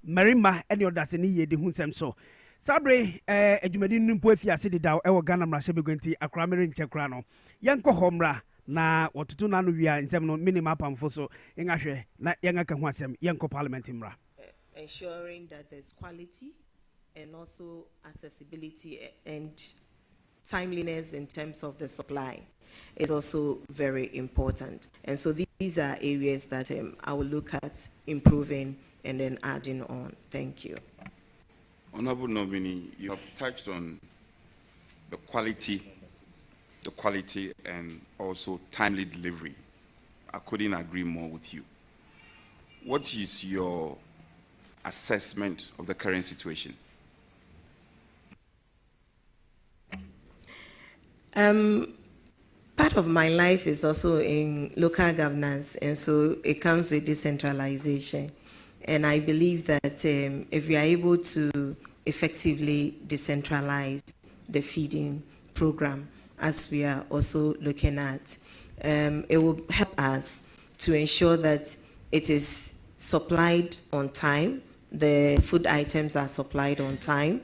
Marima any other any ye de hunsem so. Sabre adwumadi nimpo afiase de daw e wo Ghana mrahye begwanti akra mere nchekra no. Yenko homra na wotutu na no wia nsem no minima pamfo so ngahwe na yengaka hu asem yenko parliament mra. Ensuring that there's quality and also accessibility and timeliness in terms of the supply is also very important. And so these are areas that I will look at improving and then adding on. Thank you. Honorable nominee, you have touched on the quality and also timely delivery. I couldn't agree more with you. What is your assessment of the current situation? Part of my life is also in local governance, and so it comes with decentralization. And I believe that if we are able to effectively decentralize the feeding program, as we are also looking at, it will help us to ensure that it is supplied on time, the food items are supplied on time,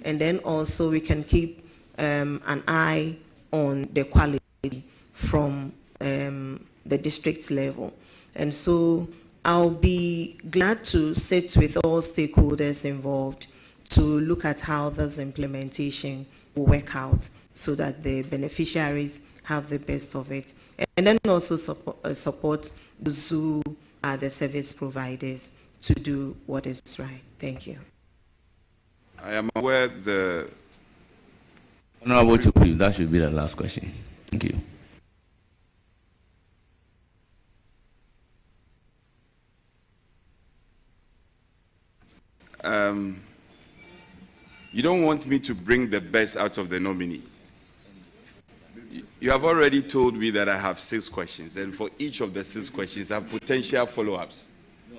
and then also we can keep an eye on the quality from the district level. And so I'll be glad to sit with all stakeholders involved to look at how this implementation will work out so that the beneficiaries have the best of it. And then also support those who are the service providers to do what is right. Thank you. I am aware the... Honorable Chukwu, that should be the last question. Thank you. You don't want me to bring the best out of the nominee. You have already told me that I have 6 questions, and for each of the 6 questions, I have potential follow-ups. No.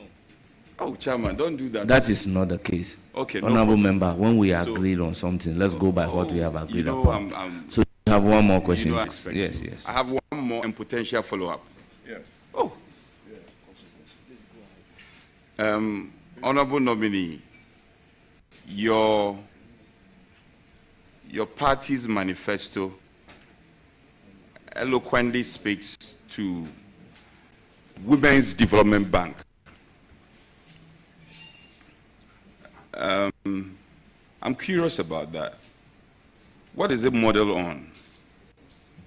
Oh, Chairman, don't do that. That is not the case. Okay, Honorable member, when we agreed on something, let's go by what we have agreed upon. So you have one more question. Yes. I have one more and potential follow-up. Yes. Oh. Honorable nominee, your party's manifesto eloquently speaks to Women's Development Bank. I'm curious about that. What is it modeled on?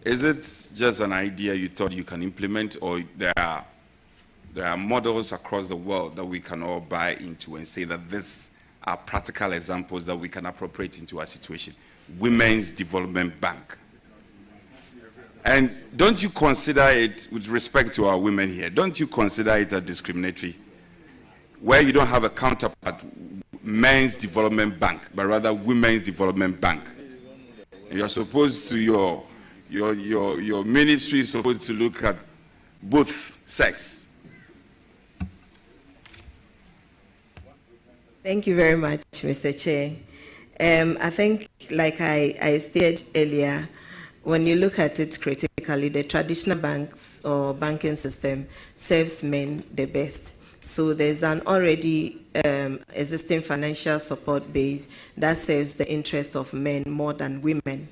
Is it just an idea you thought you can implement, or there are models across the world that we can all buy into and say that these are practical examples that we can appropriate into our situation? Women's Development Bank. And don't you consider it, with respect to our women here, don't you consider it a discriminatory, where you don't have a counterpart, Men's Development Bank, but rather Women's Development Bank? And you're supposed to, your ministry is supposed to look at both sex. Thank you very much, Mr. Chair. I think, like I stated earlier, when you look at it critically, the traditional banks or banking system serves men the best. So there's an already existing financial support base that serves the interest of men more than women.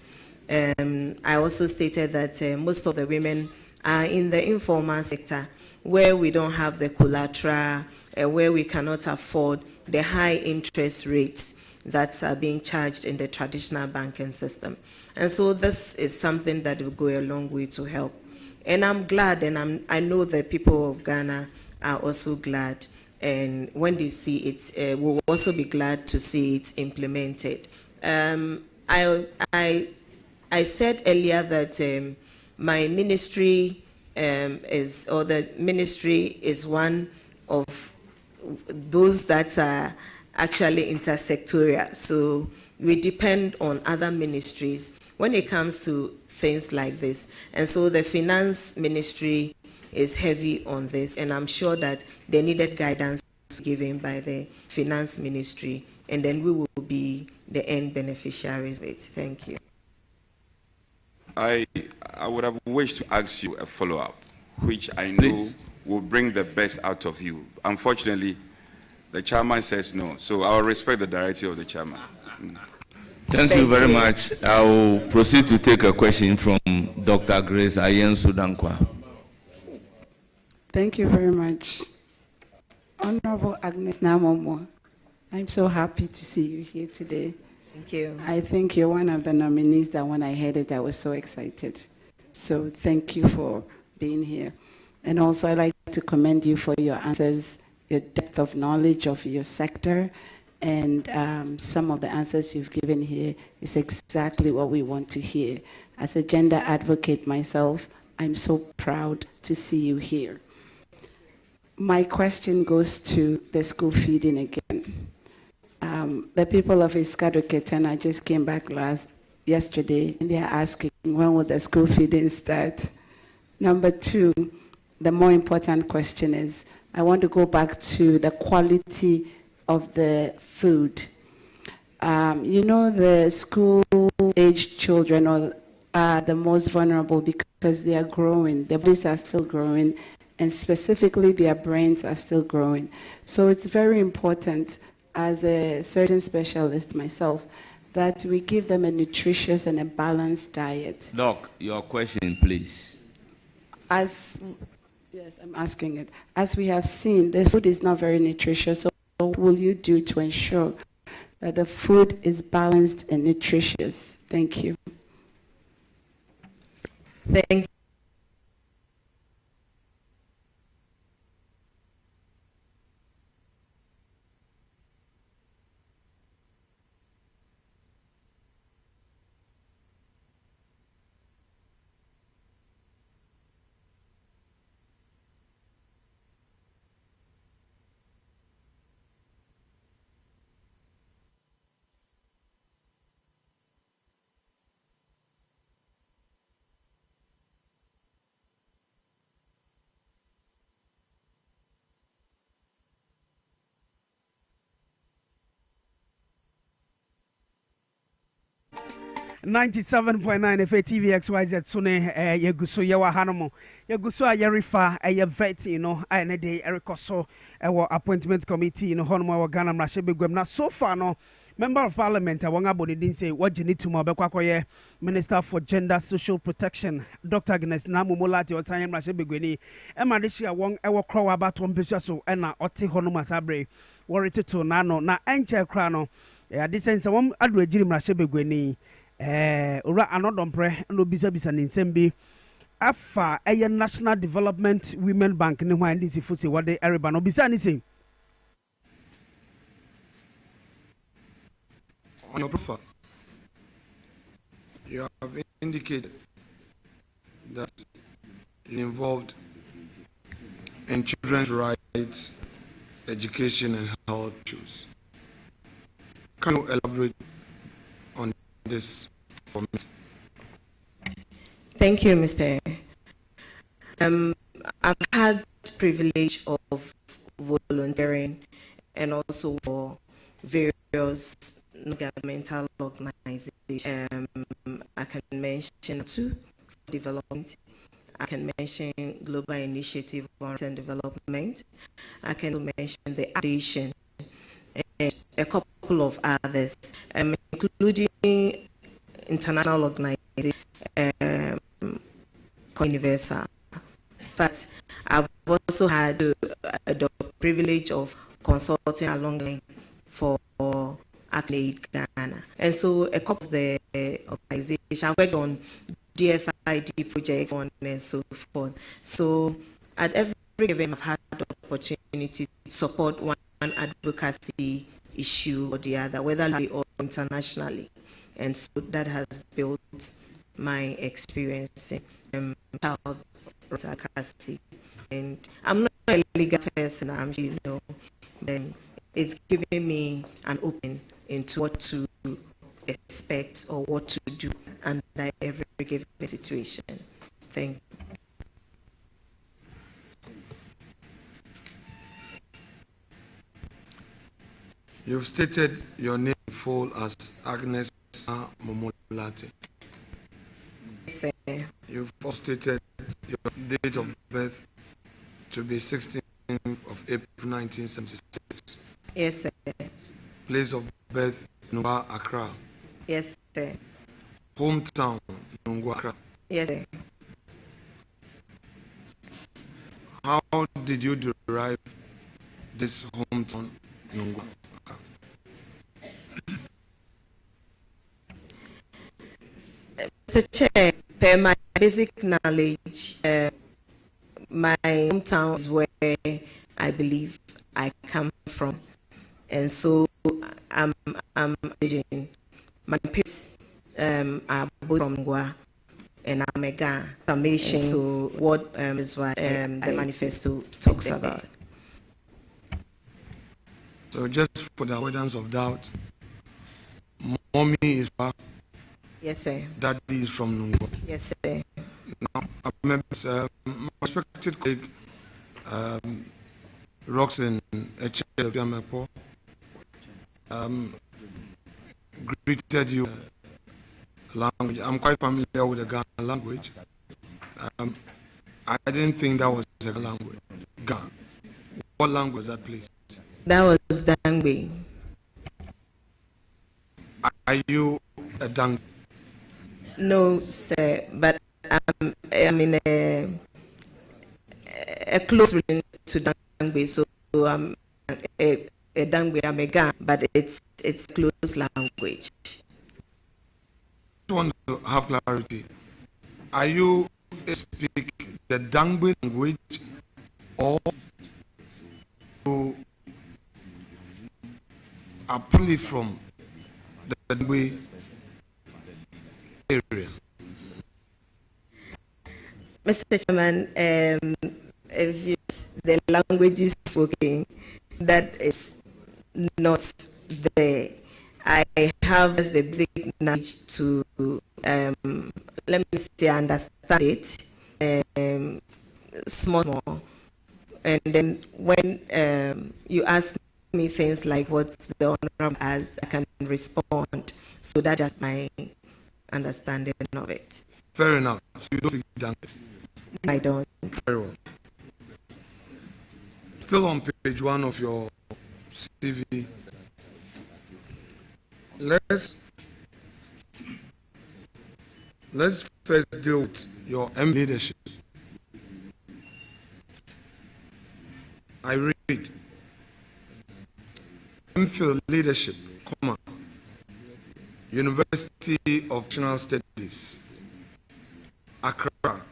I also stated that most of the women are in the informal sector, where we don't have the collateral, where we cannot afford the high interest rates that are being charged in the traditional banking system. And so this is something that will go a long way to help. And I'm glad, and I know the people of Ghana are also glad, and when they see it, will also be glad to see it implemented. I said earlier that my ministry the ministry is one of those that are actually intersectorial. So we depend on other ministries when it comes to things like this. And so the finance ministry is heavy on this, and I'm sure that the needed guidance is given by the finance ministry, and then we will be the end beneficiaries of it. Thank you. I would have wished to ask you a follow-up, which I know will bring the best out of you. Unfortunately, The chairman says no. So I'll respect the directive of the chairman. Thank you very much. I will proceed to take a question from Dr. Grace Ayen Sudankwa. Thank you very much. Honorable Agnes Namomo, I'm so happy to see you here today. Thank you. I think you're one of the nominees that when I heard it, I was so excited. So thank you for being here. And also I'd like to commend you for your answers, your depth of knowledge of your sector, and some of the answers you've given here is exactly what we want to hear. As a gender advocate myself, I'm so proud to see you here. My question goes to the school feeding again. The people of Iskado Ketana just came back yesterday, and they're asking, when will the school feeding start? Number two, the more important question is, I want to go back to the quality of the food. You know, the school-aged children are the most vulnerable because they are growing. Their bodies are still growing, and specifically their brains are still growing. So it's very important, as a surgeon specialist myself, that we give them a nutritious and a balanced diet. Doc, your question, please. Yes, I'm asking it. As we have seen, the food is not very nutritious. So what will you do to ensure that the food is balanced and nutritious? Thank you. Thank you. 97.9 FA TV XYZ Sune Yaguso Yawa Hanomo Yaguso Yarifa vet I ne de Erikoso appointment committee Honomo Ghana Mrashe Begwem. So far no Member of Parliament Wanga Boni didn't say what you need to Mabekwakoye Minister for Gender Social Protection Dr. Agnes Namumolati or Tanya Mrashe Begweni Emadishia Wong Ewa Crow about Tompeso Ena Oti Honoma Sabre Warrior to Nano na Enche Crano this sense one Adwejiri Mrashe Begweni ora anodompre no bisa ninsembi afa National Development Women Bank ni hwan disi fusi wade eriba no bisa ni sing on your profile you have indicated that involved in children's rights, education and health issues. Can you elaborate on this for me? Thank you, Mr. I've had privilege of volunteering and also for various governmental organizations. I can mention two development. I can mention Global Initiative on Development. I can mention the Foundation and a couple of others, including international organizations, Universal. But I've also had the privilege of consulting along the line for ACLAID Ghana. And so a couple of the organizations I've worked on DFID projects on and so forth. So at every event I've had the opportunity to support one advocacy issue or the other, whether locally or internationally. And so that has built my experience in child advocacy. And I'm not a legal person, then it's giving me an open into what to expect or what to do under every given situation. Thank you. You've stated your name full as Agnes Momolati. Sir. You've also stated your date of birth to be 16th of April 1976. Yes, sir. Place of birth, Nungwa, Accra. Yes, sir. Hometown, Nungwa, Accra. Yes, sir. How did you derive this hometown, Nungwa? Mr. Chair, per my basic knowledge, my hometown is where I believe I come from, and so I'm Asian. My parents are both from Ngwa, and I'm a Ga. Summation. So what is what the manifesto talks about. So just for the avoidance of doubt, mommy is from, Yes, sir. daddy is from Nungwa. Yes, sir. Now, I remember my respected colleague, Roxanne Echeviamepo, greeted you language. I'm quite familiar with the Ghana language. I didn't think that was a language. Ghana. What language was that, please? That was Dangbe. Are you a Dang? No, sir, but I'm in a close relation to Dangbe, so I'm a Dangbe, I'm a Ga, but it's close language. I want to have clarity. Are you speak the Dangbe language or you are probably from the Dangbe area? Mr. Chairman, if you, the language is spoken, that is not there. I have the basic knowledge to, let me say, understand it, small. And then when you ask me things like what the Honorable asked, I can respond. So that's just my understanding of it. Fair enough. So you don't speak Dangbe? I don't. Very well. Still on page 1 of your CV. Let's first deal with your leadership. I read MPhil leadership, University of National Studies, Accra,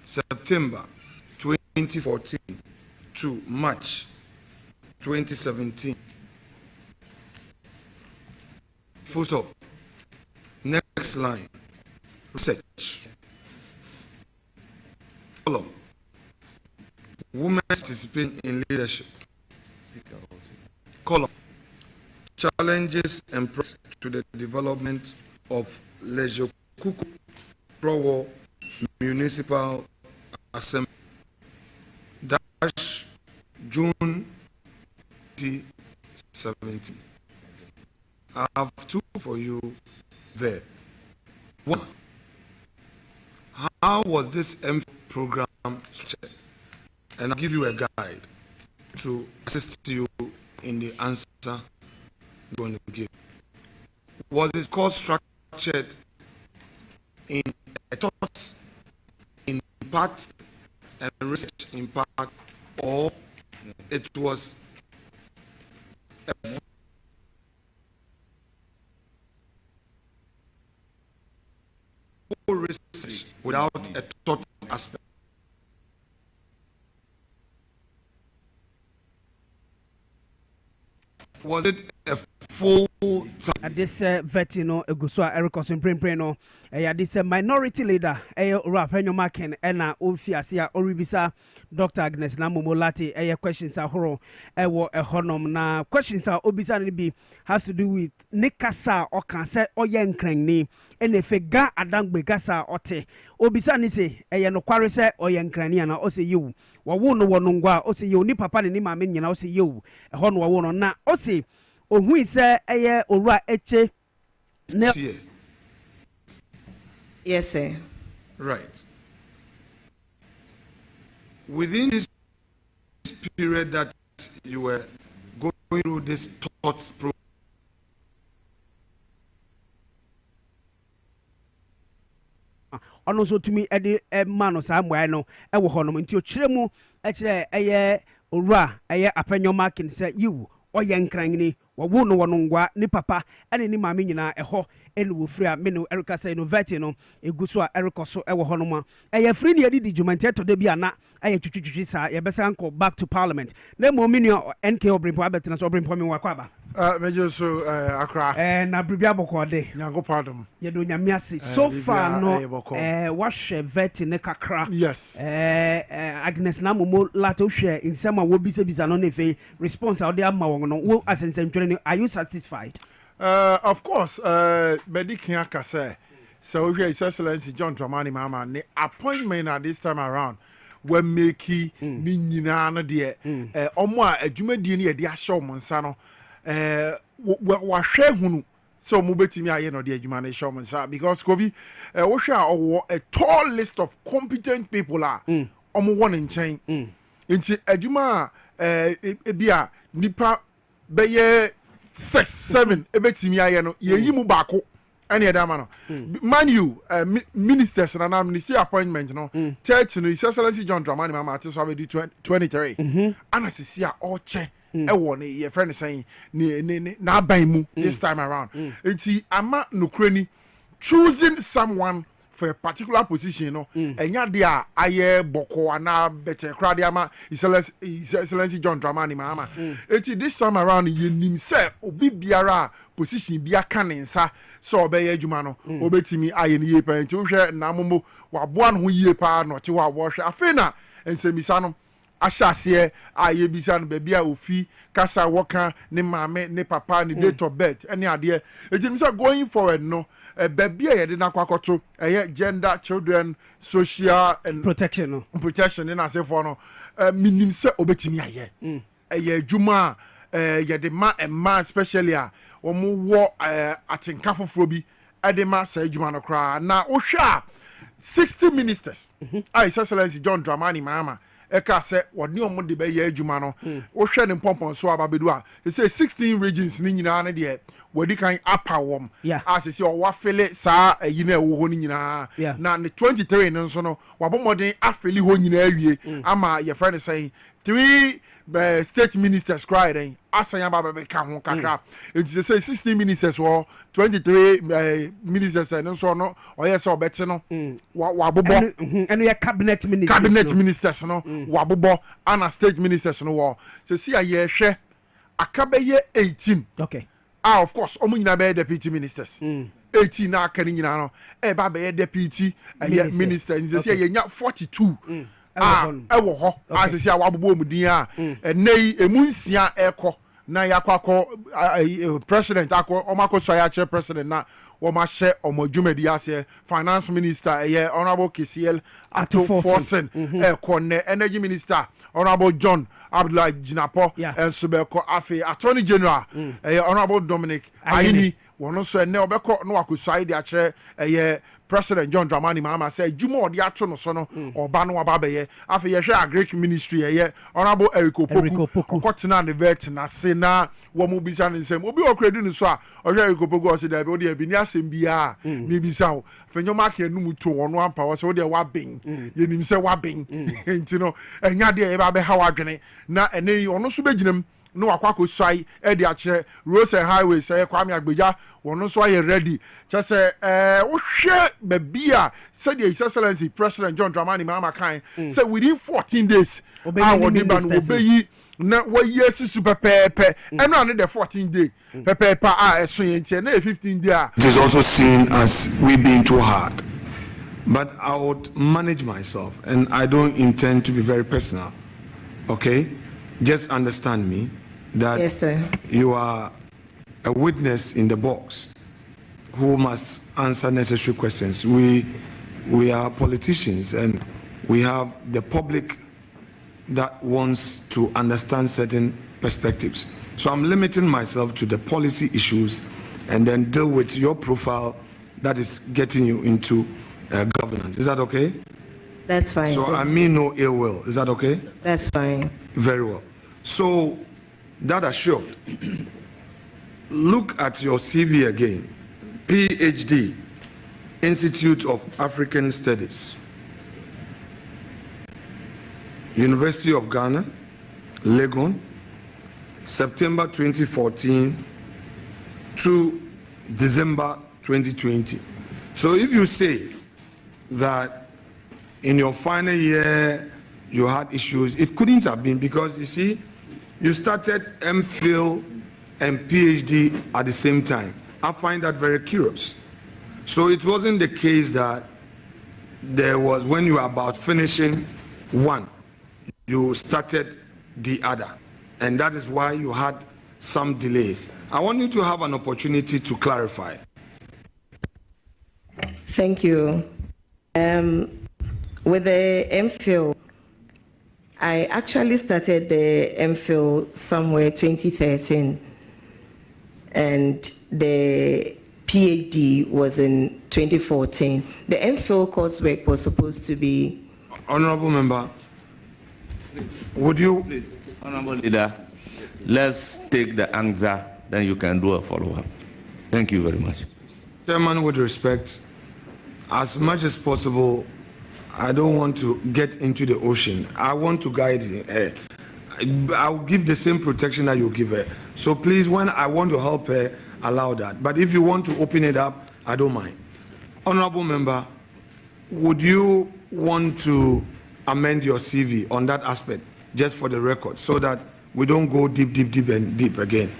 September 2014 to March 2017. Full stop. Next line. Research. Column. Women participating in leadership. Column. Challenges and progress to the development of Leisure Kuku Pro Municipal Assembly. Dash June 2017. I have 2 for you there. 1. How was this program structured? And I'll give you a guide to assist you in the answer you're going to give. Was this course structured in a thought in part and research in part, or it was a full research without a thought aspect? Was it a full time? At this vetino Egusua Ericson Preno, this minority leader, Rapenyo Macken, Ena Ofiasia, Oribisa, Dr. Agnes Namomolati, questions are horror, a honum. Na questions are Obisa be has to do with Nikasa or Kansa or Yankrangi, and if a ga Adangbe Gasa ote, Obisa Nise, no quarise or Yankraniana, or say you, Wawono Wanungwa, or say you, ni papa ni mamma, or say you, a honor one na, or say. Oh, who is Ora Eche? Yes, sir. Right. Within this period that you were going going through this thoughts program. Ono so tumi ede ma no saa mwae no ewo honom nti okire mu ekire eye owura eye apanyo marking say yiwu oye nkranni wo no wono ngwa ni papa ene ni maame nyina eho ene wo free a me no erika say no veti no eguso a erikoso ewo honom a eye free ne di jumente to de bia na eye twitwitwi saa ye besa anko back to parliament na mo minio NK Obrimpo abetina so Obrimpo me wakwa ba Major so Accra na bribia bokode nyango pardon ye do nyame ase so far no wahwe veti ne kakra yes Agnes na momo lato hwe insema wo bisa no nefe response out there ma won no wo asensentwene are you satisfied of course medikin akase so His Excellency John Dramani Mahama ne appointment at this time around when make ni nyina no de omo a adwumadi ne ye de ahye omo nsa no wahwe hunu so mo betimi aye no de adwuma na ahye omo nsa because kobi wo hwe a tall list of competent people are omo won nchen nti adwuma bia nipa beye 6-7 ebetimi aye no ye yi mu baako any other man man you ministers and ministry appointment no 30 no His Excellency John Dramani Mahama ati so be 23 and asisi a oche e wo ne ye friend saying na ban mu this time around enti ama nokrani choosing someone for a particular position no enya de a aye boko ana better crowd ama His Excellency John Dramani Mahama enti this time around ye nim say obi biara position bia kanensa so obey adwuma no obetimi aye ne yepa enti wo hwe na momo waboa no ho yepa no te wa wo hwe afena ensemisa no ahyase aye bisa no bia ofi kasa woka ne maame ne papa ne date of birth any ade enti going forward no baby ye de na kwakoto gender children social and protection in as for no minim se obetimi aye adwuma ye de ma especially a omo wo atenka foforo bi edema sa adwuma no kra na ohwa 60 ministers His Excellency John Dramani Mahama eka se woni omo de be ye adwuma no ohwe ne pompon so ababedu a say 16 regions ni nyina na de wadi kan apa wom asese o wafele saa ayi na ewo ho ni nyina na ne 23 no so no wabomodin afeli ho nyina awie ama ye friend say 3 state ministers cried asanya baba be ka ho kakra it say 16 ministers or 23 ministers and so no o yes obeti no wabobo eno ye cabinet ministers no wabobo ana state ministers no wo say see aye hwe akabeye 18 okay of course omo nyina be deputy ministers 18 na aka nyina no ba be deputy ministers say ye nya 42 ewo ho asisi a wabobo mudin a nei emunsia eko na yakwako president akọ omako so ya chair president na wo ma hye omodwumadi ase finance minister honorable KCL Atto-Forson energy minister honorable John Abdullah Jinapo Subeko Afe attorney general honorable Dominic Ayini wono so ne obeko no akosai de akere President John Dramani Mahama said Jumo di ato no so no oba no aba beye afi ye hwe agric ministry honorable Eric Opoku okotena the vet na se na wo mu bisa nsem obi okredi no so a ohwe Eric Opoku o se da be o de bi ni asem bia mi bisa o fenyo mark enum to wono ampa wo se o de wa ben ye nim se wa ben enti no enya de e ba be ha wadwene na ene ono so beginem no akwako swai e de akere roads and highways Kwame Agbeja wono so aye ready just wo hwe babia said His Excellency President John Dramani Mahama kan say within 14 days woni ban obeyi na wayesi super pepe eno ane the 14 day pepe eso yentie na 15 day it is also seen as we being too hard, but I would manage myself and I don't intend to be very personal. Okay, just understand me that yes, sir. You are a witness in the box who must answer necessary questions. We are politicians and we have the public that wants to understand certain perspectives. So I'm limiting myself to the policy issues and then deal with your profile that is getting you into governance. Is that okay? That's fine. So sir. I mean no ill will. Is that okay? That's fine. Very well. So That assured, look at your CV again. PhD, Institute of African Studies, University of Ghana, Legon, September 2014 to December 2020. So if you say that in your final year you had issues, it couldn't have been, because you see, you started MPhil and PhD at the same time. I find that very curious. So it wasn't the case that there was, when you were about finishing one, you started the other. And that is why you had some delay. I want you to have an opportunity to clarify. Thank you. With the MPhil, I actually started the MPhil somewhere 2013, and the PhD was in 2014. The MPhil coursework was supposed to be... Honorable Member, would you... Please, Honorable Leader, let's take the answer, then you can do a follow-up. Thank you very much. Chairman, with respect, as much as possible, I don't want to get into the ocean. I want to guide her. I'll give the same protection that you give her. So please, when I want to help her, allow that. But if you want to open it up, I don't mind. Honorable Member, would you want to amend your CV on that aspect, just for the record, so that we don't go deep and deep again?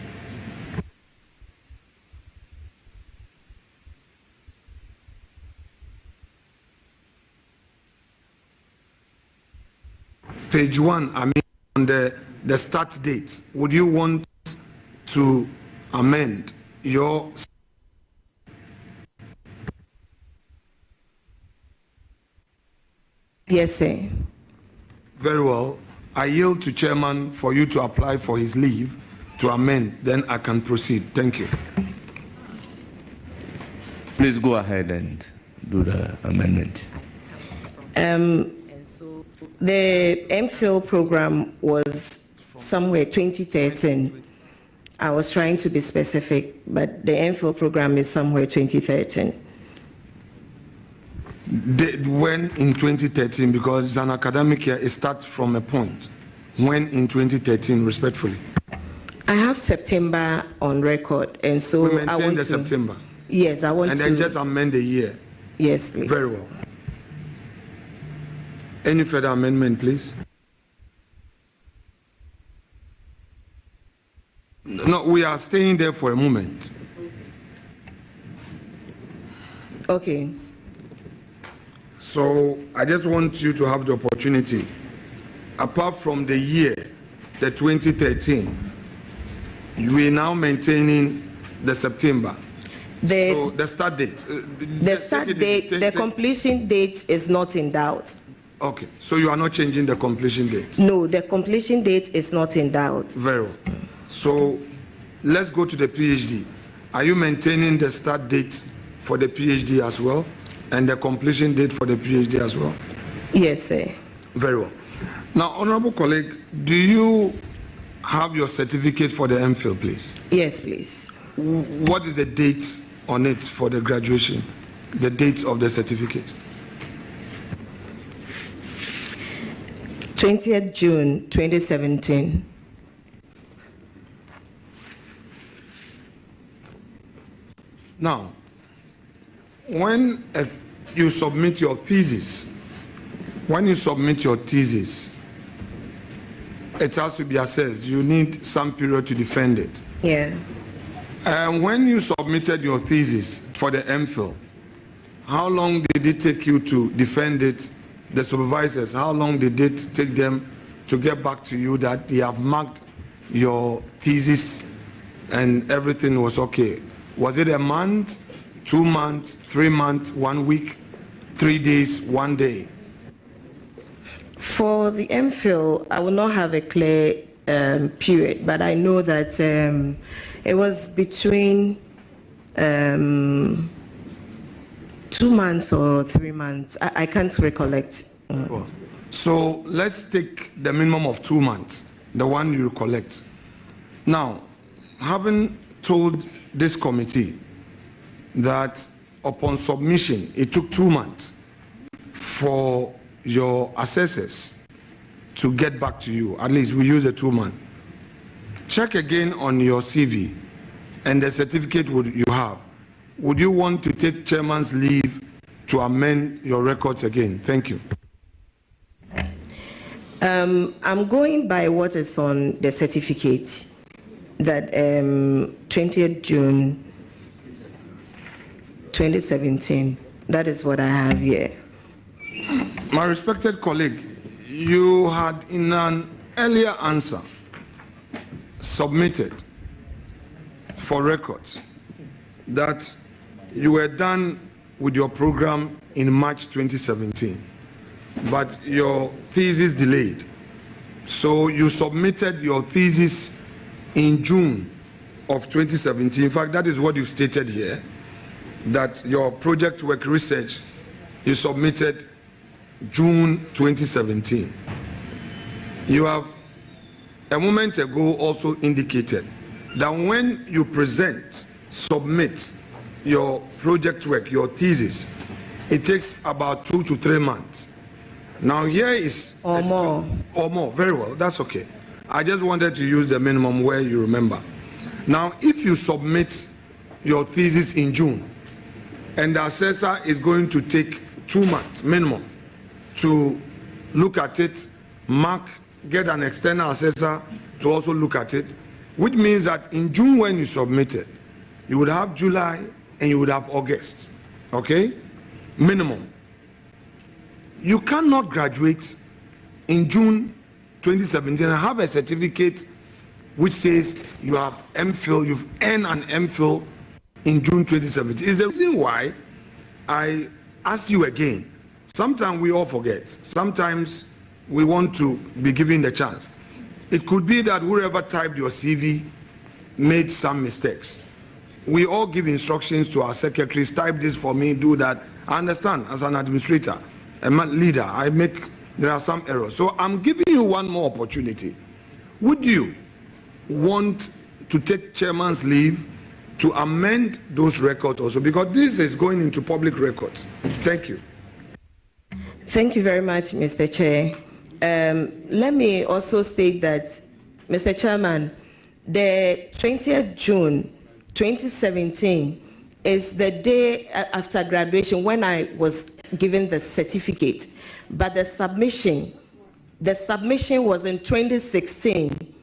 Page 1, I mean, on the start date, would you want to amend your... Yes, sir. Very well. I yield to Chairman for you to apply for his leave to amend, then I can proceed. Thank you. Please go ahead and do the amendment. The MPhil program was somewhere 2013. I was trying to be specific, but the MPhil program is somewhere 2013. When in 2013, because it's an academic year, it starts from a point. When in 2013, respectfully? I have September on record, and so we maintain I want the to, September. Yes, I want and to. And then just amend the year. Yes, please. Very well. Any further amendment, please? No, we are staying there for a moment. Okay. So I just want you to have the opportunity, apart from the year, the 2013, we are now maintaining the September. So the start date. The start date, the completion date is not in doubt. Okay, so you are not changing the completion date? No, the completion date is not in doubt. Very well. So let's go to the PhD. Are you maintaining the start date for the PhD as well, and the completion date for the PhD as well? Yes, sir. Very well. Now, honorable colleague, do you have your certificate for the MPhil, please? Yes, please. What is the date on it for the graduation? The date of the certificate? 20th June 2017. Now, when you submit your thesis, it has to be assessed. You need some period to defend it. Yeah. And when you submitted your thesis for the MPhil, how long did it take you to defend it? The supervisors, how long did it take them to get back to you that they have marked your thesis and everything was okay? Was it a month, 2 months, 3 months, 1 week, 3 days, 1 day? For the MPhil, I will not have a clear period, but I know that it was between 2 months or 3 months. I can't recollect. Well, so let's take the minimum of 2 months, the one you recollect. Now, having told this committee that upon submission, it took 2 months for your assessors to get back to you, at least we use a 2 month. Check again on your CV and the certificate you have. Would you want to take chairman's leave to amend your records again? Thank you. I'm going by what is on the certificate that 20th June 2017. That is what I have here. My respected colleague, you had in an earlier answer submitted for records that you were done with your program in March 2017, but your thesis delayed. So you submitted your thesis in June of 2017. In fact, that is what you stated here, that your project work research you submitted June 2017. You have a moment ago also indicated that when you submit your project work, your thesis, it takes about 2 to 3 months. Now here is... Or more. Or more, very well, that's okay. I just wanted to use the minimum where you remember. Now, if you submit your thesis in June, and the assessor is going to take 2 months minimum to look at it, mark, get an external assessor to also look at it, which means that in June when you submit it, you would have July and you would have August, okay? Minimum. You cannot graduate in June 2017 and have a certificate which says you have MPhil, you've earned an MPhil in June 2017. Is the reason why I ask you again. Sometimes we all forget. Sometimes we want to be given the chance. It could be that whoever typed your CV made some mistakes. We all give instructions to our secretaries, type this for me, do that. I understand, as an administrator, a leader, there are some errors. So I'm giving you one more opportunity. Would you want to take chairman's leave to amend those records also? Because this is going into public records. Thank you. Thank you very much, Mr. Chair. Let me also state that, Mr. Chairman, the 20th June 2017 is the day after graduation when I was given the certificate, but the submission was in 2016.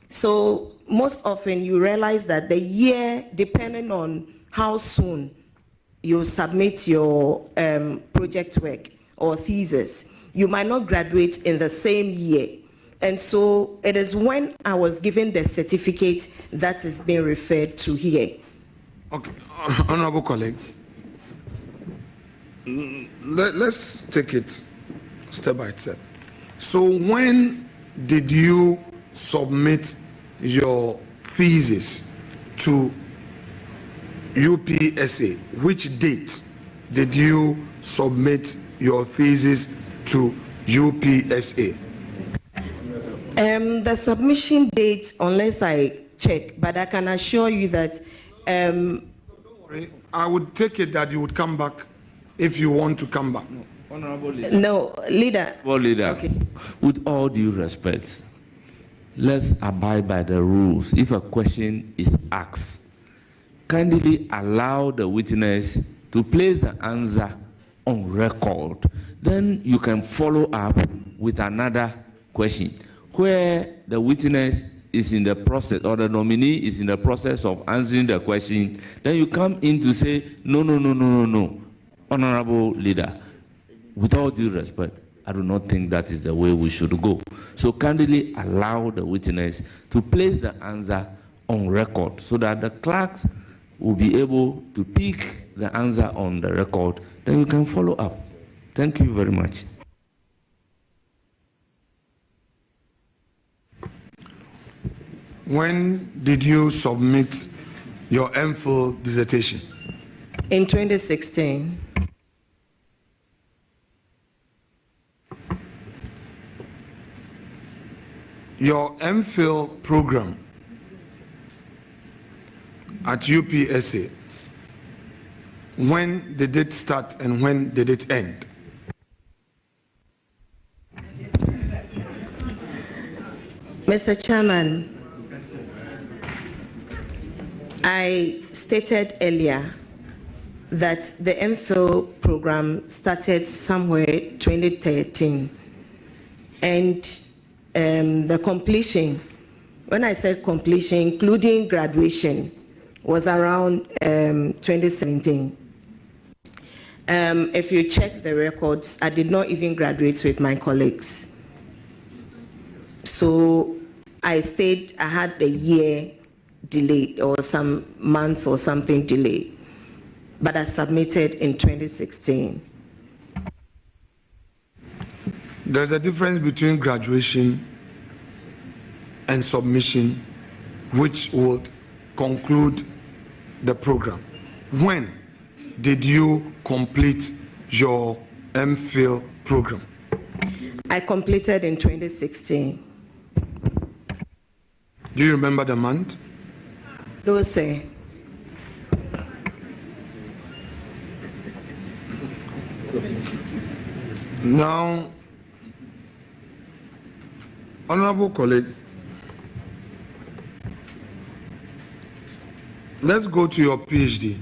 So most often you realize that the year, depending on how soon you submit your project work or thesis, you might not graduate in the same year. And so it is when I was given the certificate that is being referred to here. Okay, honorable colleague, let's take it step by step. So when did you submit your thesis to UPSA? Which date did you submit your thesis to UPSA? The submission date, unless I check, but I can assure you that... Don't worry. I would take it that you would come back if you want to come back. No, Honorable Leader. No, Leader. Well, Leader, Okay. with all due respect, let's abide by the rules. If a question is asked, kindly allow the witness to place the answer on record. Then you can follow up with another question where the witness is in the process, or the nominee is in the process of answering the question. Then you come in to say, no. Honorable Leader, with all due respect, I do not think that is the way we should go. So kindly allow the witness to place the answer on record so that the clerks will be able to pick the answer on the record. Then you can follow up. Thank you very much. When did you submit your MPhil dissertation? In 2016. Your MPhil program at UPSA, when did it start and when did it end? Mr. Chairman, I stated earlier that the MPhil program started somewhere 2013, and the completion, when I said completion, including graduation, was around 2017. If you check the records, I did not even graduate with my colleagues. So I stayed, I had a year delay or some months or something delay, but I submitted in 2016. There's a difference between graduation and submission, which would conclude the program. When did you complete your MPhil program? I completed in 2016. Do you remember the month? No, sir. Now, honorable colleague, let's go to your PhD.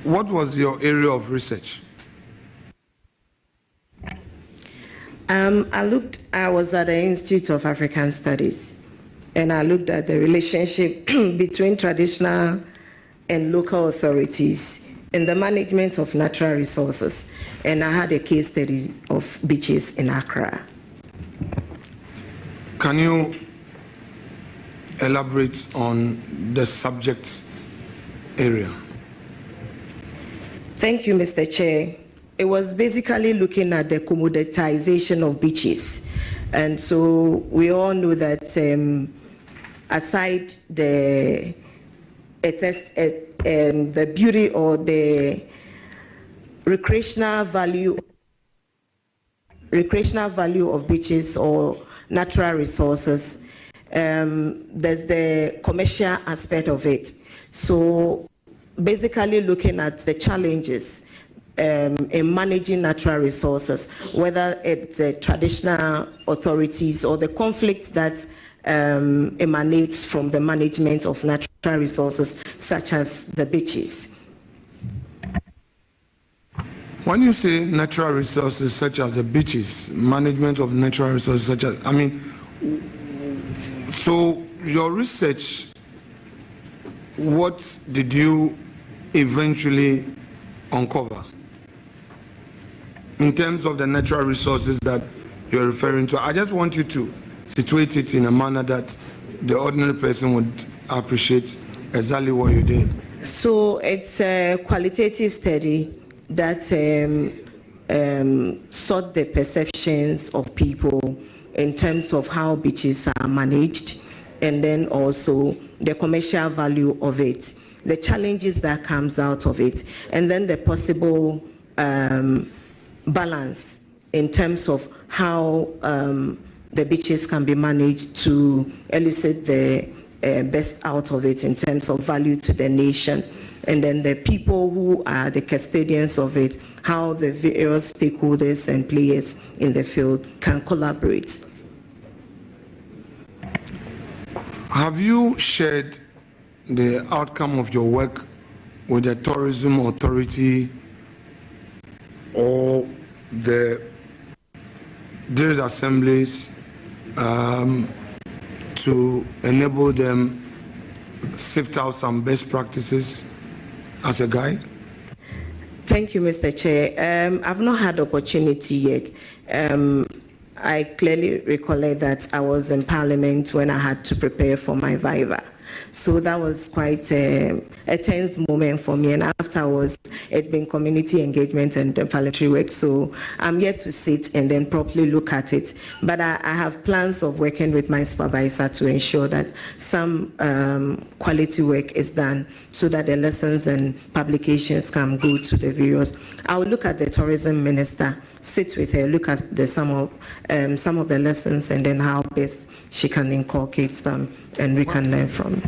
What was your area of research? I was at the Institute of African Studies, and I looked at the relationship between traditional and local authorities in the management of natural resources, and I had a case study of beaches in Accra. Can you elaborate on the subject area? Thank you, Mr. Chair. It was basically looking at the commoditization of beaches. And so we all know that aside the beauty or the recreational value of beaches or natural resources, there's the commercial aspect of it. So basically looking at the challenges in managing natural resources, whether it's traditional authorities or the conflicts that emanates from the management of natural resources, such as the beaches. When you say natural resources such as the beaches, management of natural resources such as, so your research, what did you eventually uncover in terms of the natural resources that you're referring to? I just want you to situate it in a manner that the ordinary person would appreciate exactly what you did. So it's a qualitative study that sought the perceptions of people in terms of how beaches are managed, and then also the commercial value of it, the challenges that comes out of it, and then the possible balance in terms of how the beaches can be managed to elicit the best out of it in terms of value to the nation, and then the people who are the custodians of it, how the various stakeholders and players in the field can collaborate. Have you shared the outcome of your work with the tourism authority or the various assemblies to enable them sift out some best practices as a guide? Thank you, Mr. Chair. I've not had opportunity yet. I clearly recollect that I was in Parliament when I had to prepare for my Viva. So that was quite a tense moment for me. And afterwards, it's been community engagement and parliamentary work. So I'm yet to sit and then properly look at it. But I have plans of working with my supervisor to ensure that some quality work is done so that the lessons and publications can go to the various. I'll look at the tourism minister sit with her, look at some of the lessons, and then how best she can inculcate them, and we can learn from it.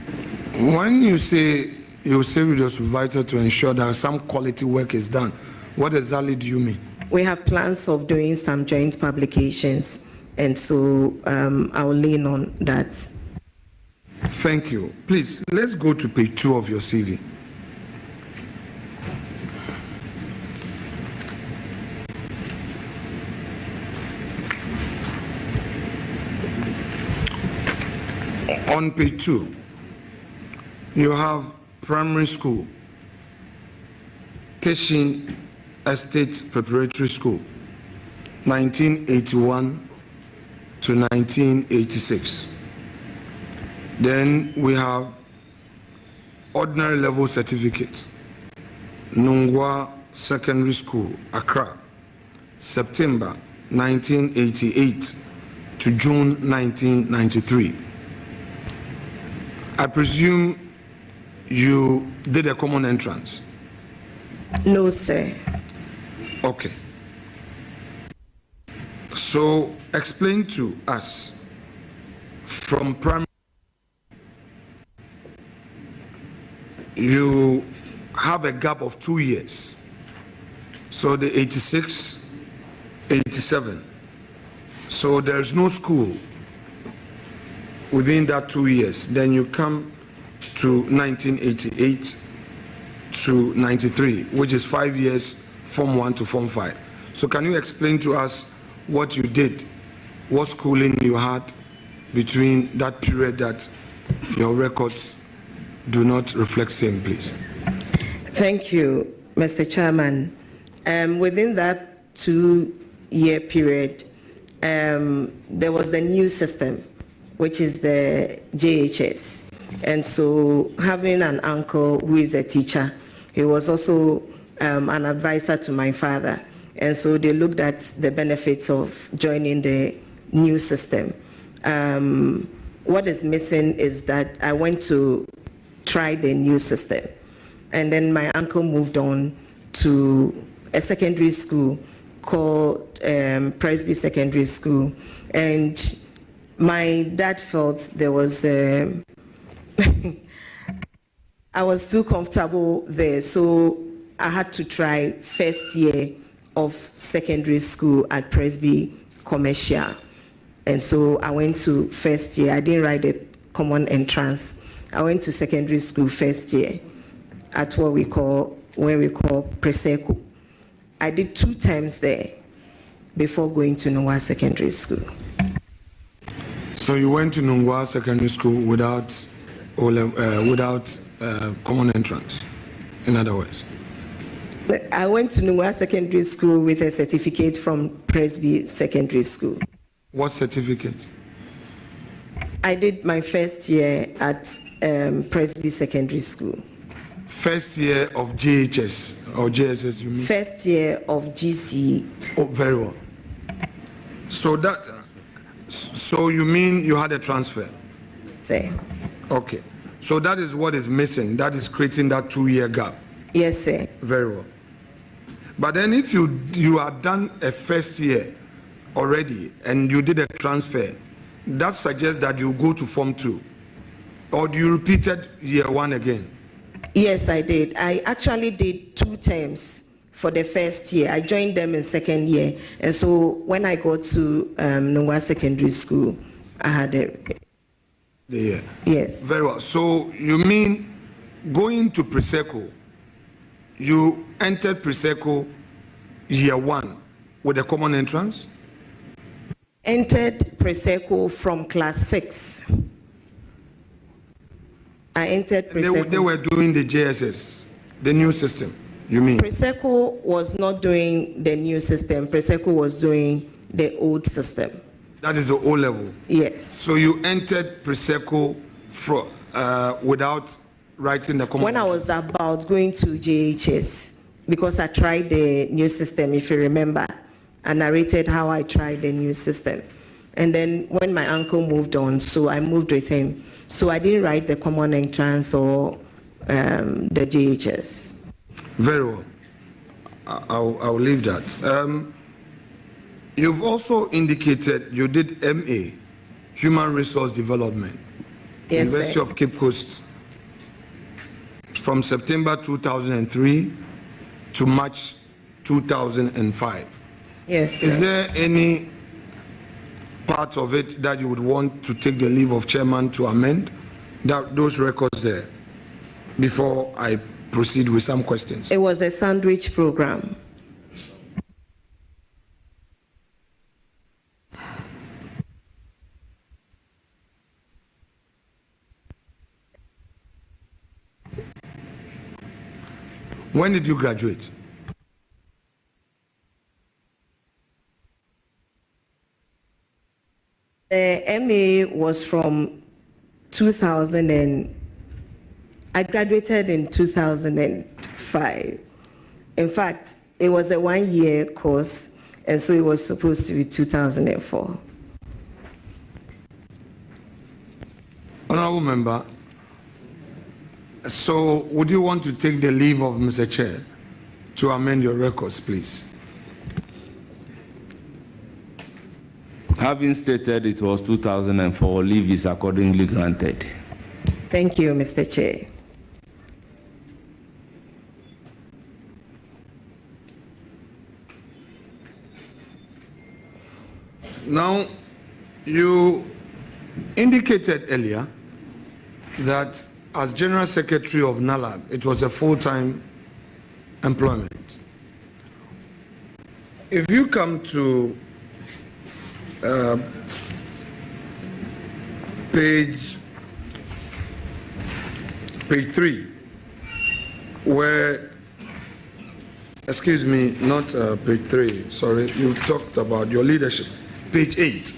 When you say with your supervisor to ensure that some quality work is done, what exactly do you mean? We have plans of doing some joint publications, and so I'll lean on that. Thank you. Please, let's go to page 2 of your CV. On page 2, you have primary school, Teshin Estate Preparatory School, 1981 to 1986. Then we have ordinary level certificate, Nungwa Secondary School, Accra, September 1988 to June 1993. I presume you did a common entrance? No, sir. Okay. So explain to us from primary, you have a gap of 2 years. So the 86, 87. So there's no school within that 2 years. Then you come to 1988 to 93, which is 5 years, Form 1 to Form 5. So can you explain to us what you did, what schooling you had between that period that your records do not reflect same, please? Thank you, Mr. Chairman. Within that 2-year period, there was the new system, which is the JHS. And so having an uncle who is a teacher, he was also an advisor to my father. And so they looked at the benefits of joining the new system. What is missing is that I went to try the new system. And then my uncle moved on to a secondary school called Presby Secondary School. And my dad felt there was I was too comfortable there, so I had to try first year of secondary school at Presby Commercial. And so I went to first year. I didn't write the common entrance. I went to secondary school first year at where we call Preseko. I did 2 terms there before going to Nungwa Secondary School. So you went to Nungwa Secondary School without common entrance, in other words? I went to Nungwa Secondary School with a certificate from Presby Secondary School. What certificate? I did my first year at Presby Secondary School. First year of JHS or JSS, you mean? First year of GC. Oh, very well. So you mean you had a transfer? Sir. Okay. So that is what is missing. That is creating that 2-year gap. Yes, sir. Very well. But then if you had done a first year already and you did a transfer, that suggests that you go to Form 2. Or do you repeated year 1 again? Yes, I did. I actually did 2 terms for the first year. I joined them in second year. And so when I got to Nungwa Secondary School, I had a... Yeah. Yes. Very well. So you mean going to Preseko, you entered Preseko year 1 with a common entrance? Entered Preseko from class 6. I entered Preseko. They were doing the JSS, the new system, you mean? Preseko was not doing the new system. Preseko was doing the old system. That is the O level? Yes. So you entered Preseko without writing the common. When I was about going to JHS, because I tried the new system, if you remember, I narrated how I tried the new system. And then when my uncle moved on, so I moved with him. So I didn't write the common entrance or the JHS. Very well. I'll leave that. You've also indicated you did MA, Human Resource Development, Yes, University sir. of Cape Coast, from September 2003 to March 2005. Yes, Is sir. there any part of it that you would want to take the leave of chairman to amend those records there before I proceed with some questions? It was a sandwich program. When did you graduate? The MA was from 2000 and I graduated in 2005. In fact, it was a one-year course, and so it was supposed to be 2004. Honorable Member, so would you want to take the leave of Mr. Chair to amend your records, please? Having stated it was 2004, leave is accordingly granted. Thank you, Mr. Chair. Now, you indicated earlier that as General Secretary of NALAG, it was a full-time employment. If you come to page 3, where, excuse me, not page 3, sorry, you talked about your leadership, page 8.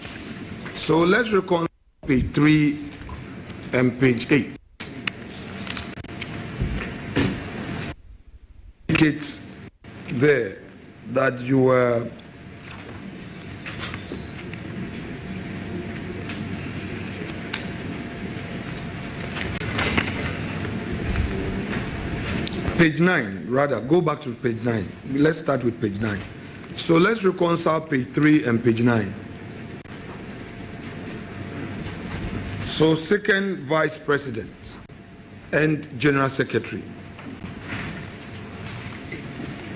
So let's reconcile page 3 and page 8. Indicates there that you were page 9, rather, go back to page 9. Let's start with page 9. So let's reconcile page 3 and page 9. So second vice president and general secretary.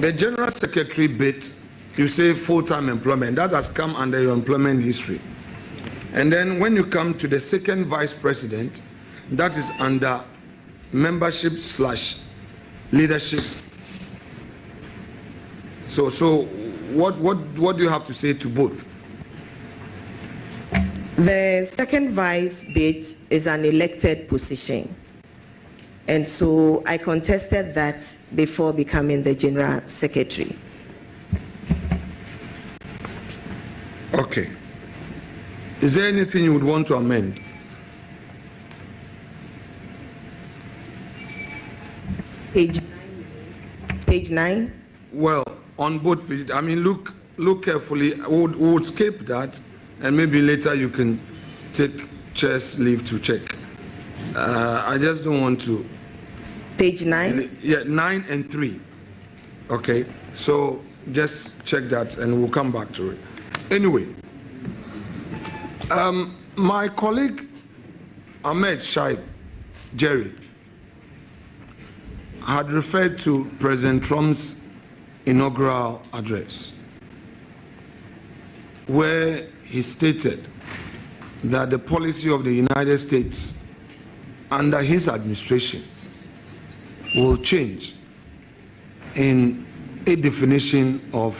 The general secretary bit, you say full-time employment. That has come under your employment history. And then when you come to the second vice president, that is under membership/leadership. So what do you have to say to both? The second vice bit is an elected position. And so I contested that before becoming the general secretary. Okay. Is there anything you would want to amend? Page 9. Well, on both pages, I mean, look carefully. We would skip that, and maybe later you can take chair's leave to check. I just don't want to. Page 9. Yeah, 9 and 3. Okay, so just check that, and we'll come back to it. Anyway, my colleague Ahmed Shaib Jerry had referred to President Trump's inaugural address, where he stated that the policy of the United States under his administration will change in a definition of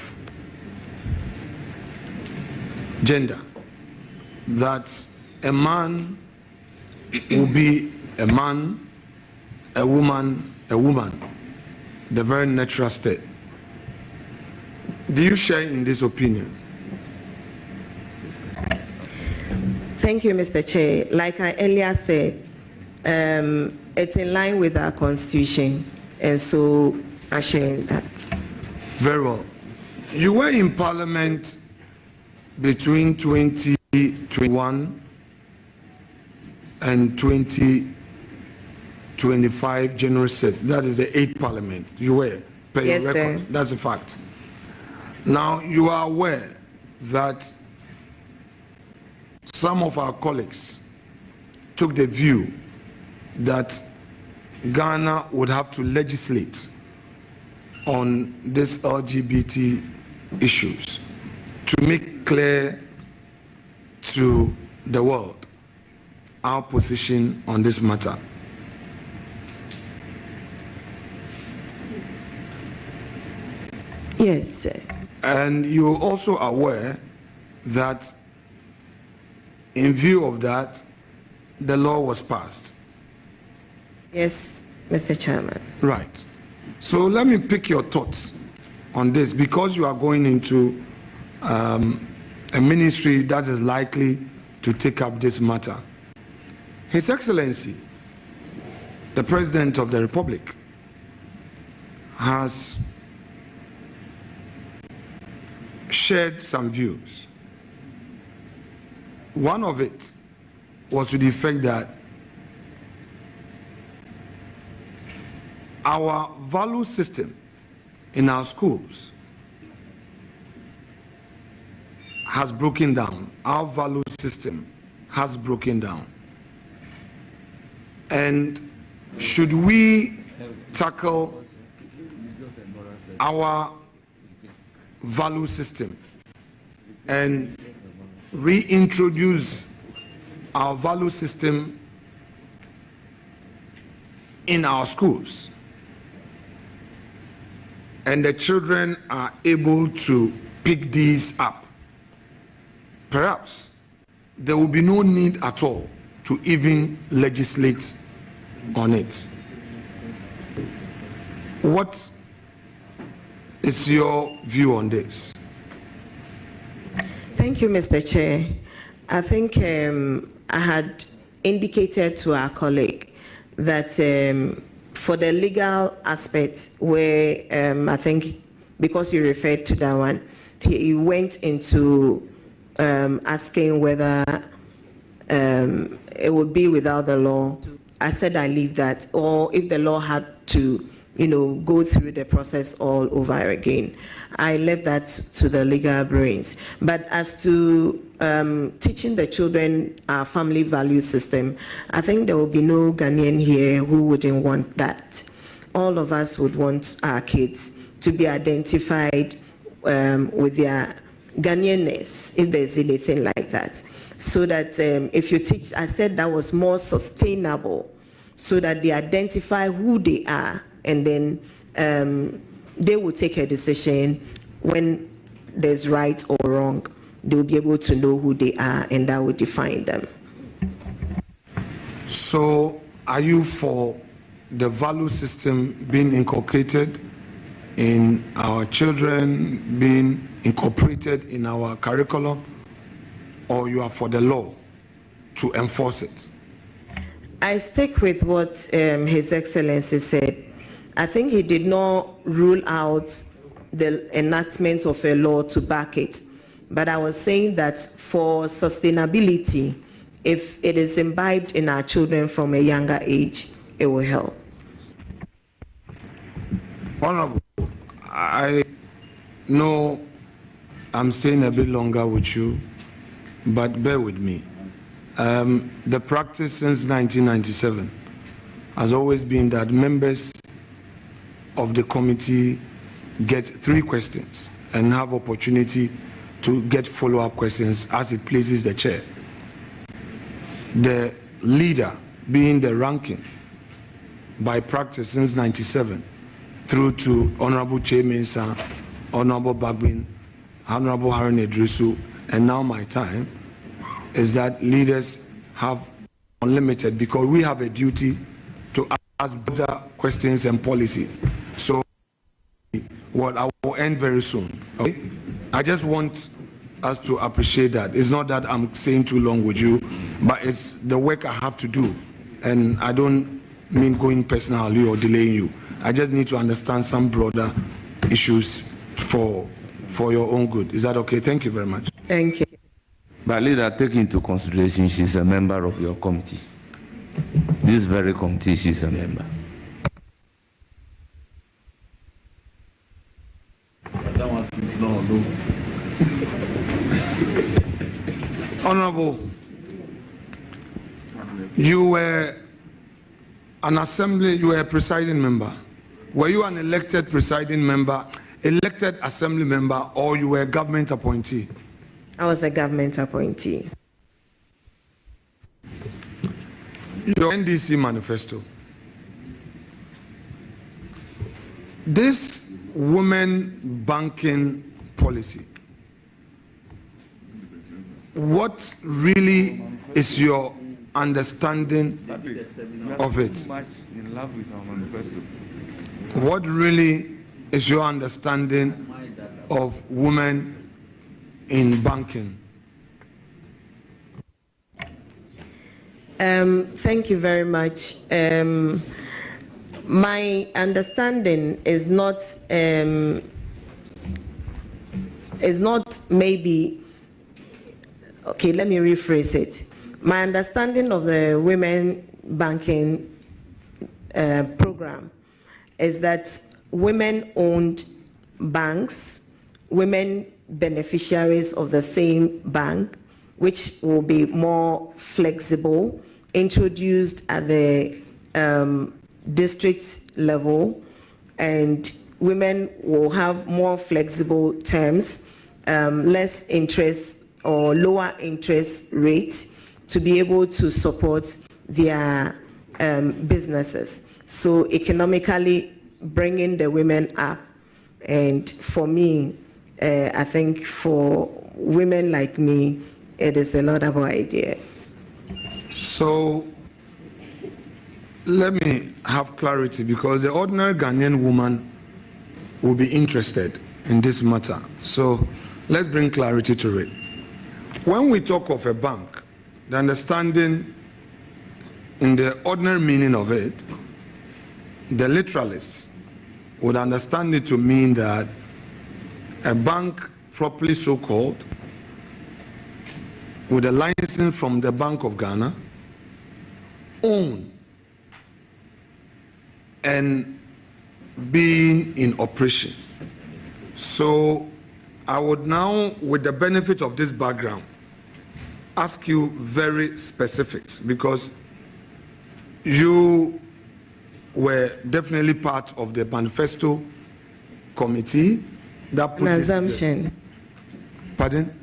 gender, that a man will be a man, a woman, the very natural state. Do you share in this opinion? Thank you, Mr. Chair. Like I earlier said, it's in line with our constitution, and so I share that. Very well. You were in Parliament between 2021 and 2025 January 6th. That is the 8th Parliament. You were. Per Yes, your record. sir. That's a fact. Now, you are aware that some of our colleagues took the view that Ghana would have to legislate on these LGBT issues to make clear to the world our position on this matter. Yes, sir. And you're also aware that in view of that, the law was passed. Yes, Mr. Chairman. Right. So let me pick your thoughts on this, because you are going into a ministry that is likely to take up this matter. His Excellency, the President of the Republic, has shared some views. One of it was to the effect that our value system in our schools has broken down. Our value system has broken down. And should we tackle our value system and reintroduce our value system in our schools, and the children are able to pick these up, perhaps there will be no need at all to even legislate on it. What is your view on this? Thank you, Mr. Chair. I think I had indicated to our colleague that for the legal aspect, where I think because you referred to that one, he went into asking whether it would be without the law. I said I leave that, or if the law had to, go through the process all over again. I left that to the legal brains. But as to teaching the children our family value system, I think there will be no Ghanaian here who wouldn't want that. All of us would want our kids to be identified with their Ghanaianness, if there's anything like that. So that if you teach, I said that was more sustainable, so that they identify who they are, and then they will take a decision when there's right or wrong. They will be able to know who they are, and that will define them. So are you for the value system being inculcated in our children, being incorporated in our curriculum, or you are for the law to enforce it? I stick with what His Excellency said. I think he did not rule out the enactment of a law to back it. But I was saying that for sustainability, if it is imbibed in our children from a younger age, it will help. Honorable, I know I'm staying a bit longer with you, but bear with me. The practice since 1997 has always been that members of the committee get 3 questions and have opportunity to get follow-up questions as it pleases the chair. The leader being the ranking by practice since 97 through to Honorable Che Mensah, Honorable Bagbin, Honorable Harun Idrisu, and now my time, is that leaders have unlimited, because we have a duty to ask better questions and policy. So what I will end very soon. Okay? I just want us to appreciate that. It's not that I'm saying too long with you, but it's the work I have to do. And I don't mean going personally or delaying you. I just need to understand some broader issues for your own good. Is that okay? Thank you very much. Thank you. But leader, take into consideration she's a member of your committee. This very committee, she's a member. Honorable, you were an assembly, you were a presiding member. Were you an elected presiding member, elected assembly member, or you were a government appointee? I was a government appointee. Your NDC manifesto. This women banking policy, what really is your understanding of it? What really is your understanding of women in banking? Thank you very much. My understanding is not maybe, okay, let me rephrase it. My understanding of the women banking program is that women-owned banks, women beneficiaries of the same bank, which will be more flexible, introduced at the district level, and women will have more flexible terms, less interest or lower interest rates to be able to support their businesses. So economically bringing the women up. And for me, I think for women like me, it is a laudable idea. So let me have clarity, because the ordinary Ghanaian woman will be interested in this matter. So let's bring clarity to it. When we talk of a bank, the understanding in the ordinary meaning of it, the literalists would understand it to mean that a bank, properly so called, with a license from the Bank of Ghana, own and being in operation. So I would now, with the benefit of this background, ask you very specifics, because you were definitely part of the manifesto committee that put An assumption. Pardon?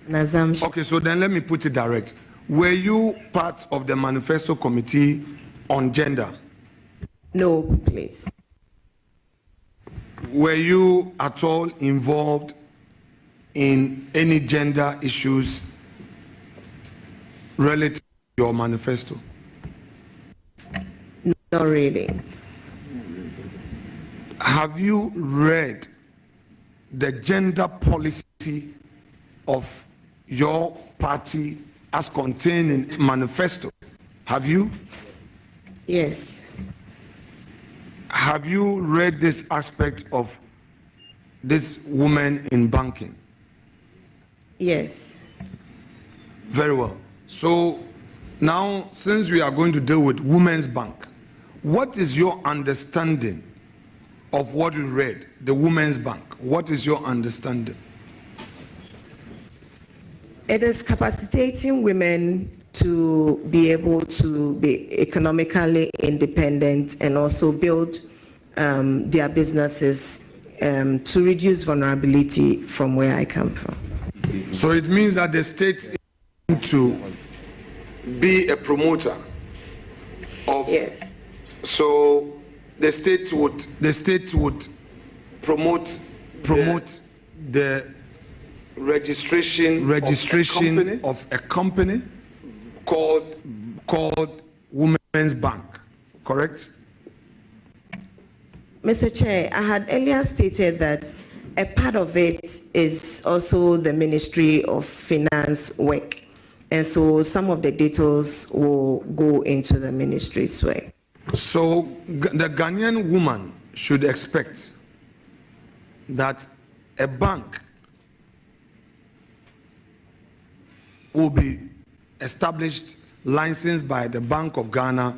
An assumption. Okay, so then let me put it direct. Were you part of the manifesto committee on gender? No, please. Were you at all involved in any gender issues related to your manifesto? Not really. Have you read the gender policy of your party as contained in its manifesto? Have you? Yes. Have you read this aspect of this woman in banking? Yes. Very well. So now, since we are going to deal with Women's Bank, what is your understanding of what you read, the Women's Bank? What is your understanding? It is capacitating women to be able to be economically independent and also build their businesses to reduce vulnerability from where I come from. So it means that the state is to be a promoter of. Yes. So the state would promote the registration of a company called Women's Bank, correct? Mr. Chair, I had earlier stated that a part of it is also the Ministry of Finance work, and so some of the details will go into the ministry's work. So the Ghanaian woman should expect that a bank will be established, licensed by the Bank of Ghana,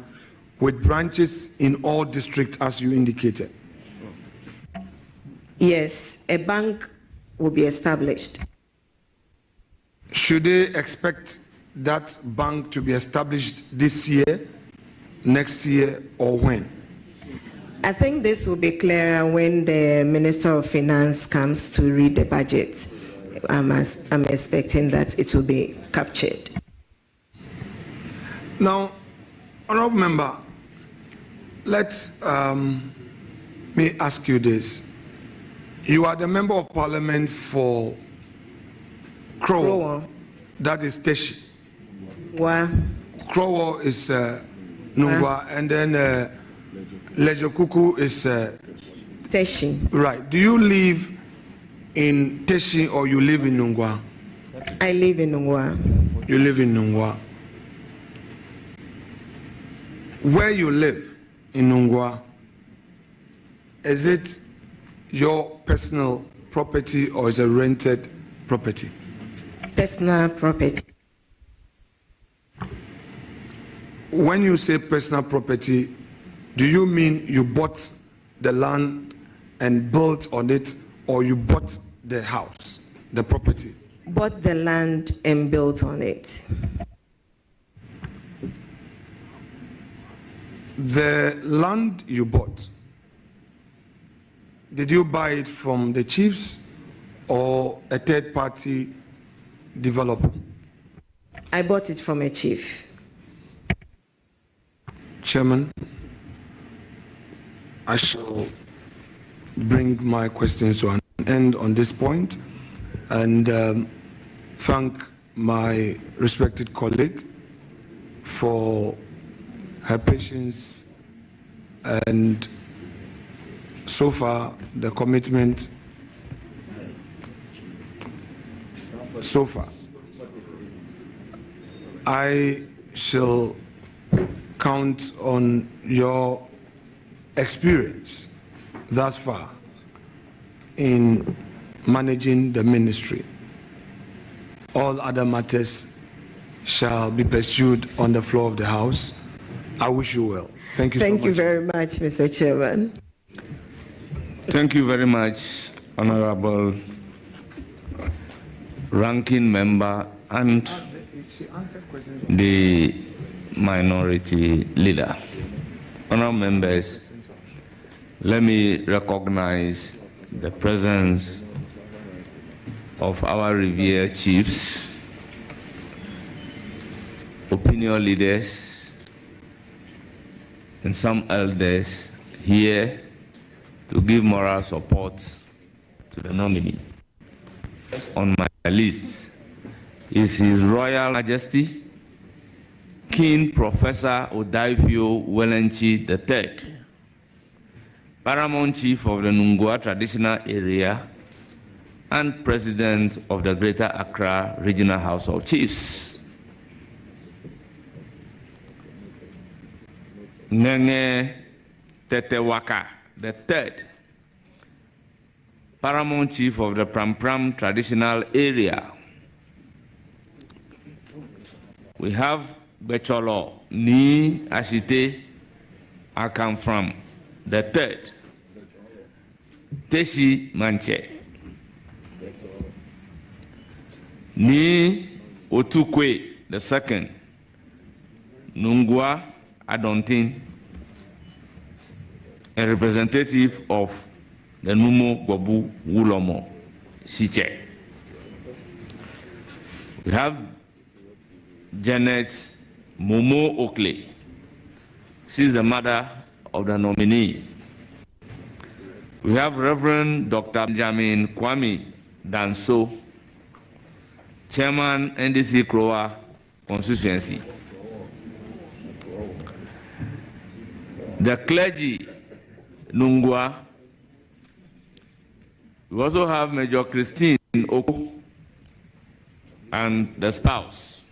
with branches in all districts as you indicated. Yes, a bank will be established. Should they expect that bank to be established this year, next year, or when? I think this will be clearer when the Minister of Finance comes to read the budget. I'm expecting that it will be captured. Now, Honorable Member, let me ask you this. You are the Member of Parliament for Krowo. That is Teshi. Wa. Krowo is Nungwa, and then Lejokuku is Teshi. Right. Do you live in Teshi or you live in Nungwa? I live in Nungwa. You live in Nungwa. Where you live in Nungwa, is it your personal property or is it rented property? Personal property. When you say personal property, do you mean you bought the land and built on it, or you bought the house, the property? Bought the land and built on it. The land you bought, did you buy it from the chiefs or a third-party developer? I bought it from a chief. Chairman, I shall bring my questions to an end on this point and thank my respected colleague for her patience and so far the commitment so far. I shall count on your experience thus far in managing the ministry. All other matters shall be pursued on the floor of the House. I wish you well. Thank you so much. Thank you very much, Mr. Chairman. Thank you very much, Honorable Ranking Member and the Minority Leader. Honorable members, let me recognize the presence of our revered chiefs, opinion leaders, and some elders here to give moral support to the nominee. On my list is His Royal Majesty, King Professor Odaifio Wellenchi III, Paramount Chief of the Nungwa Traditional Area and President of the Greater Accra Regional House of Chiefs. Nenge Tetewaka III, Paramount Chief of the Pram Pram Traditional Area. We have Becholo Ni Ashite Akamfram the third, Teshi Manche, Ni Otukwe the second, Nungwa Adontin, a representative of the Numo Gwabu Wulomo Siche. We have Janet Momo Oakley. She's the mother of the nominee. We have Reverend Dr. Benjamin Kwame Danso, Chairman NDC Krowa Constituency. The clergy, Nungwa. We also have Major Christine Oko and the spouse.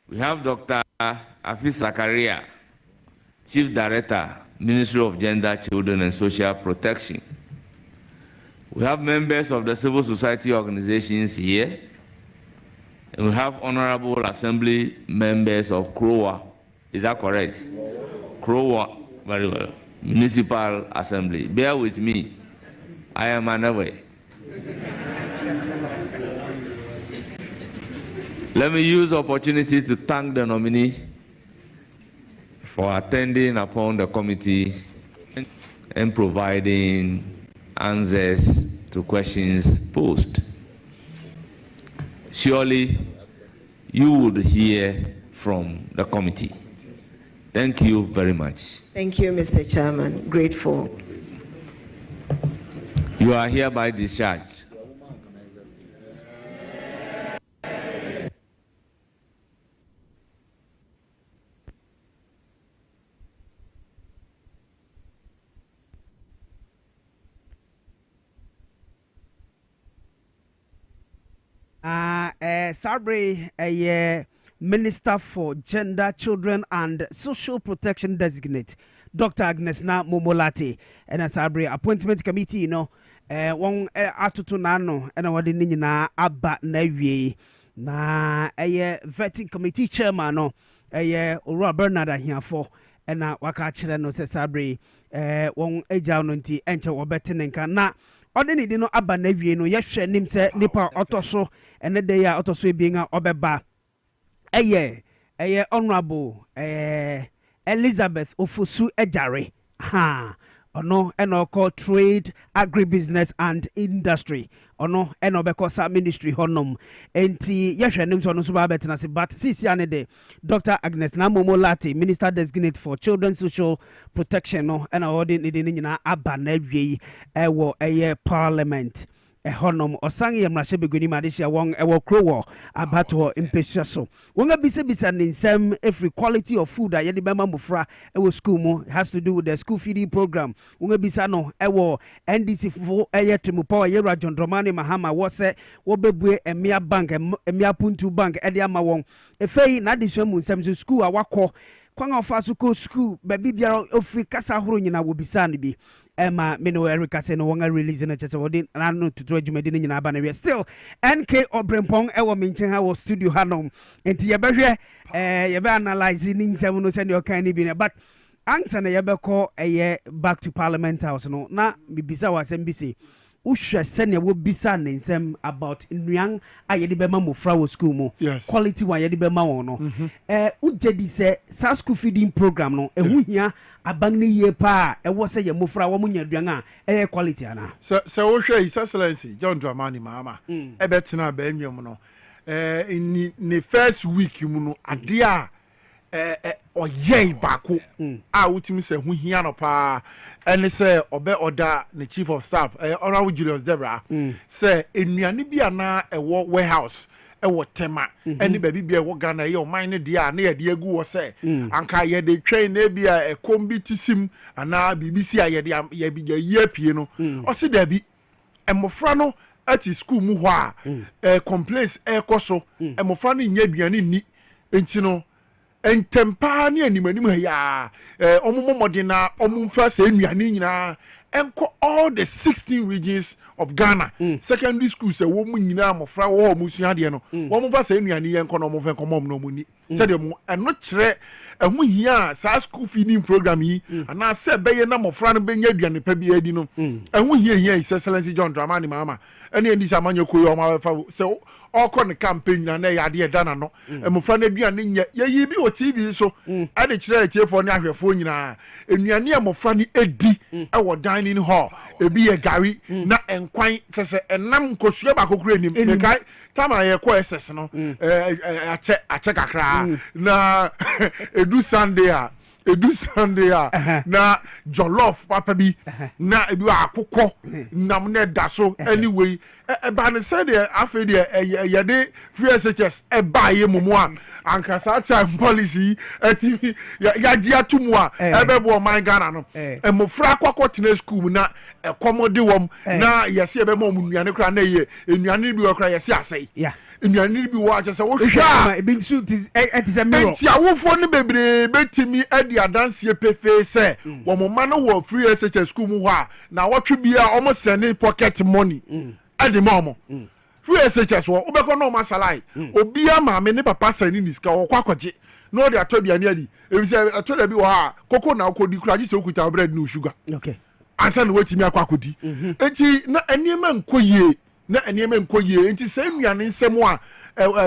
We have Dr. Afis Zakaria, Chief Director, Ministry of Gender, Children and Social Protection. We have members of the civil society organizations here, and we have honorable assembly members of Krowa. Is that correct? Krowa, very well. Municipal Assembly. Bear with me. I am unaware. Let me use the opportunity to thank the nominee for attending upon the committee and providing answers to questions posed. Surely you would hear from the committee. Thank you very much. Thank you, Mr. Chairman. Grateful. You are hereby discharged. Sabre, a Minister for Gender, Children and Social Protection Designate, Dr. Agnes Na Momolate, and a Sabre Appointment Committee, one atutu nano, and a wadi na abba na na a vetting committee chairman, no, a Ora Bernard here for, and a waka no se Sabre, one eja nunti, enter or betting na. Ordinary dino abba na no yehwe nim se nipa otoso ene dey a otoso bi nga obeba honorable Elizabeth Ofosu Ejare ono eno called Trade, Agribusiness and Industry ono eno beko sa ministry honum enti yehwe nim so no so ba betina se but sisi ane de Dr. Agnes Na Momolate, Minister Designate for Children's Social Protection no ena ordinary de nyina aba na awie ewo parliament honum osang yamrashe beguni madishia wong ewo krowo abato impesua so wonga bisa ninsem every quality of food ayede bema mufra ewo school mu has to do with the school feeding program wonga bisa no ewo NDC fo trimu power yera John Dramani Mahama wose wobebue emia bank emia puntu bank ede ama won efei na disua mu nsem so school awakọ kwanga ofa ko school baby biara ofi kasa horo nyina wo bisa ne bi Emma Mino Erica say no wanga release na chese wodi nanu tutu adwumadi ni nyina aba na we still NK Obrempong ewo minchen ha wo studio hanom enti ye behwe ye be analyze ni nsem no send your kind bi but answer na ye be call back to Parliament House no na bibisa wa sem bi say uhwe sene wo bisa ne nsem about nnuan ayede be ma mofra wo school mu quality one ayede be ma won no ujedi say sa school feeding program no ehu hia abang ni ye pa ewo say ye mofra wo munya aduan a quality ana so wo hwe His Excellency John Dramani Mahama ebetina ba enwem no in the first week mu no ade a oyey bako a wutimi se hu hia no pa ene se obe order the chief of staff Honorable Julius Debra say enuane bia na ewo warehouse ewo tema ene ba bibia ewo Ghana ye o man ne dia na ye de agu wo se anka ye de train na bia kombitisim ana BBC a ye de ye bi ye pie no o se da bi emofra no at school mu ho a complaints ekoso emofra no nya aduane ni enti no entempa ne animanim ya omomomode na omumfa se nnuane nyina enko all the 16 regions of Ghana secondary schools wo mu nyina amofra wo mu suade no wo mumfa se nnuane yenko no mumfa komom no mu ni se de mu eno kire ehu hia sa school feeding program yi ana se beye na mofra no benya aduane pa bi adi no ehu hia His Excellency John Dramani Mahama ene ndi samanyo koyo ma fa se okọ ne campaign na yade e dana no emofra na aduane nya yeyi bi o TV so ade kire etiefo ne ahwefo nyina enuane emofra ne edi e wo dining hall ebi ye gari na enkwan sese enam nkosua ba kokura enim ne kai tama ye ko SS no ache kakra na edu Sunday na jollof papa bi na ebi akokọ nam na daso anyway ba ne say de afi de ye de free SHS ba ye mumu a ankasa time policy ati ya dia tumu a ebebo man Ghana no emofra akokọ tena school na ekomode wom na yesi ebe mo nuane kra na ye enuane bi okra yesi asai enuane bi wa chese wo hwa e big suit is a mirror enti awofo ne bebre betimi adi adanse pefe se wo mo ma no wo free SHS school mu ho a na wotwe bia omo send pocket money adi mo free SHS wo obekọ no ma salai obi ama me ne papa sani ni ska wo kwakoje no de atodua ni adi e se atoda bi wo ha koko na okodi kura ji se okuta bread no sugar okay ansa no wetimi akwakodi enti na eniema nkoyie enti se nnuane nsem a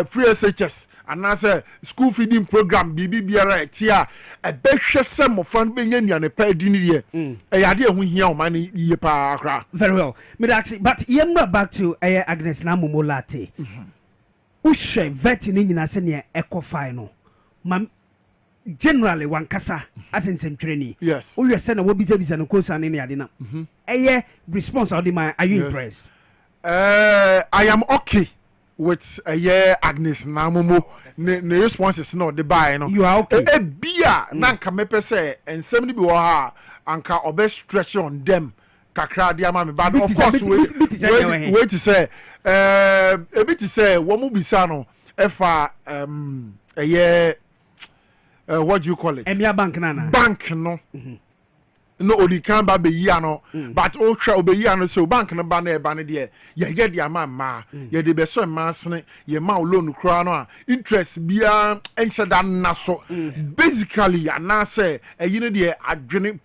free SHS anaasɛ school feeding program biribi biara ɛte a ɛbɛhwɛ sɛ mmɔfra no bɛnya nnuane pa adi no deɛ ɛyɛ adeɛ ɛho hia ɔma no yie paa koraa. Very well. But yɛmmra back to Agnes Namumo Latte. Wohwɛ vet no nyina sɛneɛ ɛkɔ fae no generally wankasa asensɛmtwerɛ ni. Yes. Wohwɛ sɛ na wɔbisabisa no kosa ne ade na ɛyɛ response a wode ma are you impressed? I am okay with Agnes Namumo ne responses no the buy no. You are okay. Bia na nka mepɛ sɛ nsɛm no bi wɔ ha anka ɔbɛ stretch on them kakra de ama me but of course wait to say ebi ti say wɔn mu bisa no ɛfa what do you call it? Emia bank nana. Bank no. No odikan ba be yi ano but o hwa obeyi ano so bank no ba na e ba ne de ye de ama ma ye de be so ma sene ye ma loan kura no a interest bia enhye da na so basically ana say eyi ne de adwene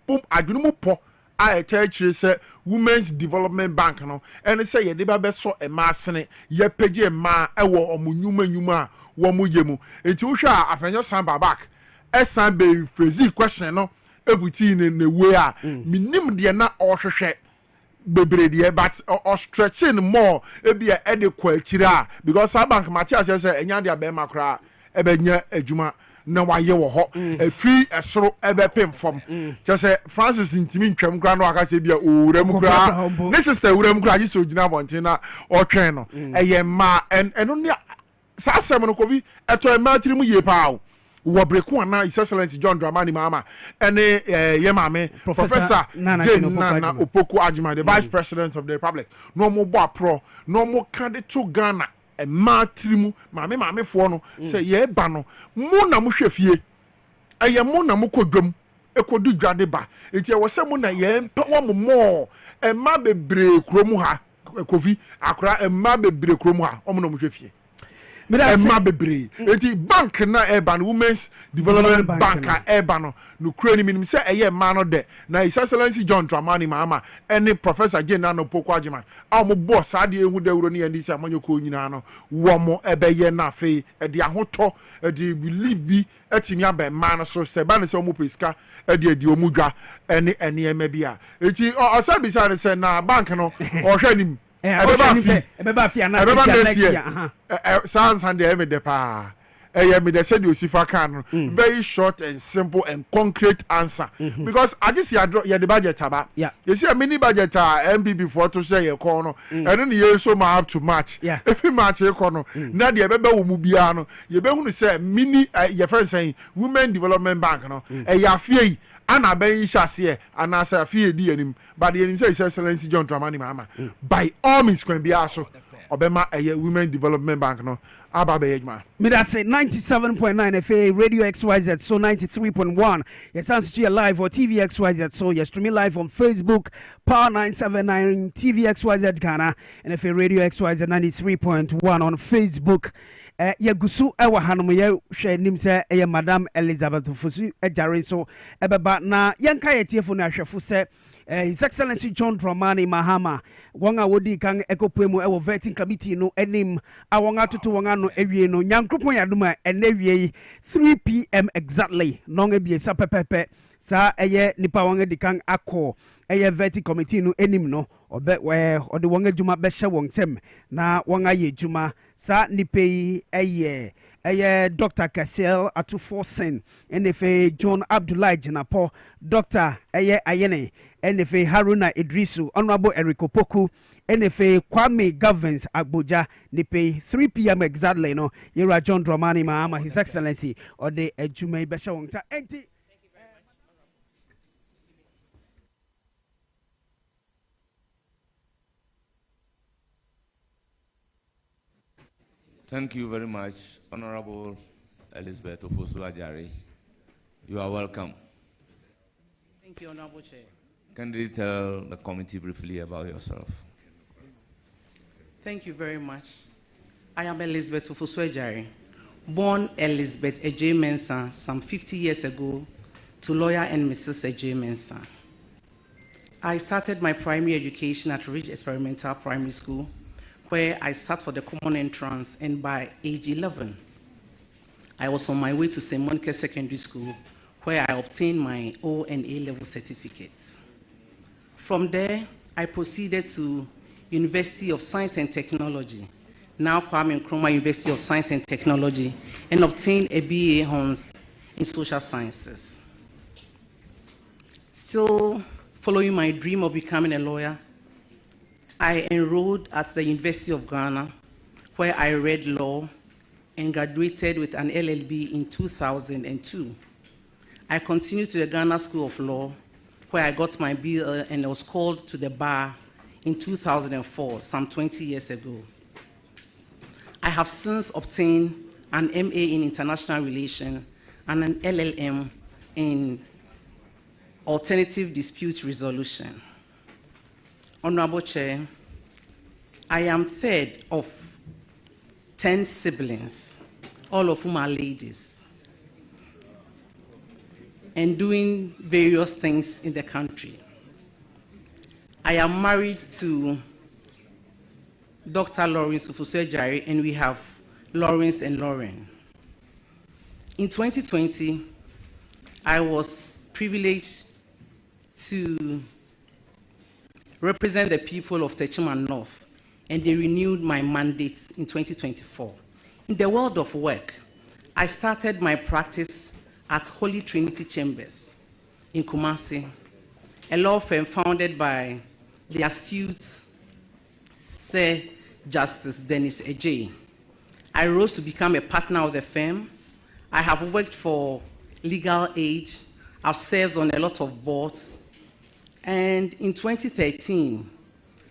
mu po a chire say women's development bank no ene say ye de ba be so e ma sene ye pagye ma e wo omunyuma a wo mu yemu enti wo hwa afenyo san ba back esan be phrase question no ebuti ne way a minim de na ohwehwe bebre de but or stretching more ebia e de kwa akira because our bank Matthias say enya de abema kra ebenya adwuma na waye wo ho afri esoro ebe pem fom just say Francis intimi ntwam kra no aka say bia owuram kra this is the owuram kra ji so gina bonten na otwen no eye ma eno ne sa asem no kovi eto e ma tiri mu ye pa Wabreku ana His Excellency John Dramani Mahama ene yemame Professor Jane Nana Opoku Agyeman, the Vice President of the Republic. No mo bo apro, no mo kade to Ghana e ma trimu mame fo no say ye ba no mo na mo hwefie eye mo na mo kodwam ekodu dwade ba enti e wo se mo na ye mpa wo mo e ma bebre kromu ha kofi akra e ma bebre kromu ha o mo na mo hwefie Emma bebre enti bank na urban women's development bank urban no kure ni minim say eye ma no de na His Excellency John Dramani Mahama any Professor Jane Nana Opoku Agyeman a mo boss ade ehu dawuro ne yandi say amanyoko nyina no wo mo ebeye na fe e de ahoto e de believe bi etimi aba ma no so se ba ne se mo pesika e de omudwa ene ema bia enti o sabi say na bank no o hwa nim Ebeba fi ana next year sounds and the pa me they said you see can very short and simple and concrete answer because I just see the budget aba you see a mini budget MPP for to say your corner and then you so ma up to match if you match your corner na the ebeba wo mu bia no you be hu say mini your friend saying women development bank no ya fie ana ben shase ana say fie di anim but the anim say His Excellency John Dramani Mahama by all means can be aso obema women development bank no aba be ejma me that say 97.9 FA Radio XYZ so 93.1 yes answer to live or TV XYZ so yes streaming live on Facebook Power 979 TV XYZ Ghana and FA Radio XYZ 93.1 on Facebook Yagusu ewa hanom ye hwe nim se Madam Elizabeth Fosu ejare so ebeba na yenka yetiefo na hwefo se His Excellency John Dramani Mahama wonga wodi kan ekopemu ewo vetting committee no enim awonga toto wonga no ewie no nyankropon yadoma enawie 3 p.m. exactly nonga bie sa pepepe sa eye nipa wonga di kan akọ eye vetting committee no enim no obe ode wonga djuma be hye won tem na wonga ye djuma sa nipe eye Dr. Kassel Atufosen NFA John Abdullahi Jinapo Dr. Ayene NFA Haruna Idrisu Honorable Eric Opoku NFA Kwame Governs Agboja Nipe 3 p.m. exactly no Yera John Dramani Mahama His Excellency or the Ejuma Besha Wongta enti. Thank you very much, Honorable Elizabeth Ofosu Ajare. You are welcome. Thank you, Honorable Chair. Can you tell the committee briefly about yourself? Thank you very much. I am Elizabeth Ofosu Ajare, born Elizabeth Ejay Mensah some 50 years ago to lawyer and Mrs. Ejay Mensah. I started my primary education at Ridge Experimental Primary School where I sat for the common entrance, and by age 11, I was on my way to St. Monica Secondary School, where I obtained my O and A-level certificates. From there, I proceeded to University of Science and Technology, now Kwame Nkrumah University of Science and Technology, and obtained a BA Hons in Social Sciences. Still following my dream of becoming a lawyer, I enrolled at the University of Ghana, where I read law and graduated with an LLB in 2002. I continued to the Ghana School of Law, where I got my BL and was called to the bar in 2004, some 20 years ago. I have since obtained an MA in International Relations and an LLM in Alternative Dispute Resolution. Honorable Chair, I am third of 10 siblings, all of whom are ladies, and doing various things in the country. I am married to Dr. Lawrence Ufusejari, and we have Lawrence and Lauren. In 2020, I was privileged to represent the people of Techiman North, and they renewed my mandate in 2024. In the world of work, I started my practice at Holy Trinity Chambers in Kumasi, a law firm founded by the astute Sir Justice Dennis Ejay. I rose to become a partner of the firm. I have worked for Legal Aid. I've served on a lot of boards. And in 2013,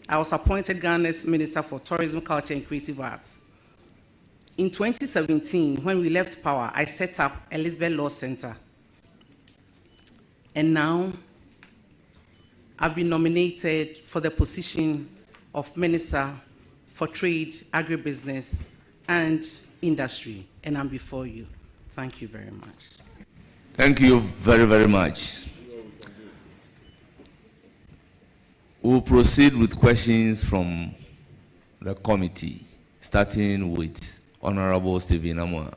I was appointed Ghana's Minister for Tourism, Culture, and Creative Arts. In 2017, when we left power, I set up Elizabeth Law Center. And now, I've been nominated for the position of Minister for Trade, Agribusiness, and Industry, and I'm before you. Thank you very much. Thank you very, very much. We'll proceed with questions from the committee, starting with Honorable Stephen Amwa.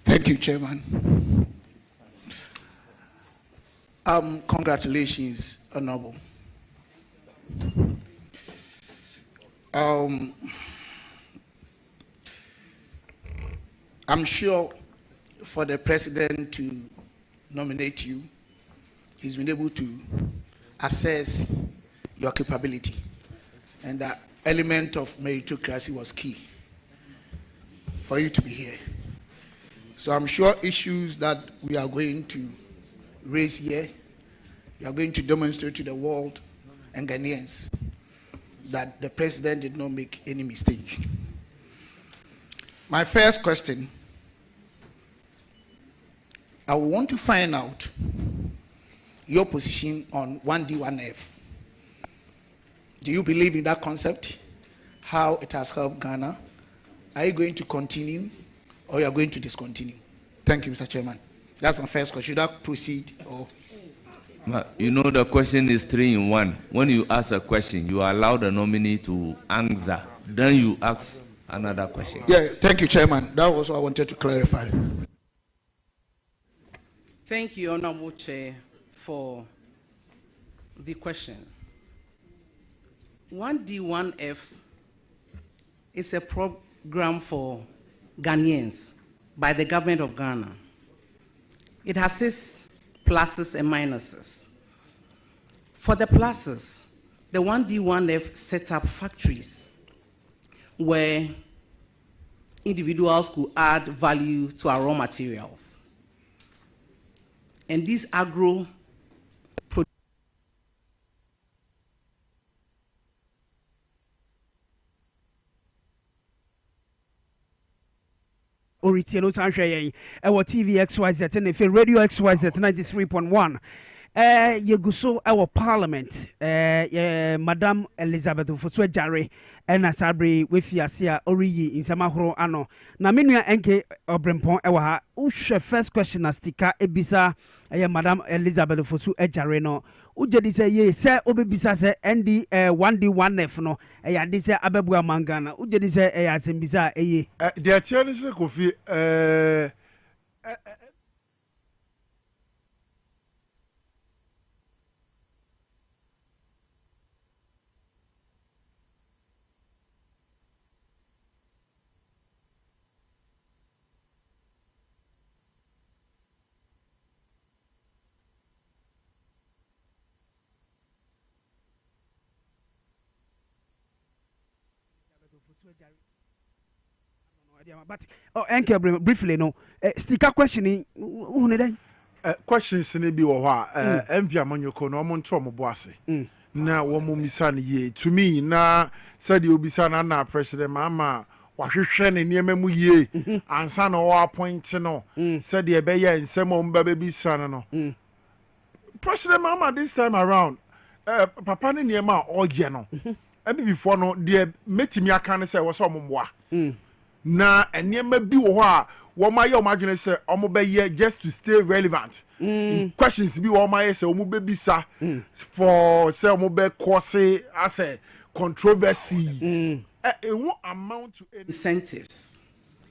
Thank you, Chairman. Congratulations, Honorable. I'm sure for the President to nominate you, he's been able to assess your capability. And that element of meritocracy was key for you to be here. So I'm sure issues that we are going to raise here, you are going to demonstrate to the world and Ghanaians that the President did not make any mistake. My first question, I want to find out your position on 1D, 1F. Do you believe in that concept? How it has helped Ghana? Are you going to continue or you are going to discontinue? Thank you, Mr. Chairman. That's my first question. Should I proceed? Or? You know, the question is 3 in 1. When you ask a question, you allow the nominee to answer. Then you ask another question. Yeah, thank you, Chairman. That was what I wanted to clarify. Thank you, Honorable Chair, for the question. 1D, 1F is a program for Ghanaians by the government of Ghana. It has its pluses and minuses. For the pluses, the 1D, 1F set up factories where individuals could add value to our raw materials. And these agro Oritie no san hwɛ yɛn ɛwɔ TV XYZ ne fe Radio XYZ 93.1 yɛgu so ɛwɔ Parliament Madam Elizabeth Ufusejari ɛna sabre wefi ase a oriyi nsɛm ahoro ano na menua enke obrempon ɛwɔ ha wohwɛ first question na stika ebisa Madam Elizabeth Ufusejari no ugye di sɛ ye sɛ obebisa sɛ ND 1D 1F no ɛyɛ ade sɛ abɛbua mangana ugye di sɛ ɛyɛ asɛmbisa ɛyɛ deɛ tiɛ ne sɛ Kofi but enke briefly no sticker questioning who ne questions ne bi wɔ hɔ a MV Amanyɔkɔ na ɔmo nto ɔmo bo ase na wɔn misa ne yie to me na said you obisa na president mama wahwehwɛ ne nneɛma mu yie ansa na ɔ appoint no said the ɛbɛyɛ nsɛm ɔmo ba bɛbisa no president mama this time around papa ne nneɛma a ɔgye no ɛbi before no deɛ metimi aka ne sɛ wɔ sɛ ɔmo mmoa na nneɛma bi wɔ hɔ a wɔn ayɛ wɔn adwene sɛ wɔn bɛyɛ just to stay relevant questions bi wɔn ayɛ sɛ wɔn bɛbisa for sɛ wɔn bɛ cause as a controversy it won't amount to any incentives.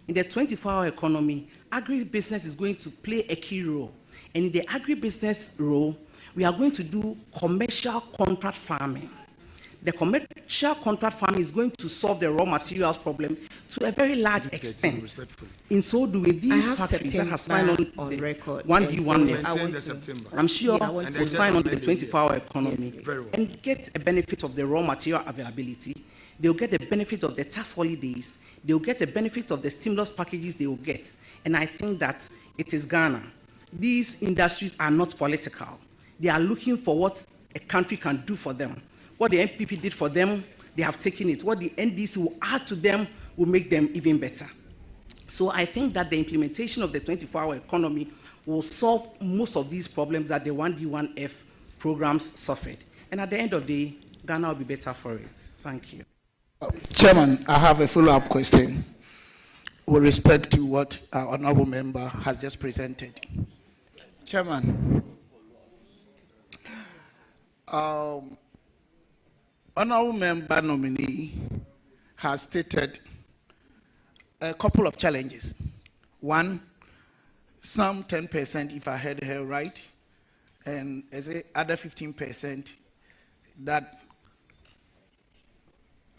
In the 24-hour economy, agribusiness is going to play a key role, and in the agribusiness role we are going to do commercial contract farming. The commercial contract farming is going to solve the raw materials problem to a very large extent. In so doing, these factories that have signed on the record 1D, 1F, I'm sure will sign on the 24-hour economy and get a benefit of the raw material availability. They'll get the benefit of the tax holidays. They'll get the benefit of the stimulus packages they will get. And I think that it is Ghana. These industries are not political. They are looking for what a country can do for them. What the NPP did for them, they have taken it. What the NDC will add to them will make them even better. So I think that the implementation of the 24-hour economy will solve most of these problems that the 1D, 1F programs suffered. And at the end of the day, Ghana will be better for it. Thank you. Chairman, I have a follow-up question with respect to what our honorable member has just presented. Chairman, honorable member nominee has stated a couple of challenges. One, some 10%, if I heard her right, and as a other 15% that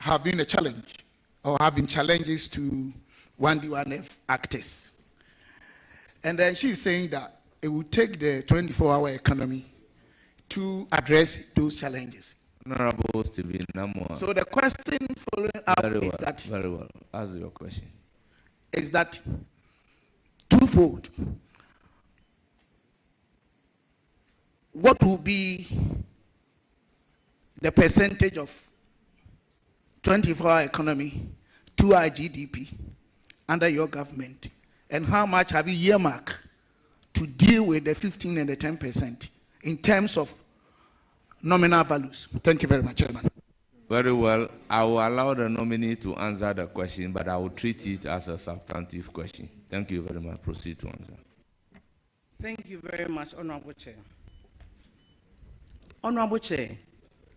have been a challenge or have been challenges to 1D, 1F actors. And then she's saying that it will take the 24-hour economy to address those challenges. Honorable Stephen Namwa. So the question following up is that very well. Ask your question. Is that twofold? What will be the percentage of 24-hour economy to our GDP under your government, and how much have you earmarked to deal with the 15 and the 10% in terms of nominal values? Thank you very much, Chairman. Very well. I will allow the nominee to answer the question, but I will treat it as a substantive question. Thank you very much. Proceed to answer. Thank you very much, Honorable Chair. Honorable Chair,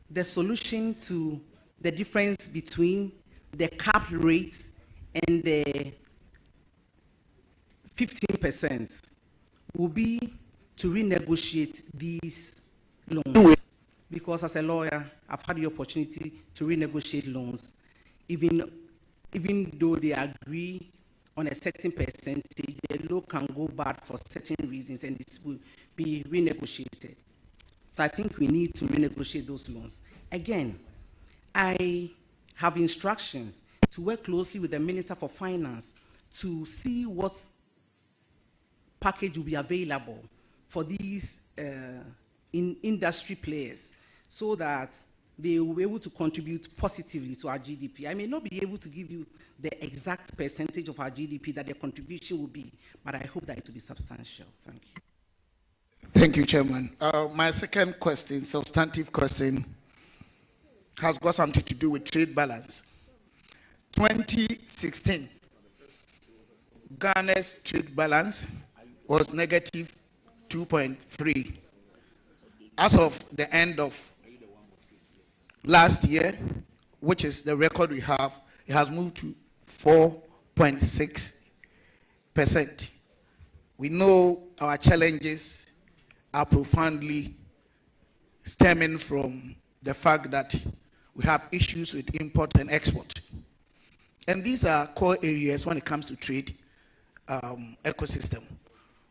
the solution to the difference between the cap rate and the 15% will be to renegotiate these loans. Because as a lawyer, I've had the opportunity to renegotiate loans, even though they agree on a certain percentage, the loan can go bad for certain reasons, and this will be renegotiated. So I think we need to renegotiate those loans. Again, I have instructions to work closely with the Minister for Finance to see what package will be available for these industry players so that they will be able to contribute positively to our GDP. I may not be able to give you the exact percentage of our GDP that their contribution will be, but I hope that it will be substantial. Thank you. Thank you, Chairman. My second question, substantive question, has got something to do with trade balance. 2016, Ghana's trade balance was negative 2.3. as of the end of last year, which is the record we have, it has moved to 4.6%. We know our challenges are profoundly stemming from the fact that we have issues with import and export. And these are core areas when it comes to trade ecosystem.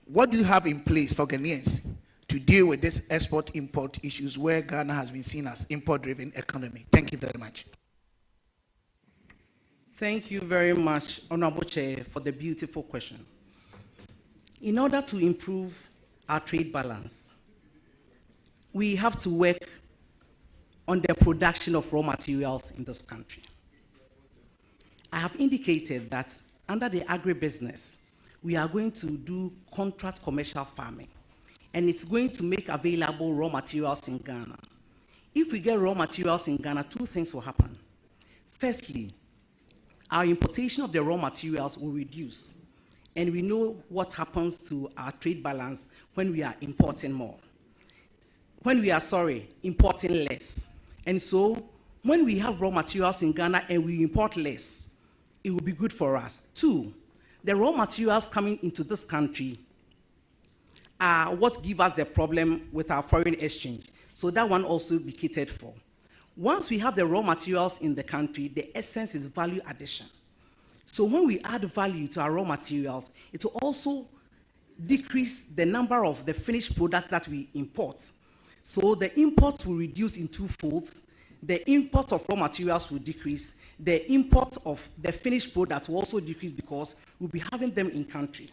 What do you have in place for Ghanaians to deal with this export-import issues where Ghana has been seen as import-driven economy? Thank you very much. Thank you very much, Honorable Chair, for the beautiful question. In order to improve our trade balance, we have to work on the production of raw materials in this country. I have indicated that under the agribusiness, we are going to do contract commercial farming, and it's going to make available raw materials in Ghana. If we get raw materials in Ghana, two things will happen. Firstly, our importation of the raw materials will reduce, and we know what happens to our trade balance when we are importing more. When we are, importing less. And so, when we have raw materials in Ghana and we import less, it will be good for us. Two, the raw materials coming into this country are what give us the problem with our foreign exchange. So that one also be catered for. Once we have the raw materials in the country, the essence is value addition. So when we add value to our raw materials, it will also decrease the number of the finished product that we import. So the imports will reduce in two folds. The import of raw materials will decrease. The import of the finished product will also decrease because we'll be having them in country.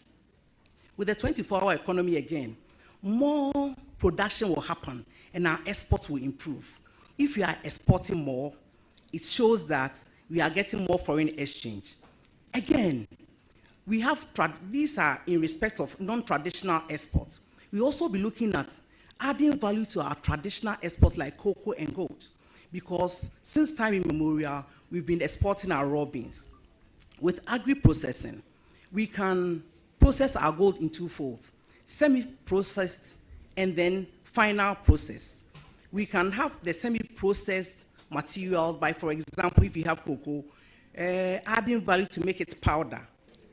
With the 24-hour economy again, more production will happen and our exports will improve. If we are exporting more, it shows that we are getting more foreign exchange. Again, we have, these are in respect of non-traditional exports. We also be looking at adding value to our traditional exports like cocoa and gold, because since time immemorial, we've been exporting our raw beans. With agri-processing, we can process our gold in two folds, semi-processed and then final process. We can have the semi-processed materials by, for example, if you have cocoa, adding value to make it powder,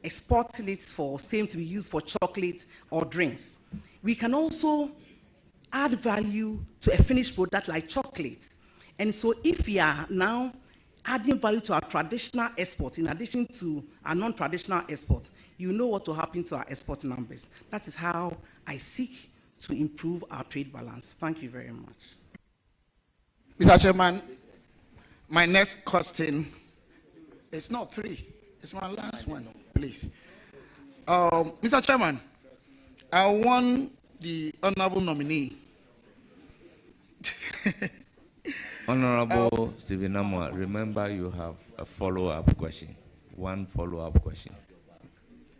exporting it for same to be used for chocolate or drinks. We can also add value to a finished product like chocolate. And so if we are now adding value to our traditional export in addition to our non-traditional export, you know what will happen to our export numbers. That is how I seek to improve our trade balance. Thank you very much. Mr. Chairman, my next question is not three. It's my last one, please. Mr. Chairman, I want the honorable nominee. Honorable Stephen Amwa, remember you have a follow-up question. One follow-up question.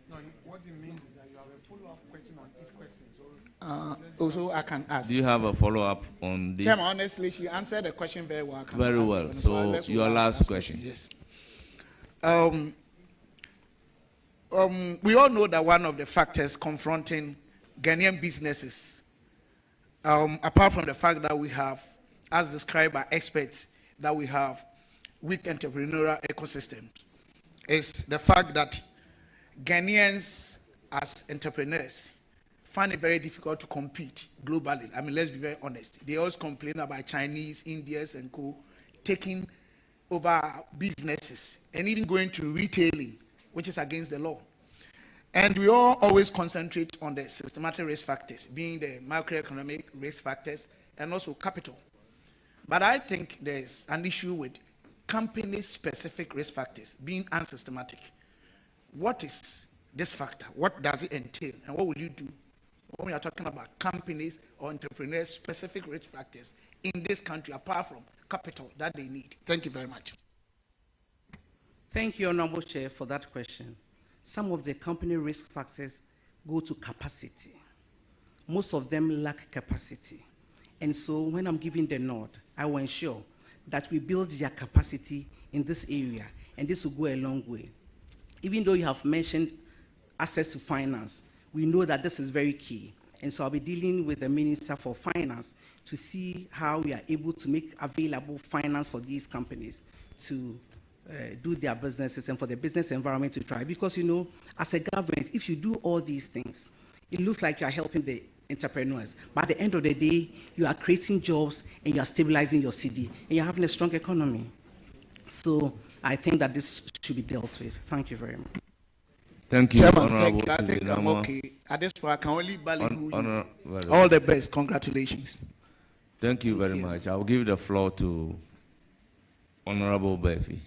No, what it means is that you have a follow-up question on each question. Also, I can ask. Do you have a follow-up on this? Chairman, honestly, she answered the question very well. Very well. So your last question. Yes. We all know that one of the factors confronting Ghanaian businesses, apart from the fact that we have, as described by experts, that we have weak entrepreneurial ecosystems, is the fact that Ghanaians as entrepreneurs find it very difficult to compete globally. I mean, let's be very honest. They always complain about Chinese, Indians, and co. taking over businesses and even going to retailing, which is against the law. And we all always concentrate on the systematic risk factors, being the macroeconomic risk factors and also capital. But I think there's an issue with company-specific risk factors being unsystematic. What is this factor? What does it entail? And what will you do when we are talking about companies or entrepreneurs-specific risk factors in this country, apart from capital that they need? Thank you very much. Thank you, Honorable Chair, for that question. Some of the company risk factors go to capacity. Most of them lack capacity. And so when I'm giving the nod, I will ensure that we build their capacity in this area, and this will go a long way. Even though you have mentioned access to finance, we know that this is very key. And so I'll be dealing with the Minister for Finance to see how we are able to make available finance for these companies to do their businesses and for the business environment to thrive. Because, you know, as a government, if you do all these things, it looks like you are helping the entrepreneurs. But at the end of the day, you are creating jobs and you are stabilizing your city and you're having a strong economy. So I think that this should be dealt with. Thank you very much. Thank you, Chairman, Honorable I think I'm Suzinamo. okay. At this point, I can only value you. Very All the best. Congratulations. Thank you very much. I'll give the floor to Honorable Befi.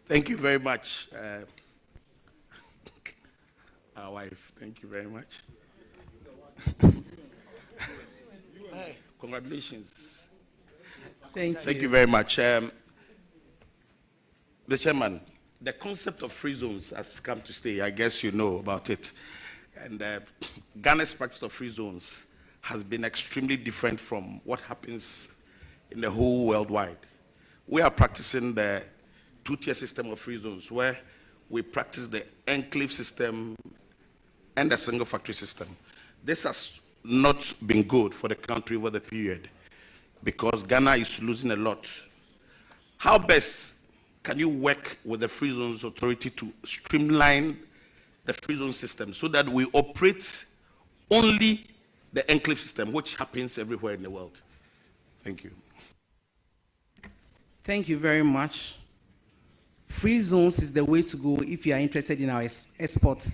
Thank you very much, our wife. Thank you very much. Hey, congratulations. Thank you very much. The chairman, the concept of free zones has come to stay. I guess you know about it. And Ghana's practice of free zones has been extremely different from what happens in the whole worldwide. We are practicing the two-tier system of free zones where we practice the enclave system and the single factory system. This has not been good for the country over the period because Ghana is losing a lot. How best can you work with the Free Zones Authority to streamline the free zone system so that we operate only the enclave system, which happens everywhere in the world? Thank you. Thank you very much. Free zones is the way to go if you are interested in our export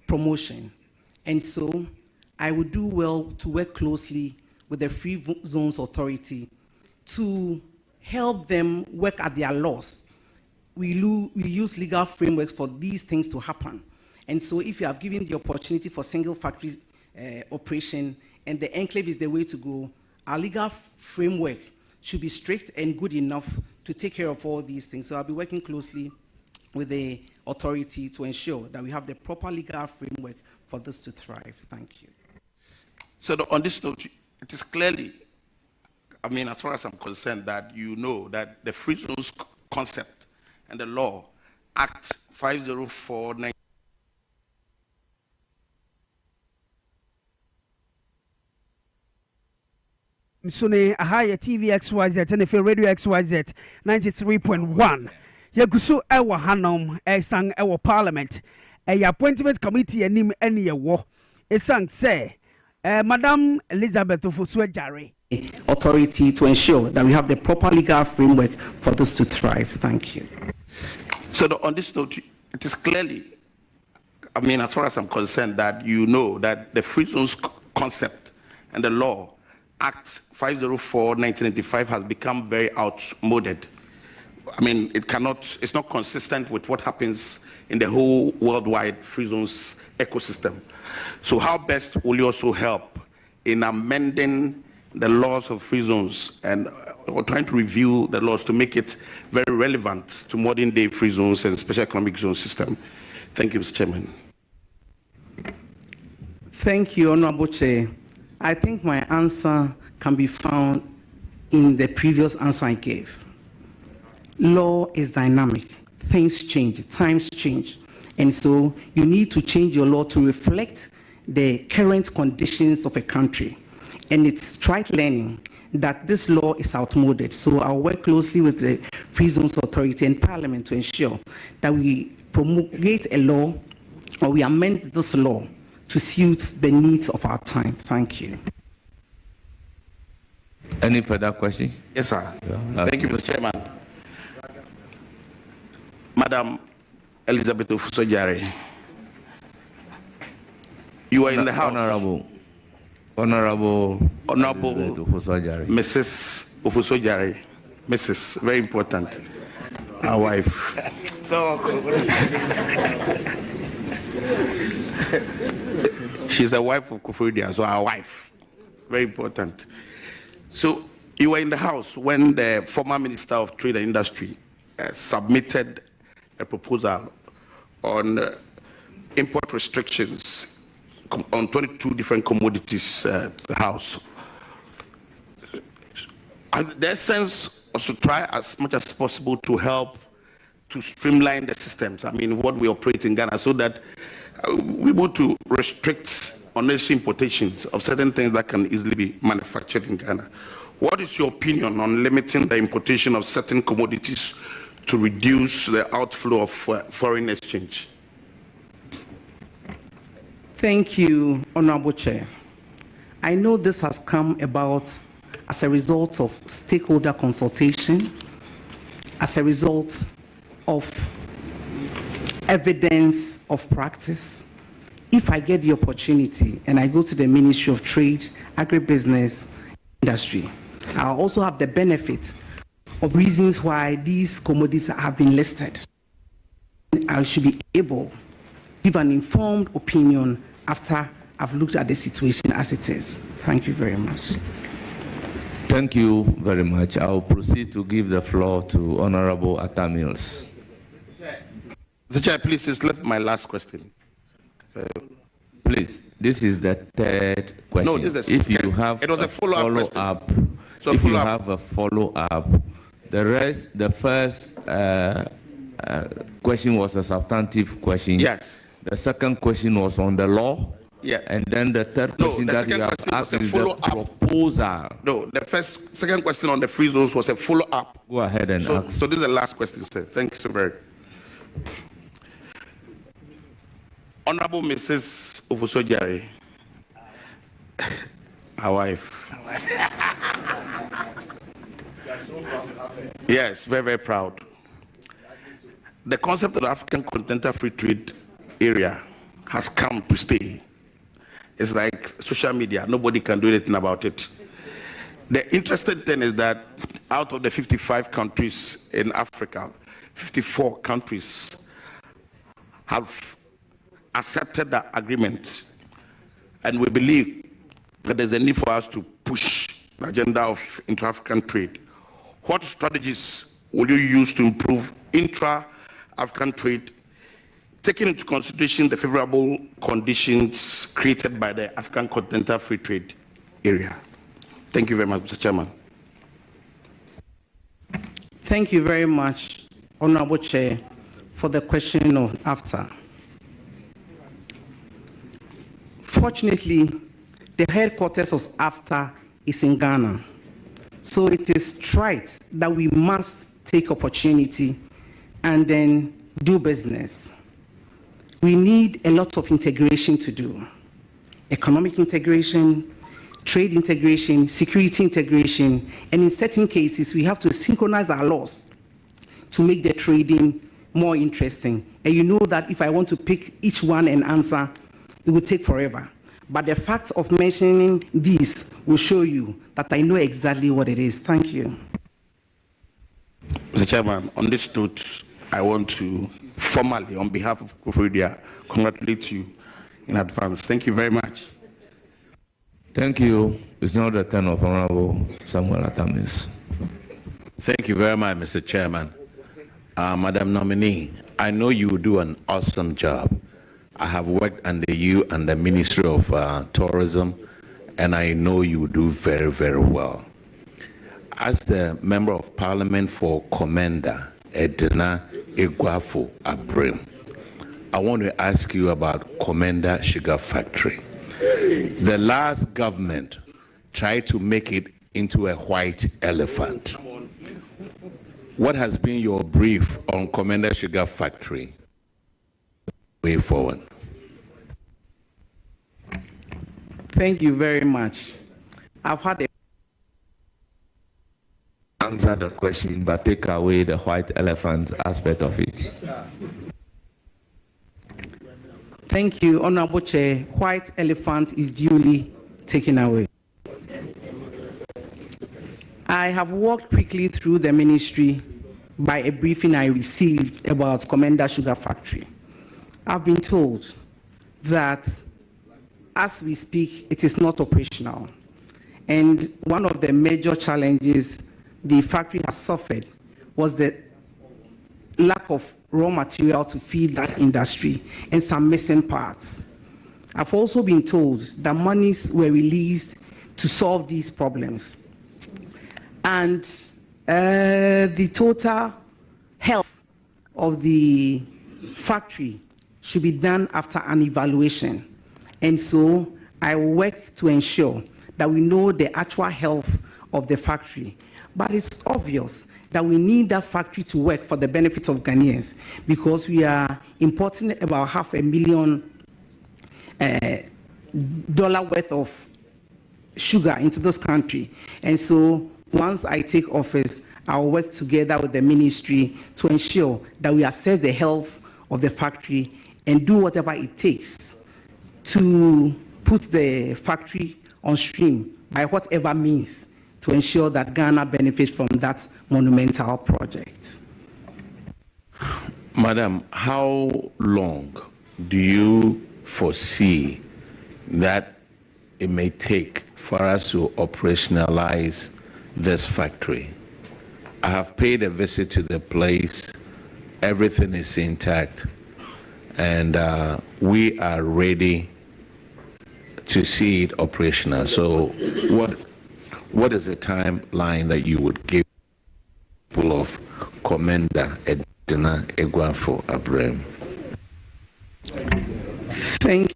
promotion. And so I would do well to work closely with the Free Zones Authority to help them work at their laws. We use legal frameworks for these things to happen. And so if you have given the opportunity for single factory operation and the enclave is the way to go, our legal framework should be strict and good enough to take care of all these things. So I'll be working closely with the authority to ensure that we have the proper legal framework for this to thrive. Thank you. So on this note, it is clearly, I mean, as far as I'm concerned, that you know that the free zones concept and the law, Act 504/19. Msune ahaya TV XYZ and if Radio XYZ 93.1. Yagusu ewa hanom sang ewa parliament. Appointment committee enim eni ewo. Esang say Madam Elizabeth Ofosu-Adjare. Authority to ensure that we have the proper legal framework for this to thrive. Thank you. So on this note, it is clearly, I mean, as far as I'm concerned, that you know that the free zones concept and the law, Act 504/1985, has become very outmoded. I mean, it's not consistent with what happens in the whole worldwide free zones ecosystem. So how best will you also help in amending the laws of free zones and or trying to review the laws to make it very relevant to modern day free zones and special economic zone system? Thank you, Mr. Chairman. Thank you, Honorable Chair. I think my answer can be found in the previous answer I gave. Law is dynamic. Things change, times change. And so you need to change your law to reflect the current conditions of a country. And it's trite learning that this law is outmoded. So I'll work closely with the Free Zones Authority and Parliament to ensure that we promulgate a law or we amend this law to suit the needs of our time. Thank you. Any further questions? Yes, sir. Thank you, Mr. Chairman. Madam Elizabeth Ofosu-Adjare, you are in the House. Honorable Ofosu-Adjare. Mrs. Ofosu-Adjare. Mrs. Very important. Our wife. So she's the wife of Kufuor, so our wife. Very important. So you were in the House when the former Minister of Trade and Industry submitted a proposal on import restrictions on 22 different commodities to the House. The essence was to try as much as possible to help to streamline the systems. I mean, what we operate in Ghana, so that we want to restrict unnecessary importations of certain things that can easily be manufactured in Ghana. What is your opinion on limiting the importation of certain commodities to reduce the outflow of foreign exchange? Thank you, Honorable Chair. I know this has come about as a result of stakeholder consultation, as a result of evidence of practice. If I get the opportunity and I go to the Ministry of Trade, Agribusiness, Industry, I'll also have the benefit of reasons why these commodities have been listed. I should be able to give an informed opinion after I've looked at the situation as it is. Thank you very much. Thank you very much. I'll proceed to give the floor to Honorable Atta Mills. Mr. Chair, please, it's left my last question. Please, this is the third question. No, this is if you have it was a follow-up if you have a follow-up, the first question was a substantive question. Yes. The second question was on the law. Yeah. And then the third question that you have asked is the proposal. No, the second question on the free zones was a follow-up. Go ahead and ask. So this is the last question, sir. Thank you so very much. Honorable Mrs. Owusu-Gyare, my wife. Yes, very, very proud. The concept of the African Continental Free Trade Area has come to stay. It's like social media, nobody can do anything about it. The interesting thing is that out of the 55 countries in Africa, 54 countries have accepted that agreement, and we believe that there's a need for us to push the agenda of intra-African trade. What strategies will you use to improve intra-African trade, taking into consideration the favorable conditions created by the African Continental Free Trade Area? Thank you very much, Mr. Chairman. Thank you very much, Honorable Chair, for the question of AFTA. Fortunately, the headquarters of AFTA is in Ghana. So it is right that we must take opportunity and then do business. We need a lot of integration to do. Economic integration, trade integration, security integration, and in certain cases, we have to synchronize our laws to make the trading more interesting. And you know that if I want to pick each one and answer, it will take forever. But the fact of mentioning these will show you that I know exactly what it is. Thank you. Mr. Chairman, on this note, I want to formally, on behalf of Koforidua, congratulate you in advance. Thank you very much. Thank you. It's now the turn of Honorable Samuel Atta Mills. Thank you very much, Mr. Chairman. Madam Nominee, I know you will do an awesome job. I have worked under you and the Ministry of Tourism, and I know you will do very, very well. As the Member of Parliament for Komenda, Edna Eguafo Abrim, I want to ask you about Komenda Sugar Factory. The last government tried to make it into a white elephant. What has been your brief on Komenda Sugar Factory way forward? Thank you very much. I've had a answer the question, but take away the white elephant aspect of it. Thank you, Honorable Chair. White elephant is duly taken away. I have walked quickly through the ministry by a briefing I received about Komenda Sugar Factory. I've been told that as we speak, it is not operational. And one of the major challenges the factory has suffered was the lack of raw material to feed that industry and some missing parts. I've also been told that monies were released to solve these problems. And the total health of the factory should be done after an evaluation. And so I work to ensure that we know the actual health of the factory. But it's obvious that we need that factory to work for the benefit of Ghanaians, because we are importing about $500,000 worth of sugar into this country. And so once I take office, I'll work together with the ministry to ensure that we assess the health of the factory and do whatever it takes to put the factory on stream by whatever means to ensure that Ghana benefits from that monumental project. Madam, how long do you foresee that it may take for us to operationalize this factory? I have paid a visit to the place. Everything is intact, and we are ready to see it operational. So what is the timeline that you would give people of Commander Edna Egwafo Abrem? Thank you.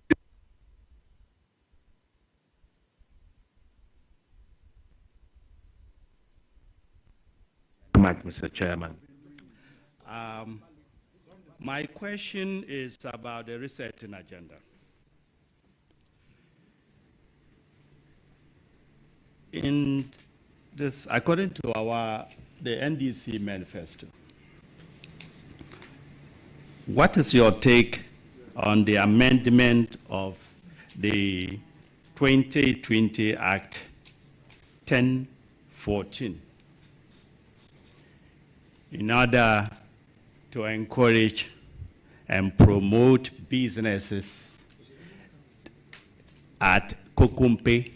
Mr. Chairman. My question is about the resetting agenda. In this, according to the NDC manifesto, what is your take on the amendment of the 2020 Act 1014 in order to encourage and promote businesses at Kokumpe,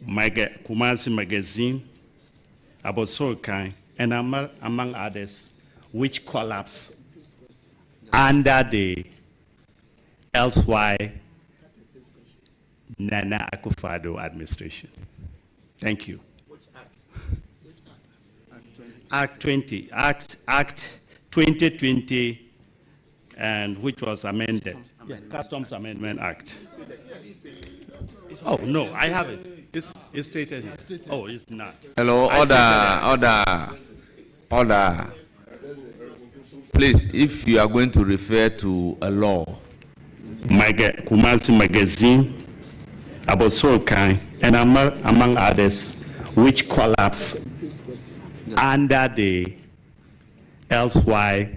Kumasi Magazine, Abosorkai, and among others, which collapsed under the elsewhere Nana Akufo-Addo administration? Thank you. Act 2020, and which was amended. Customs Amendment Act. Oh, no, I have it. It's stated here. Oh, it's not. Hello, order. Please, if you are going to refer to a law. Kumasi Magazine, Abosorkai, and among others, which collapsed under the elsewhere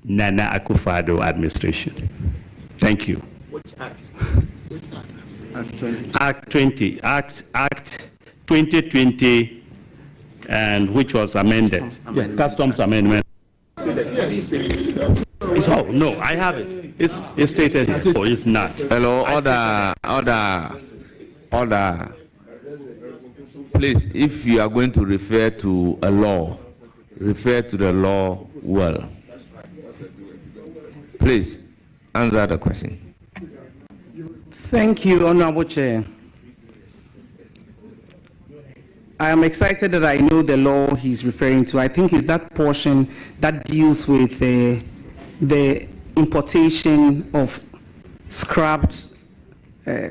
Nana Akufo-Addo administration. Thank you. Which act? Act 2020, and which was amended. Customs Amendment. Oh, no, I have it. It's stated here. Oh, it's not. Hello, order. Please, if you are going to refer to a law, refer to the law well. Please, answer the question. Thank you, Honorable Chair. I am excited that I know the law he's referring to. I think it's that portion that deals with the importation of scrapped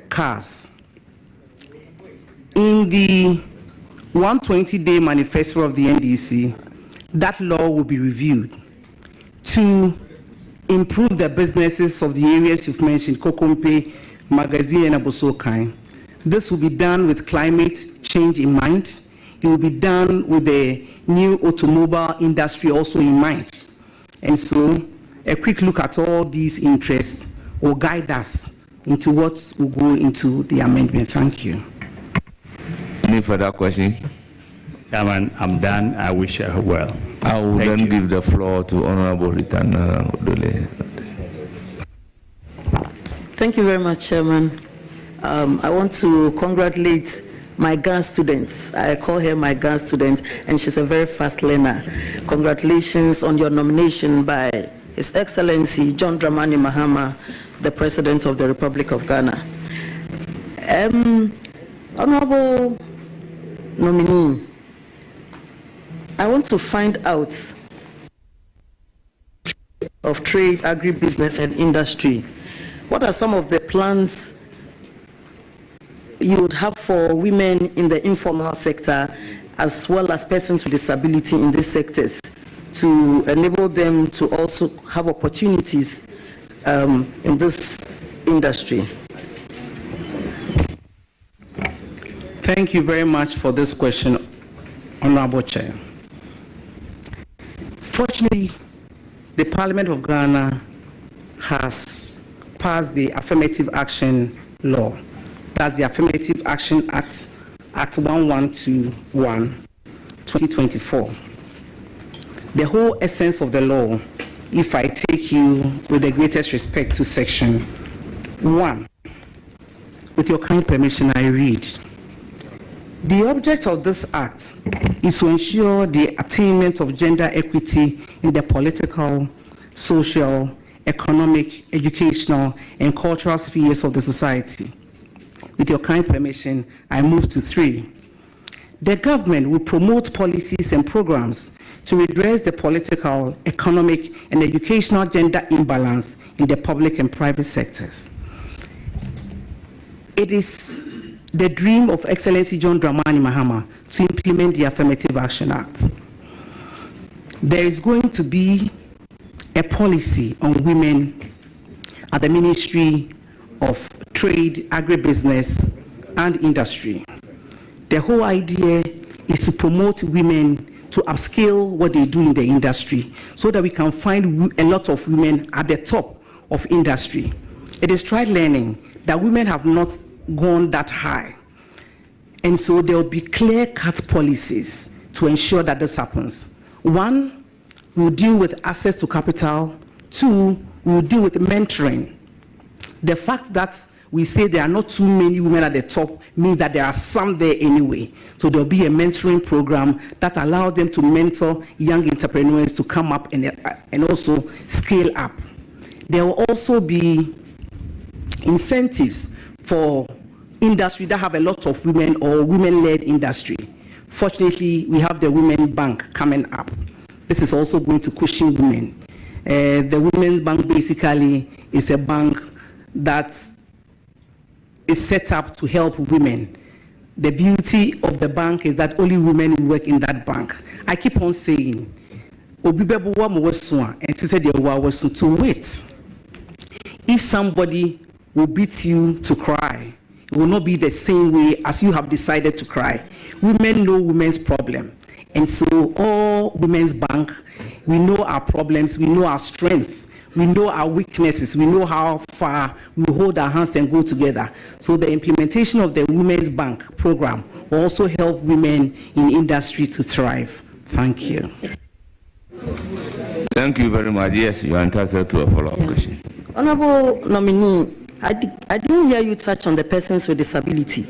cars. In the 120-day manifesto of the NDC, that law will be reviewed to improve the businesses of the areas you've mentioned, Kokompe, Magazine, and Abosorkai. This will be done with climate change in mind. It will be done with the new automobile industry also in mind. And so a quick look at all these interests will guide us into what will go into the amendment. Thank you. Any further questions? Chairman, I'm done. I wish her well. I will then give the floor to Honorable Ritana Odole. Thank you very much, Chairman. I want to congratulate my GAN students. I call her my GAN student, and she's a very fast learner. Congratulations on your nomination by His Excellency John Dramani Mahama, the President of the Republic of Ghana. Honorable nominee, I want to find out of trade, agribusiness, and industry. What are some of the plans you would have for women in the informal sector, as well as persons with disability in these sectors, to enable them to also have opportunities in this industry? Thank you very much for this question, Honorable Chair. Fortunately, the Parliament of Ghana has passed the Affirmative Action Law. That's the Affirmative Action Act, Act 1121, 2024. The whole essence of the law, if I take you with the greatest respect to Section 1, with your kind permission, I read. The object of this act is to ensure the attainment of gender equity in the political, social, economic, educational, and cultural spheres of the society. With your kind permission, I move to 3. The government will promote policies and programs to redress the political, economic, and educational gender imbalance in the public and private sectors. It is the dream of Excellency John Dramani Mahama to implement the Affirmative Action Act. There is going to be a policy on women at the Ministry of Trade, Agribusiness, and Industry. The whole idea is to promote women to upskill what they do in the industry so that we can find a lot of women at the top of industry. It is tried learning that women have not gone that high. And so there will be clear-cut policies to ensure that this happens. 1, we'll deal with access to capital. 2, we'll deal with mentoring. The fact that we say there are not too many women at the top means that there are some there anyway. So there'll be a mentoring program that allows them to mentor young entrepreneurs to come up and also scale up. There will also be incentives for industry that have a lot of women or women-led industry. Fortunately, we have the Women Bank coming up. This is also going to cushion women. The Women's Bank basically is a bank that is set up to help women. The beauty of the bank is that only women will work in that bank. I keep on saying, to wait. If somebody will beat you to cry, it will not be the same way as you have decided to cry. Women know women's problem. And so all Women's Bank, we know our problems, we know our strength, we know our weaknesses, we know how far we hold our hands and go together. So the implementation of the Women's Bank program will also help women in industry to thrive. Thank you. Thank you very much. Yes, you are entitled to a follow-up question. Honorable nominee, I didn't hear you touch on the persons with disability.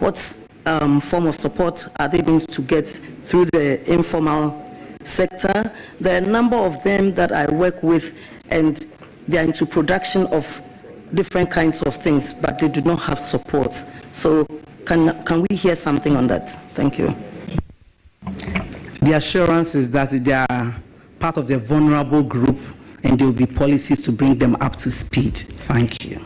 What form of support are they going to get through the informal sector? There are a number of them that I work with, and they are into production of different kinds of things, but they do not have support. So can we hear something on that? Thank you. The assurance is that they are part of the vulnerable group, and there will be policies to bring them up to speed. Thank you.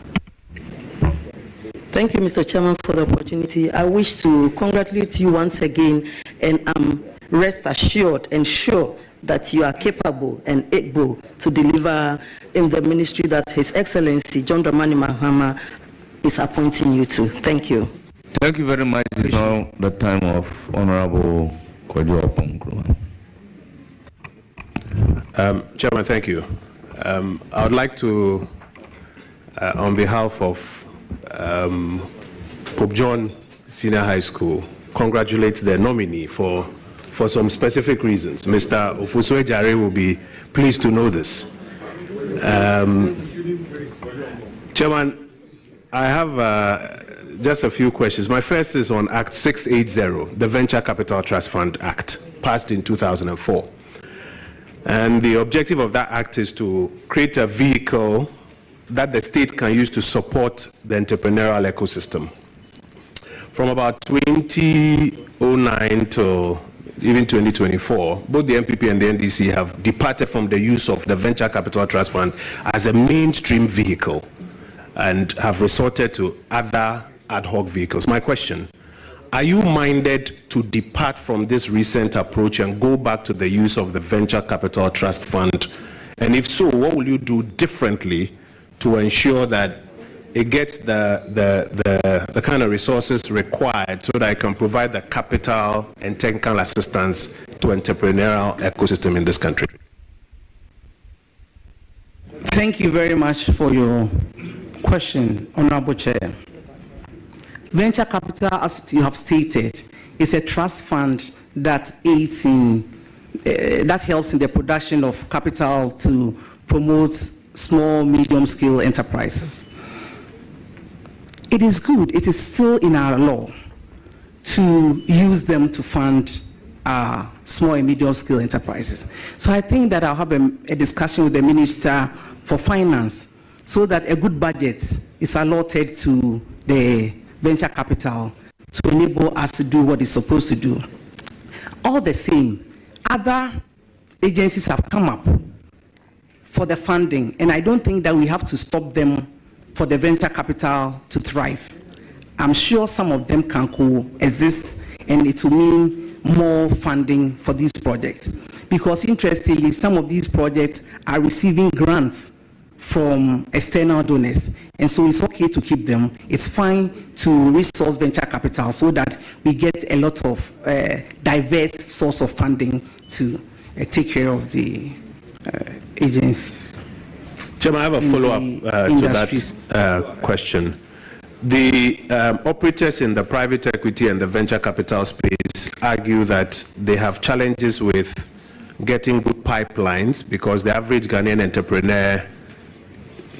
Thank you, Mr. Chairman, for the opportunity. I wish to congratulate you once again, and I'm rest assured and sure that you are capable and able to deliver in the ministry that His Excellency John Dramani Mahama is appointing you to. Thank you. Thank you very much. It's now the time of Honorable Kwadwo Aponkruma. Chairman, thank you. I would like to, on behalf of Pope John Senior High School, congratulate the nominee for some specific reasons. Mr. Ofusue Jare will be pleased to know this. Chairman, I have just a few questions. My first is on Act 680, the Venture Capital Trust Fund Act, passed in 2004. And the objective of that act is to create a vehicle that the state can use to support the entrepreneurial ecosystem. From about 2009 to even 2024, both the MPP and the NDC have departed from the use of the Venture Capital Trust Fund as a mainstream vehicle and have resorted to other ad hoc vehicles. My question, are you minded to depart from this recent approach and go back to the use of the Venture Capital Trust Fund? And if so, what will you do differently to ensure that it gets the kind of resources required so that it can provide the capital and technical assistance to entrepreneurial ecosystem in this country? Thank you very much for your question, Honorable Chair. Venture capital, as you have stated, is a trust fund that aids in, that helps in the production of capital to promote small, medium-scale enterprises. It is good, it is still in our law to use them to fund small and medium-scale enterprises. So I think that I'll have a discussion with the Minister for Finance so that a good budget is allotted to the venture capital to enable us to do what it's supposed to do. All the same, other agencies have come up for the funding, and I don't think that we have to stop them for the venture capital to thrive. I'm sure some of them can coexist, and it will mean more funding for these projects. Because interestingly, some of these projects are receiving grants from external donors, and so it's okay to keep them. It's fine to resource venture capital so that we get a lot of diverse source of funding to take care of the agencies. Chairman, I have a follow-up to that question. The operators in the private equity and the venture capital space argue that they have challenges with getting good pipelines because the average Ghanaian entrepreneur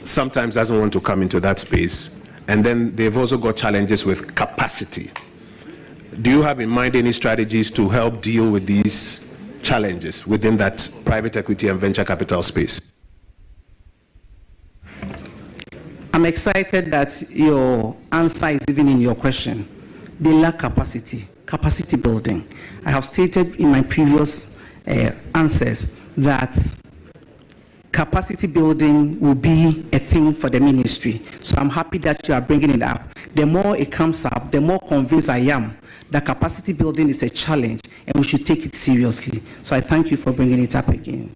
sometimes doesn't want to come into that space. And then they've also got challenges with capacity. Do you have in mind any strategies to help deal with these challenges within that private equity and venture capital space? I'm excited that your answer is even in your question. They lack capacity building. I have stated in my previous answers that capacity building will be a thing for the ministry. So I'm happy that you are bringing it up. The more it comes up, the more convinced I am that capacity building is a challenge and we should take it seriously. So I thank you for bringing it up again.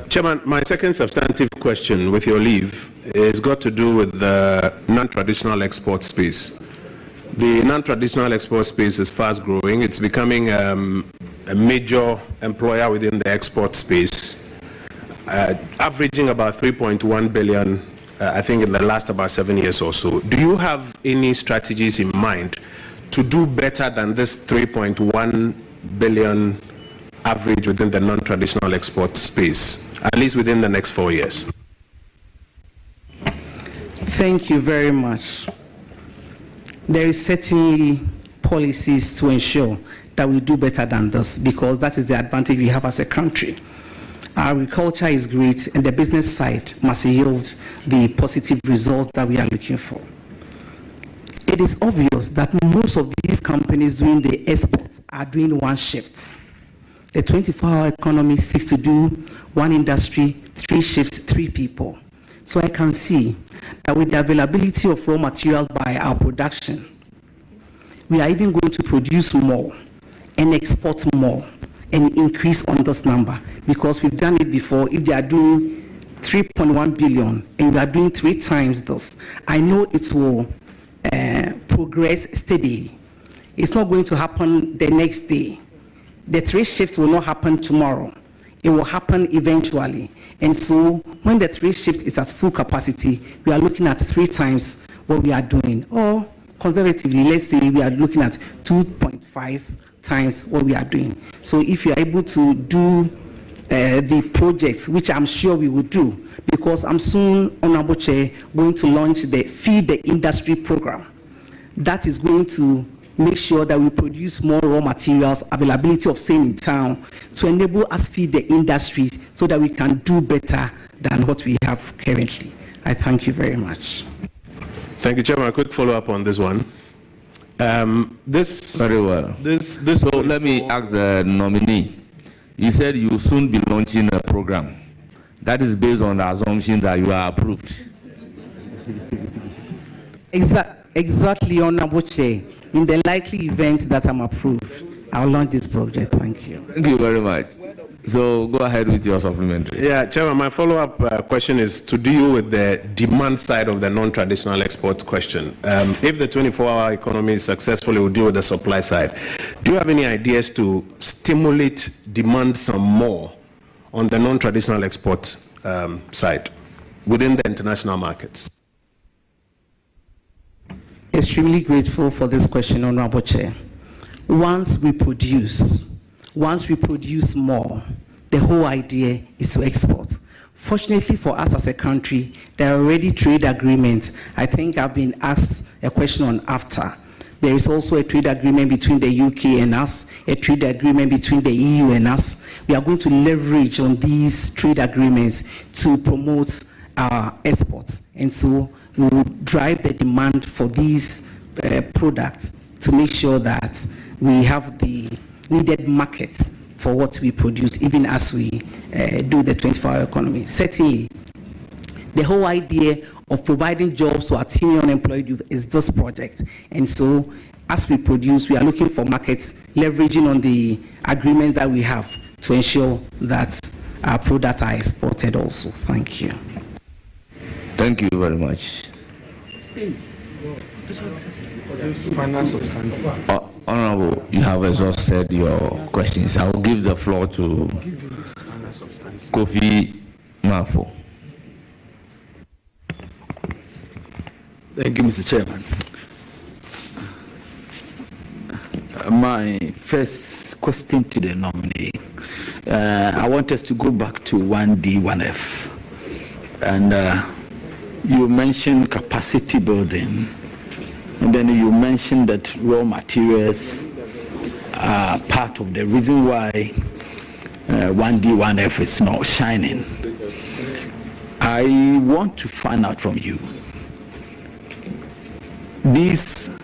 Chairman, my second substantive question, with your leave, is got to do with the non-traditional export space. The non-traditional export space is fast growing. It's becoming a major employer within the export space, averaging about 3.1 billion, I think in the last about 7 years or so. Do you have any strategies in mind to do better than this 3.1 billion average within the non-traditional export space, at least within the next 4 years? Thank you very much. There is certainly policies to ensure that we do better than this, because that is the advantage we have as a country. Our agriculture is great, and the business side must yield the positive results that we are looking for. It is obvious that most of these companies doing the exports are doing one shift. The 24-hour economy seeks to do one industry, 3 shifts, 3 people. So I can see that with the availability of raw material by our production, we are even going to produce more and export more and increase on this number, because we've done it before. If they are doing 3.1 billion and we are doing 3 times this, I know it will progress steadily. It's not going to happen the next day. The 3 shifts will not happen tomorrow. It will happen eventually. And so when the 3 shift is at full capacity, we are looking at 3 times what we are doing. Or conservatively, let's say we are looking at 2.5 times what we are doing. So if you are able to do the projects, which I'm sure we will do, because I'm soon, Honorable Chair, going to launch the Feed the Industry program. That is going to make sure that we produce more raw materials, availability of same in town, to enable us feed the industry so that we can do better than what we have currently. I thank you very much. Thank you, Chairman. A quick follow-up on this one. This very well. This so let me ask the nominee. You said you will soon be launching a program. That is based on the assumption that you are approved. Exactly, Honorable Chair. In the likely event that I'm approved, I'll launch this project. Thank you. Thank you very much. So go ahead with your supplementary. Yeah, Chairman, my follow-up question is to deal with the demand side of the non-traditional export question. If the 24-hour economy is successful, it will deal with the supply side. Do you have any ideas to stimulate demand some more on the non-traditional export side within the international markets? Extremely grateful for this question, Honorable Chair. Once we produce more, the whole idea is to export. Fortunately for us as a country, there are already trade agreements. I think I've been asked a question on AFTA. There is also a trade agreement between the UK and us, a trade agreement between the EU and us. We are going to leverage on these trade agreements to promote our exports. And so we will drive the demand for these products to make sure that we have the needed market for what we produce, even as we do the 24-hour economy. Certainly, the whole idea of providing jobs to our teen unemployed youth is this project. And so, as we produce, we are looking for markets, leveraging on the agreement that we have to ensure that our products are exported also. Thank you. Thank you very much. Final substantive. Honorable, you have exhausted your questions. I will give the floor to Kofi Mafo. Thank you, Mr. Chairman. My first question to the nominee, I want us to go back to 1D, 1F. And you mentioned capacity building, and then you mentioned that raw materials are part of the reason why 1D, 1F is not shining. I want to find out from you this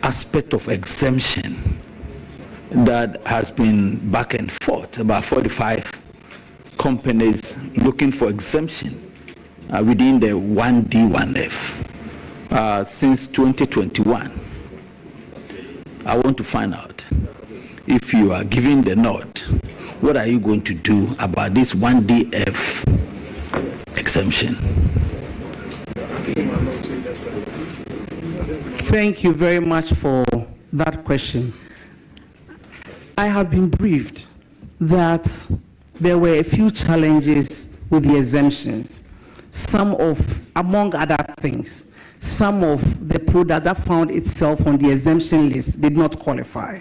aspect of exemption that has been back and forth, about 45 companies looking for exemption within the 1D, 1F since 2021. I want to find out if you are giving the nod, what are you going to do about this 1DF exemption? Thank you very much for that question. I have been briefed that there were a few challenges with the exemptions. Among other things, some of the product that found itself on the exemption list did not qualify.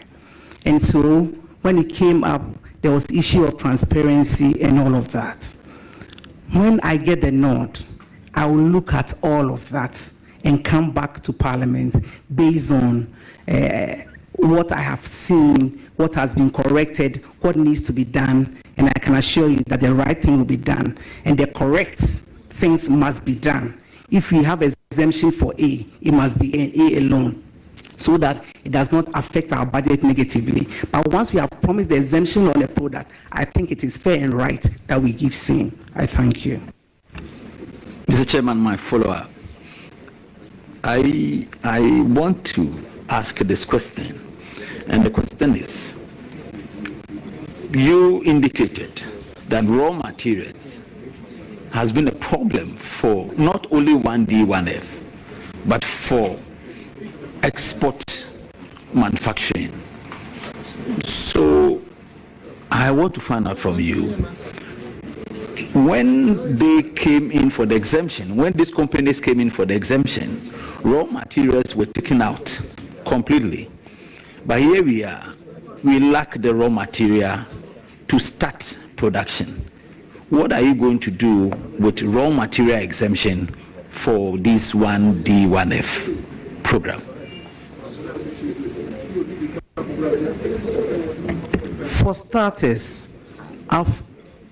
And so when it came up, there was issue of transparency and all of that. When I get the nod, I will look at all of that and come back to Parliament based on what I have seen, what has been corrected, what needs to be done, and I can assure you that the right thing will be done, and the correct things must be done. If we have exemption for A, it must be an A alone, so that it does not affect our budget negatively. But once we have promised the exemption on a product, I think it is fair and right that we give same. I thank you. Mr. Chairman, my follow-up. I want to ask this question, and the question is, you indicated that raw materials has been a problem for not only 1D, 1F, but for export manufacturing. So I want to find out from you, when they came in for the exemption, when these companies came in for the exemption, raw materials were taken out completely. But here we are, we lack the raw material to start production. What are you going to do with raw material exemption for this 1D, 1F program? For starters, I've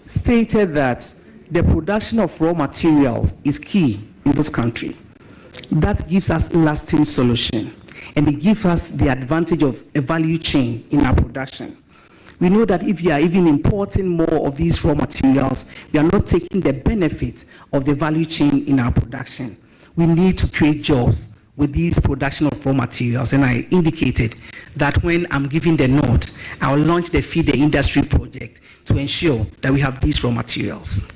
stated that the production of raw materials is key in this country. That gives us lasting solution. and it gives us the advantage of a value chain in our production. We know that if you are even importing more of these raw materials, we are not taking the benefit of the value chain in our production. We need to create jobs with these production of raw materials, and I indicated that when I'm giving the nod, I'll launch the Feed the Industry project to ensure that we have these raw materials.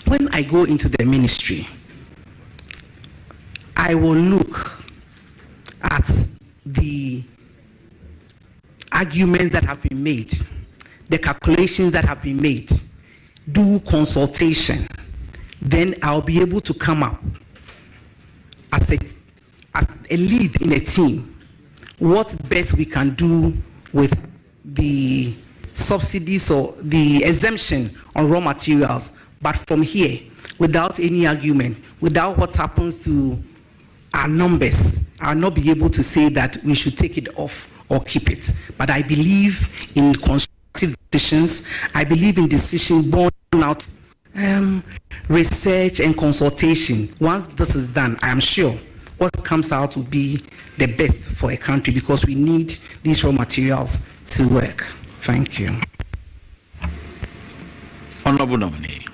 When I go into the ministry, I will look at the arguments that have been made, the calculations that have been made, do consultation, then I'll be able to come up as a lead in a team, what best we can do with the subsidies or the exemption on raw materials. But from here, without any argument, without what happens to our numbers, I'll not be able to say that we should take it off or keep it. But I believe in constructive decisions. I believe in decisions born out research and consultation. Once this is done, I am sure what comes out will be the best for a country, because we need these raw materials to work. Thank you. Honorable nominee,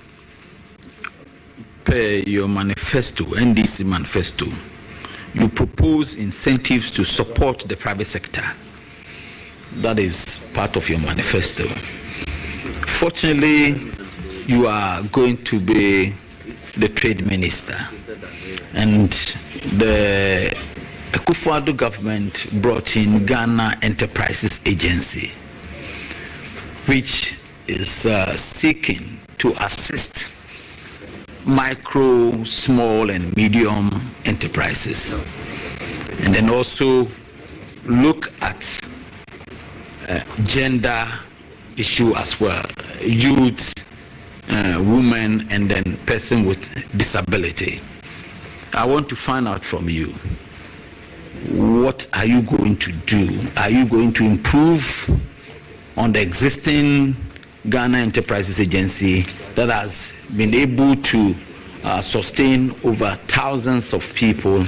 per your manifesto, NDC manifesto, you propose incentives to support the private sector. That is part of your manifesto. Fortunately, you are going to be the trade minister, and the Akufo-Addo government brought in Ghana Enterprises Agency, which is seeking to assist micro, small, and medium enterprises, and then also look at gender issue as well, youth, women, and then person with disability. I want to find out from you, what are you going to do? Are you going to improve on the existing Ghana Enterprises Agency that has been able to sustain over thousands of people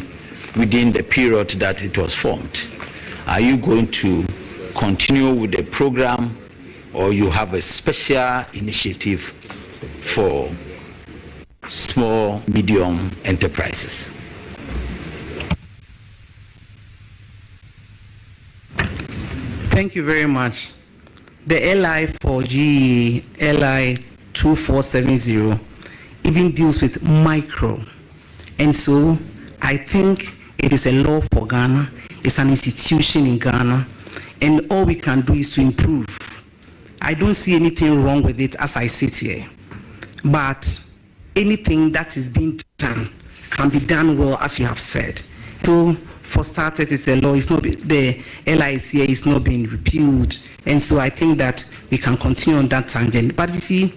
within the period that it was formed? Are you going to continue with the program, or you have a special initiative for small, medium enterprises? Thank you very much. The LI for GE, LI 2470, even deals with micro. And so I think it is a law for Ghana. It's an institution in Ghana. And all we can do is to improve. I don't see anything wrong with it as I sit here. But anything that is being done can be done well, as you have said. So for starters, it's a law. It's not the LICA is not being repealed. And so I think that we can continue on that tangent. But you see,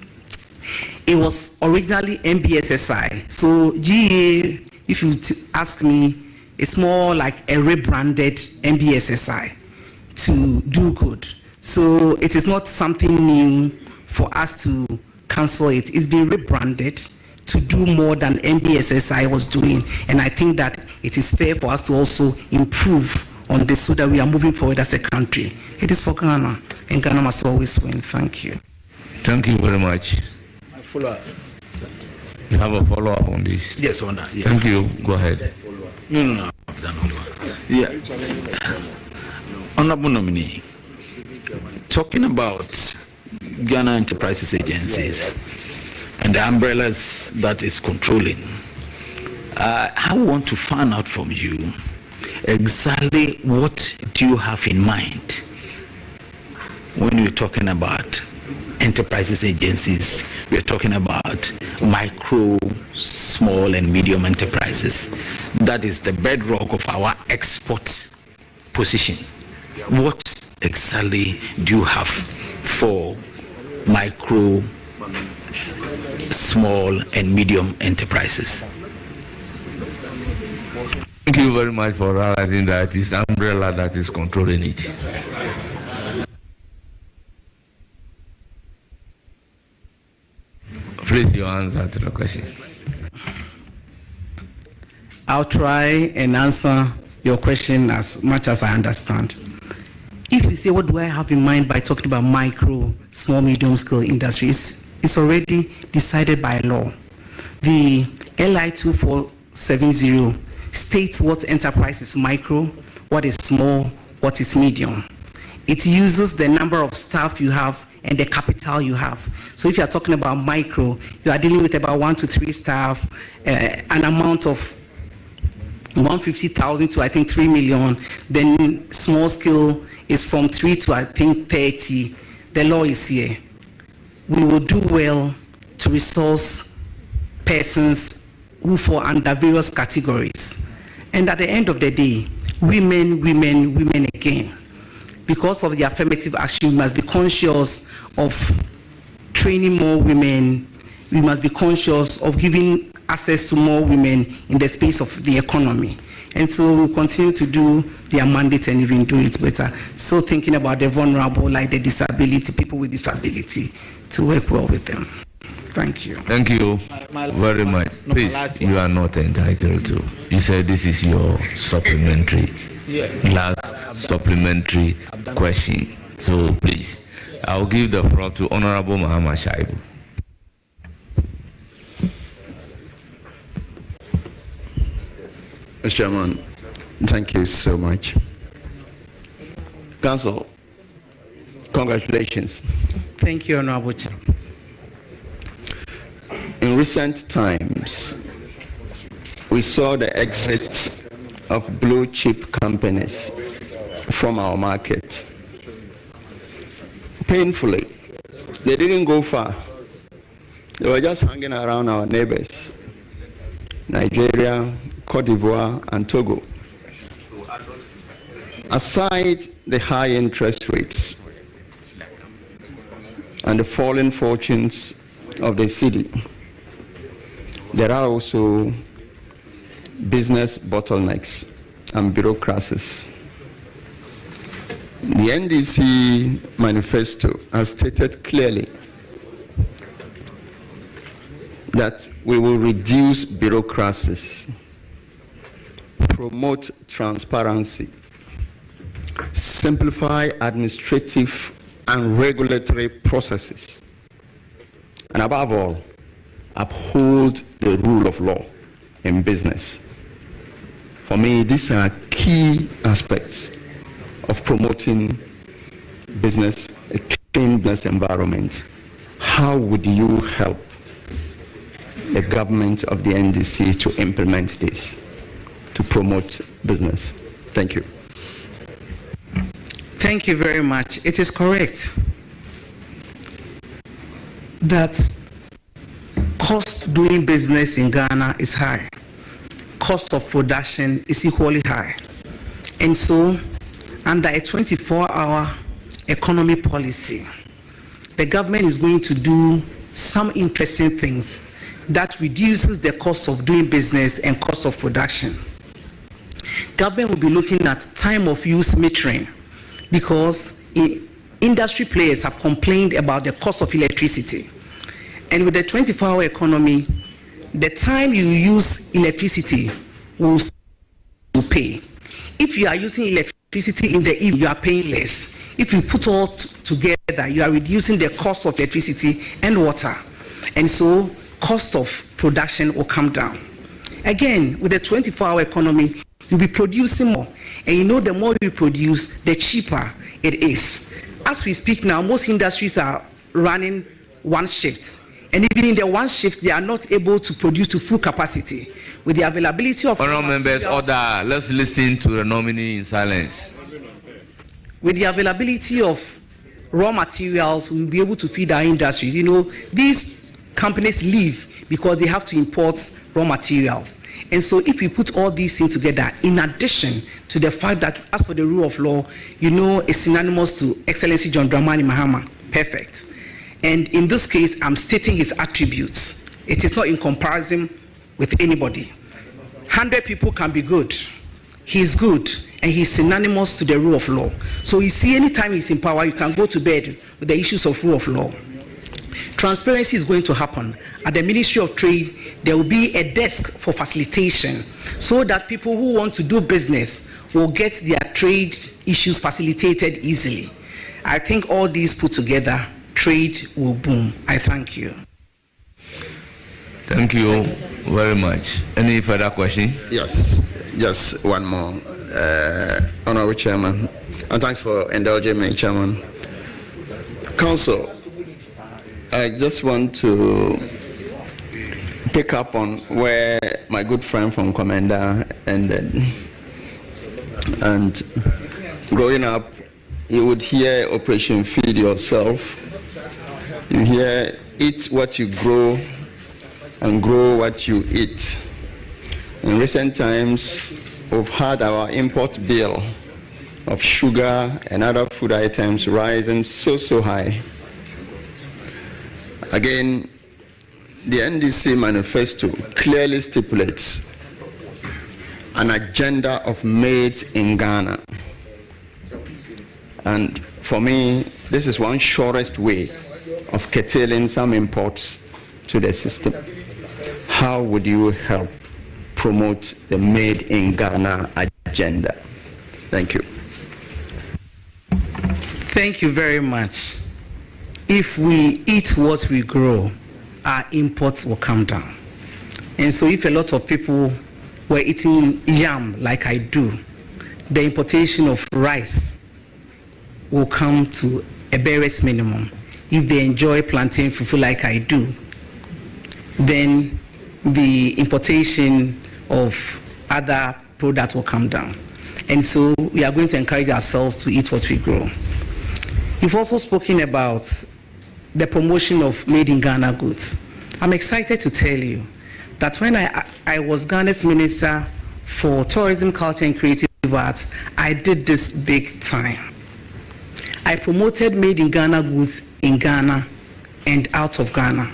it was originally MBSSI. So GA, if you ask me, it's more like a rebranded MBSSI to do good. So it is not something new for us to cancel it. It's been rebranded to do more than MBSSI was doing. And I think that it is fair for us to also improve on this so that we are moving forward as a country. It is for Ghana, and Ghana must always win. Thank you. Thank you very much. My follow-up. You have a follow-up on this? Yes, Honor. Yeah. Thank you. Go ahead. No. I've done all one. Yeah. Honorable nominee, talking about Ghana Enterprises Agencies and the umbrellas that is controlling, I want to find out from you exactly what do you have in mind when you're talking about enterprises agencies. We're talking about micro, small, and medium enterprises. That is the bedrock of our export position. What exactly do you have for micro, small, and medium enterprises? Thank you very much for realizing that it's umbrella that is controlling it. Please, your answer to the question. I'll try and answer your question as much as I understand. If you say, what do I have in mind by talking about micro, small, medium scale industries, it's already decided by law. The LI 2470 states what enterprise is micro, what is small, what is medium. It uses the number of staff you have and the capital you have. So if you are talking about micro, you are dealing with about 1 to 3 staff, an amount of 150,000 to I think 3 million. Then small scale is from 3 to I think 30. The law is here. We will do well to resource persons who fall under various categories. And at the end of the day, women again. Because of the affirmative action, we must be conscious of training more women. We must be conscious of giving access to more women in the space of the economy. And so we'll continue to do their mandate and even do it better. So thinking about the vulnerable, like the disability, people with disability, to work well with them. Thank you. Thank you very much. Please, you are not entitled to. You said this is your supplementary, last supplementary question. So please, I'll give the floor to Honorable Muhammad Shaibu. Mr. Chairman, thank you so much. Council, congratulations. Thank you, Honorable Chair. In recent times, we saw the exit of blue chip companies from our market. Painfully, they didn't go far. They were just hanging around our neighbors, Nigeria, Cote d'Ivoire, and Togo. Aside the high interest rates and the falling fortunes of the city, there are also business bottlenecks and bureaucracies. The NDC manifesto has stated clearly that we will reduce bureaucracies, promote transparency, simplify administrative and regulatory processes, and above all, uphold the rule of law in business. For me, these are key aspects of promoting business, a clean business environment. How would you help the government of the NDC to implement this, to promote business? Thank you. Thank you very much. It is correct that cost doing business in Ghana is high. Cost of production is equally high. And so, under a 24-hour economy policy, the government is going to do some interesting things that reduces the cost of doing business and cost of production. Government will be looking at time of use metering, because industry players have complained about the cost of electricity. And with the 24-hour economy, the time you use electricity will pay. If you are using electricity in the evening, you are paying less. If you put all together, you are reducing the cost of electricity and water. And so cost of production will come down. Again, with the 24-hour economy, you'll be producing more. And you know, the more you produce, the cheaper it is. As we speak now, most industries are running one shift. And even in the one shift, they are not able to produce to full capacity. With the availability of... Honourable members, order. Let's listen to the nominee in silence. With the availability of raw materials, we'll be able to feed our industries. You know, these companies live because they have to import raw materials. And so if we put all these things together, in addition to the fact that as for the rule of law, you know, it's synonymous to Excellency John Dramani Mahama, perfect. And in this case, I'm stating his attributes. It is not in comparison with anybody. 100 people can be good. He's good, and he's synonymous to the rule of law. So you see, anytime he's in power, you can go to bed with the issues of rule of law. transparency is going to happen. At the Ministry of Trade, there will be a desk for facilitation so that people who want to do business will get their trade issues facilitated easily. I think all these put together, trade will boom. I thank you. Thank you very much. Any further question? Yes, just one more. Honorable Chairman, and thanks for indulging me, Chairman. Council, I just want to pick up on where my good friend from Commander ended. And growing up, you would hear Operation Feed Yourself. You hear eat what you grow and grow what you eat. In recent times, we've had our import bill of sugar and other food items rising so high. Again, the NDC manifesto clearly stipulates an agenda of made in Ghana. And for me, this is one surest way of curtailing some imports to the system. How would you help promote the made in Ghana agenda? Thank you. Thank you very much. If we eat what we grow, our imports will come down. And so if a lot of people were eating yam like I do, the importation of rice will come to a barest minimum. If they enjoy plantain fufu like I do, then the importation of other products will come down. And so we are going to encourage ourselves to eat what we grow. You've also spoken about the promotion of made in Ghana goods. I'm excited to tell you that when I was Ghana's Minister for Tourism, Culture and Creative Arts, I did this big time. I promoted made in Ghana goods in Ghana and out of Ghana.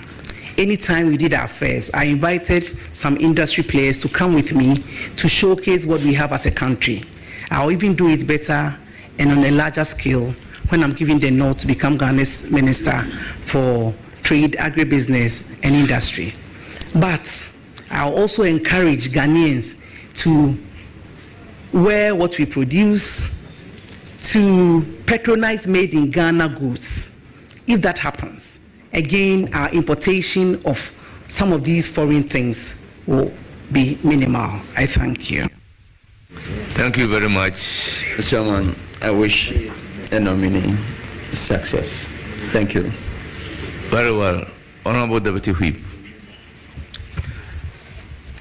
Anytime we did our fairs, I invited some industry players to come with me to showcase what we have as a country. I'll even do it better and on a larger scale when I'm giving the nod to become Ghana's Minister for Trade, Agribusiness and Industry. But I'll also encourage Ghanaians to wear what we produce, to patronize made in Ghana goods. If that happens, again, our importation of some of these foreign things will be minimal. I thank you. Thank you very much. Mr. Chairman, I wish the nominee success. Thank you. Very well. Honorable Deputy Whip.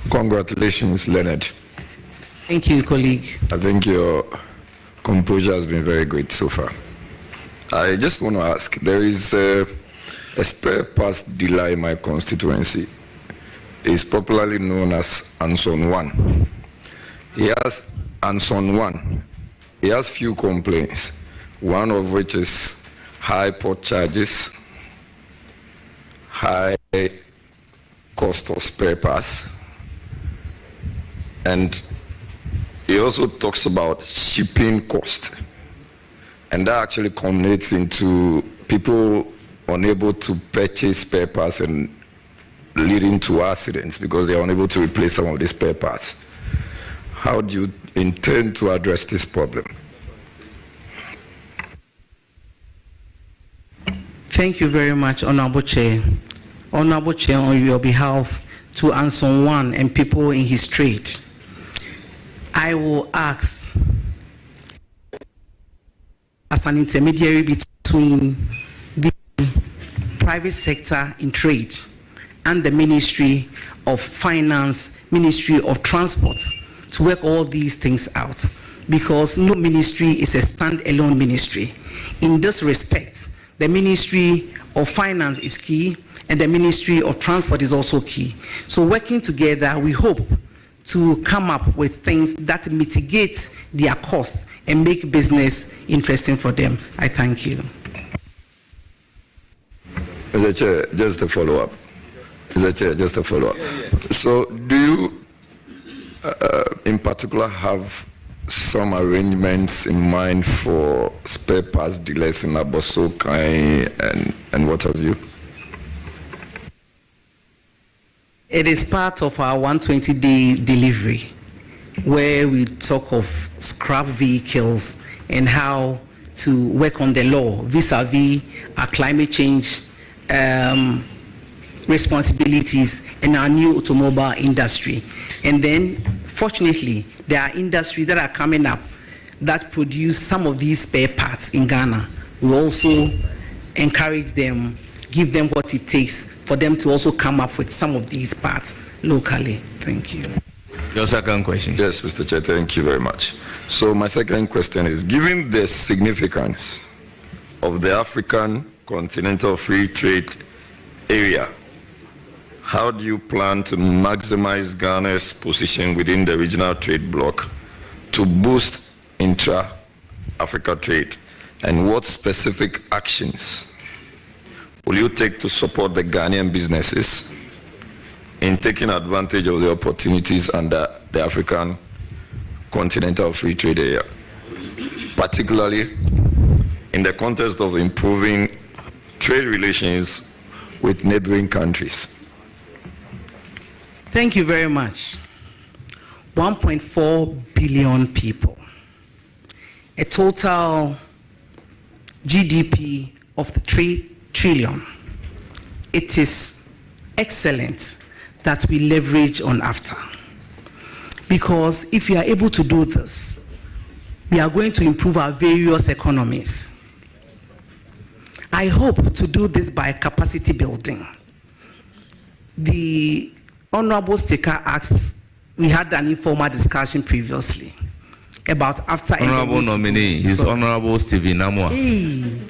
Congratulations, Leonard. Thank you, colleague. I think your composure has been very great so far. I just want to ask, there is a spare parts dealer in my constituency. It's popularly known as Anson 1. He has Anson 1. He has few complaints, one of which is high port charges, high cost of spare parts, and he also talks about shipping cost. And that actually culminates into people unable to purchase spare parts and leading to accidents because they are unable to replace some of these spare parts. How do you intend to address this problem? Thank you very much, Honorable Chair. Honorable Chair, on your behalf to Anson 1 and people in his trade, I will ask, as an intermediary between the private sector in trade and the Ministry of Finance, Ministry of Transport, to work all these things out, because no ministry is a stand-alone ministry. In this respect, the Ministry of Finance is key and the Ministry of Transport is also key. So working together, we hope to come up with things that mitigate their costs and make business interesting for them. I thank you. Mr. Chair, just a follow-up. Mr. Chair, just a follow-up. So do you in particular have some arrangements in mind for spare parts dealers in Abossey and what have you? It is part of our 120-day delivery, where we talk of scrap vehicles and how to work on the law vis-a-vis our climate change responsibilities in our new automobile industry. And then, fortunately, there are industries that are coming up that produce some of these spare parts in Ghana. We also encourage them, give them what it takes for them to also come up with some of these parts locally. Thank you. Your second question. Yes, Mr. Chair, thank you very much. So my second question is, given the significance of the African Continental Free Trade Area, how do you plan to maximize Ghana's position within the regional trade bloc to boost intra-Africa trade? And what specific actions will you take to support the Ghanaian businesses in taking advantage of the opportunities under the African Continental Free Trade Area, particularly in the context of improving trade relations with neighboring countries? Thank you very much. 1.4 billion people, a total GDP of the 3 trillion. It is excellent that we leverage on AFTA, because if we are able to do this, we are going to improve our various economies. I hope to do this by capacity building. The Honorable Speaker asked, we had an informal discussion previously about AFTA. Honorable nominee, His Honorable Stephen Amoah. Hey,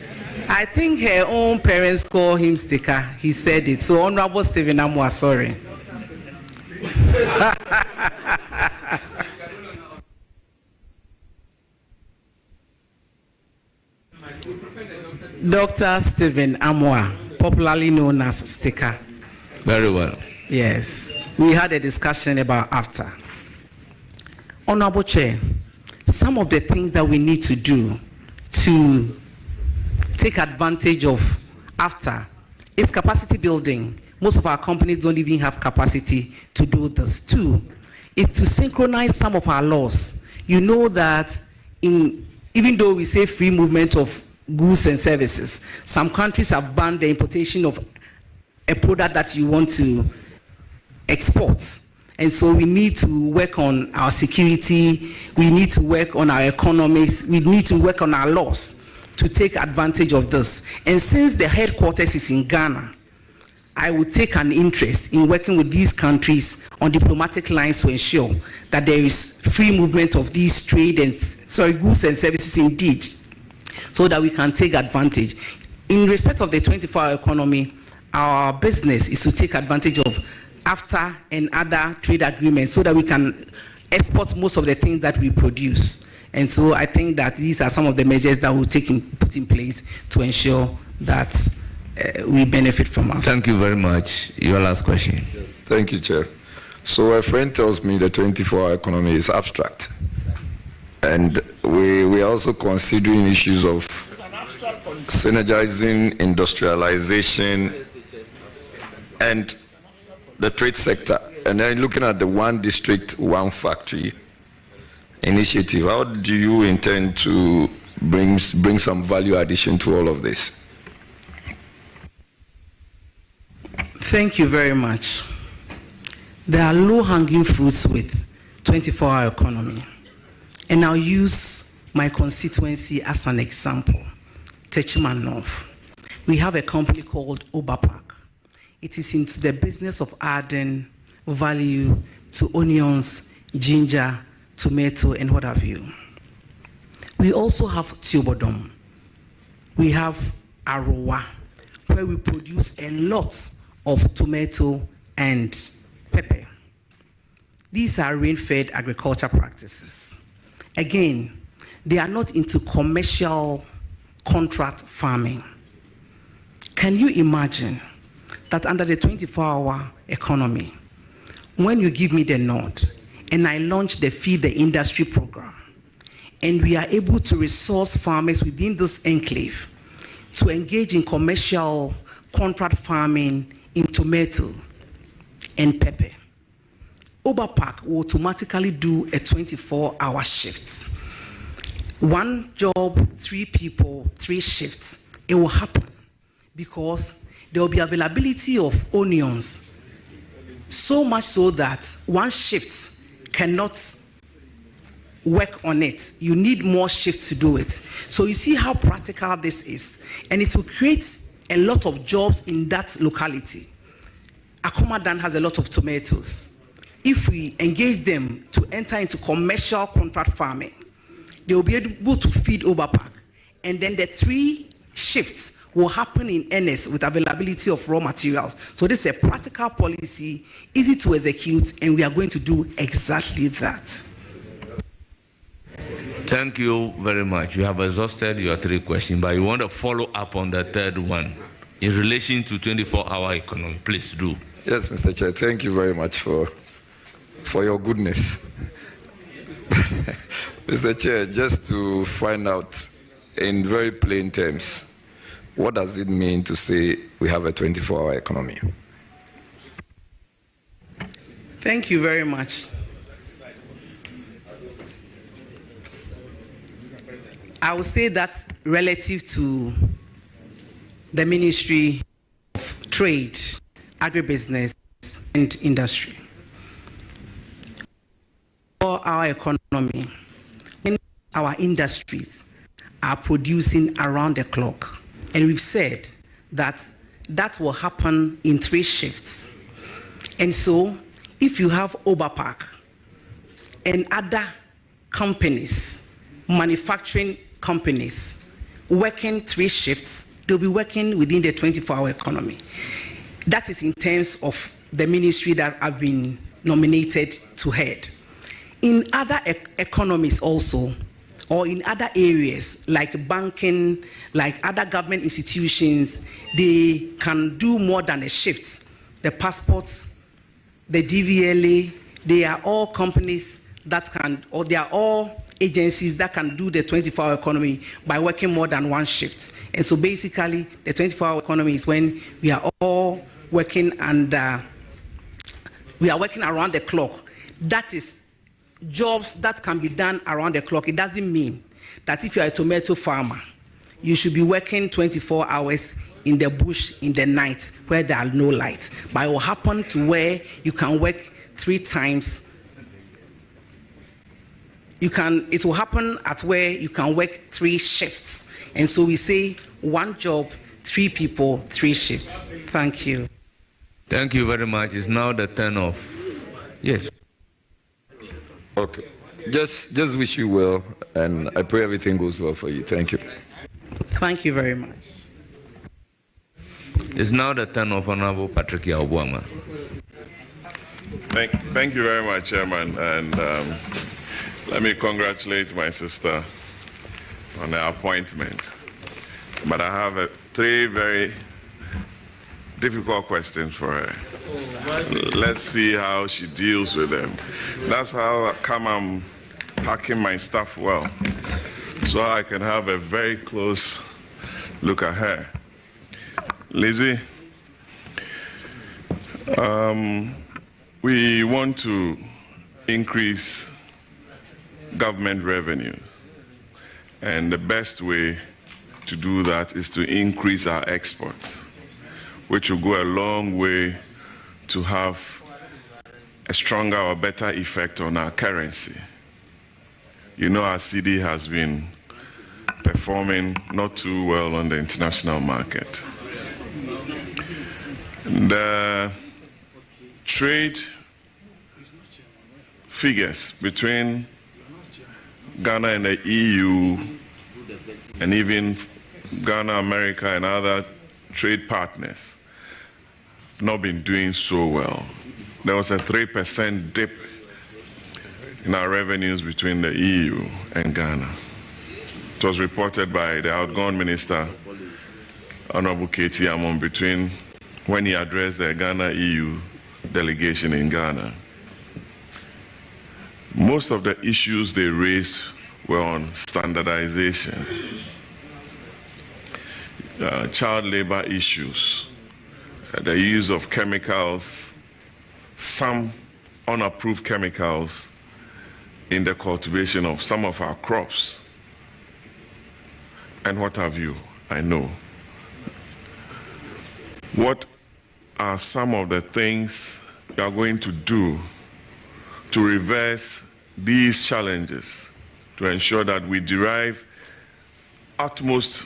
I think her own parents call him Sticker. He said it. So Honorable Stephen Amoah, sorry. Dr. Stephen Amoah, popularly known as Sticker. Very well. Yes, we had a discussion about AFTA. Honorable Chair, some of the things that we need to do to take advantage of AFTA is capacity building. Most of our companies don't even have capacity to do this. Two, is to synchronize some of our laws. You know that even though we say free movement of goods and services, some countries have banned the importation of a product that you want to export. And so we need to work on our security, we need to work on our economies, we need to work on our laws to take advantage of this. And since the headquarters is in Ghana, I would take an interest in working with these countries on diplomatic lines to ensure that there is free movement of these goods and services indeed, so that we can take advantage. In respect of the 24-hour economy, our business is to take advantage of AFTA and other trade agreements so that we can export most of the things that we produce. And so I think that these are some of the measures that we'll put in place to ensure that we benefit from AFTA. Thank you very much. Your last question. Thank you, Chair. So a friend tells me the 24-hour economy is abstract. And we are also considering issues of synergizing industrialization and the trade sector. And then looking at the one district, one factory initiative, how do you intend to bring some value addition to all of this? Thank you very much. There are low-hanging fruits with 24-hour economy. And I'll use my constituency as an example, Techiman North. We have a company called Oberpark. It is into the business of adding value to onions, ginger, tomato, and what have you. We also have Tubodom. We have Arowa, where we produce a lot of tomato and pepper. These are rain-fed agriculture practices. Again, they are not into commercial contract farming. Can you imagine that under the 24-hour economy, when you give me the nod and I launch the Feed the Industry program, and we are able to resource farmers within this enclave to engage in commercial contract farming in tomato and pepper. Oberpark will automatically do a 24-hour shift. One job, 3 people, 3 shifts. It will happen because there will be availability of onions, so much so that one shift cannot work on it. You need more shifts to do it. So you see how practical this is, and it will create a lot of jobs in that locality. Akomadan has a lot of tomatoes. If we engage them to enter into commercial contract farming, they will be able to feed Oberpark, and then the 3 shifts will happen in earnest with availability of raw materials. So this is a practical policy, easy to execute, and we are going to do exactly that. Thank you very much. You have exhausted your 3 questions, but you want to follow up on the 3rd one in relation to 24-hour economy. Please do. Yes, Mr. Chair, thank you very much for your goodness. Mr. Chair, just to find out in very plain terms, what does it mean to say we have a 24-hour economy? Thank you very much. I will say that relative to the Ministry of Trade, Agribusiness, and Industry. For our economy, our industries are producing around the clock. And we've said that that will happen in 3 shifts. And so, if you have Oberpark and other companies, manufacturing companies, working 3 shifts, they'll be working within the 24-hour economy. That is in terms of the ministry that I've been nominated to head. In other economies also, or in other areas like banking, like other government institutions, they can do more than a shift. The passports, the DVLA, they are all companies that can, or they are all agencies that can do the 24-hour economy by working more than 1 shift. And so basically, the 24-hour economy is when we are all working and we are working around the clock. That is jobs that can be done around the clock. It doesn't mean that if you're a tomato farmer, you should be working 24 hours in the bush in the night where there are no lights. But it will happen to where you can work 3 times. It will happen at where you can work 3 shifts. And so we say 1 job, 3 people, 3 shifts. Thank you. Thank you very much. It's now the turn of, yes. Okay. Just wish you well, and I pray everything goes well for you. Thank you. Thank you very much. It's now the turn of Honorable Patrick Yaobwama. Thank you very much, Chairman, and let me congratulate my sister on her appointment. But I have 3 very difficult questions for her. Let's see how she deals with them. That's how come I'm packing my stuff well, so I can have a very close look at her. Lizzie, we want to increase government revenue, and the best way to do that is to increase our exports, which will go a long way to have a stronger or better effect on our currency. You know, our cedi has been performing not too well on the international market. The trade figures between Ghana and the EU, and even Ghana, America, and other trade partners, not been doing so well. There was a 3% dip in our revenues between the EU and Ghana. It was reported by the outgoing minister, Honorable K.T. Amon, between when he addressed the Ghana-EU delegation in Ghana. Most of the issues they raised were on standardization, child labor issues, the use of chemicals, some unapproved chemicals in the cultivation of some of our crops. And what have you? I know. What are some of the things you are going to do to reverse these challenges, to ensure that we derive utmost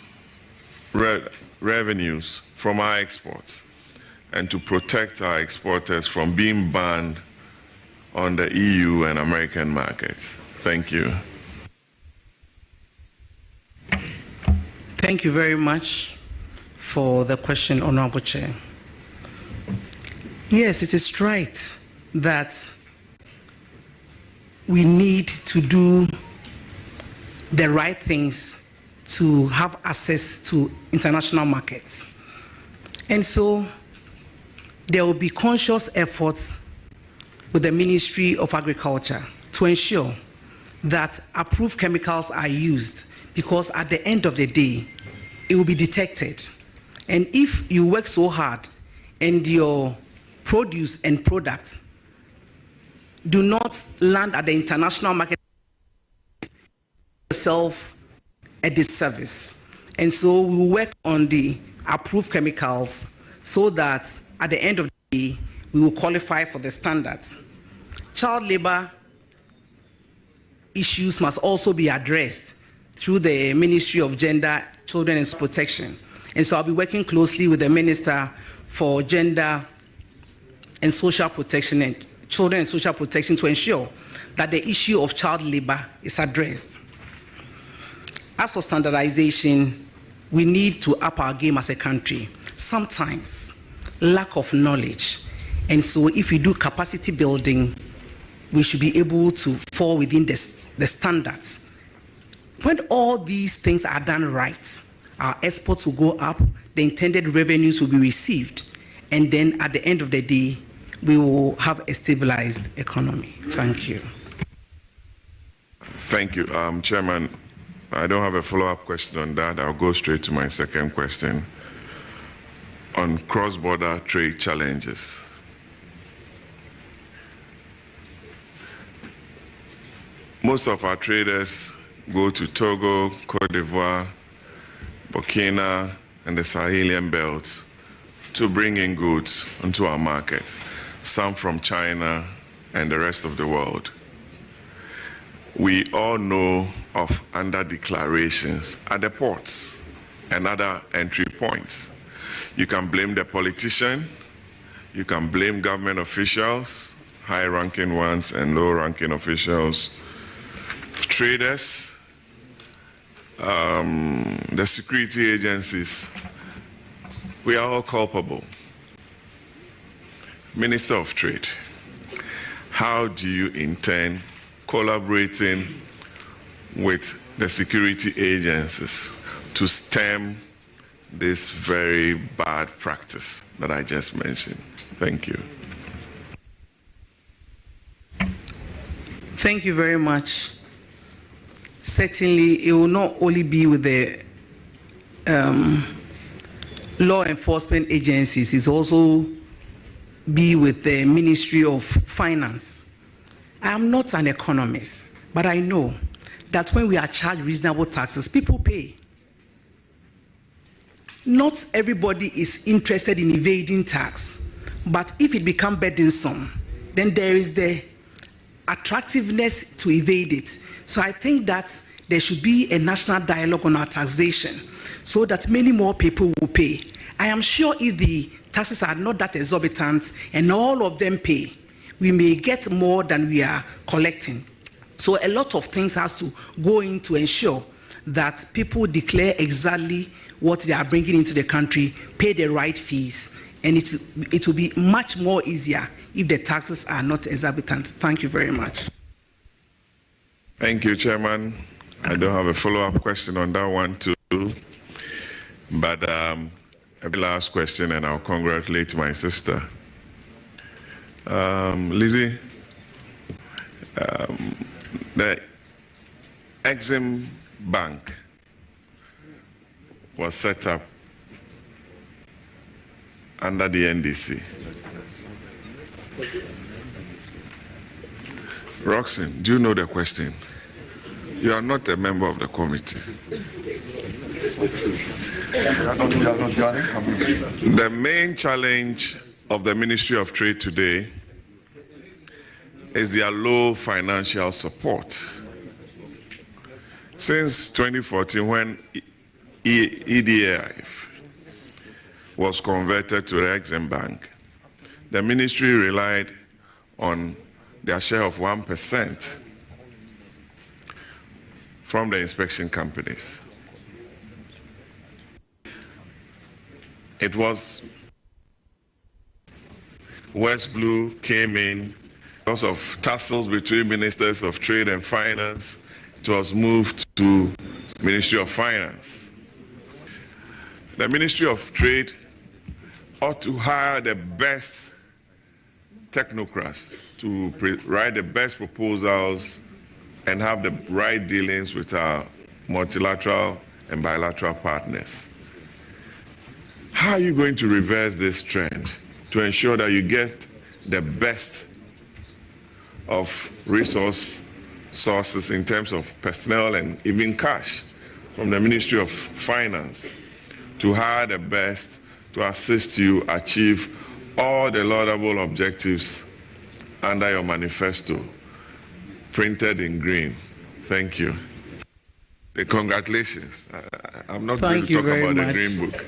revenues from our exports, and to protect our exporters from being banned on the EU and American markets? Thank you. Thank you very much for the question, Honorable Chair. Yes, it is right that we need to do the right things to have access to international markets. And so there will be conscious efforts with the Ministry of Agriculture to ensure that approved chemicals are used, because at the end of the day, it will be detected. And if you work so hard and your produce and products do not land at the international market, yourself a disservice. And so we will work on the approved chemicals so that at the end of the day, we will qualify for the standards. Child labor issues must also be addressed through the Ministry of Gender, Children and Protection. And so I'll be working closely with the Minister for Gender and Social Protection and Children and Social Protection to ensure that the issue of child labor is addressed. As for standardization, we need to up our game as a country. Sometimes, lack of knowledge. And so if we do capacity building, we should be able to fall within the standards. When all these things are done right, our exports will go up, the intended revenues will be received, and then at the end of the day, we will have a stabilized economy. Thank you. Thank you. Chairman, I don't have a follow-up question on that. I'll go straight to my second question on cross-border trade challenges. Most of our traders go to Togo, Cote d'Ivoire, Burkina, and the Sahelian belts to bring in goods into our market, some from China and the rest of the world. We all know of under-declarations at the ports and other entry points. You can blame the politician, you can blame government officials, high-ranking ones and low-ranking officials, traders, the security agencies. We are all culpable. Minister of Trade, how do you intend collaborating with the security agencies to stem this very bad practice that I just mentioned? Thank you. Thank you very much. Certainly, it will not only be with the law enforcement agencies, it's also be with the Ministry of Finance. I am not an economist, but I know that when we are charged reasonable taxes, people pay. Not everybody is interested in evading tax, but if it becomes burdensome, then there is the attractiveness to evade it. So I think that there should be a national dialogue on our taxation so that many more people will pay. I am sure if the taxes are not that exorbitant and all of them pay, we may get more than we are collecting. So a lot of things has to go in to ensure that people declare exactly what they are bringing into the country, pay the right fees, and it will be much more easier if the taxes are not exorbitant. Thank you very much. Thank you, Chairman. I don't have a follow-up question on that one too, but a last question, and I'll congratulate my sister. Lizzie, the Exim Bank was set up under the NDC. Roxanne, do you know the question? You are not a member of the committee. The main challenge of the Ministry of Trade today is their low financial support. Since 2014, when EDF was converted to the Exim Bank, the ministry relied on their share of 1% from the inspection companies. It was West Blue came in because of tussles between ministers of trade and finance. It was moved to Ministry of Finance. The Ministry of Trade ought to hire the best technocrats to write the best proposals and have the right dealings with our multilateral and bilateral partners. How are you going to reverse this trend to ensure that you get the best of sources in terms of personnel and even cash from the Ministry of Finance to hire the best to assist you achieve all the laudable objectives under your manifesto, printed in green? Thank you. Congratulations. I'm not going to talk about the Green Book.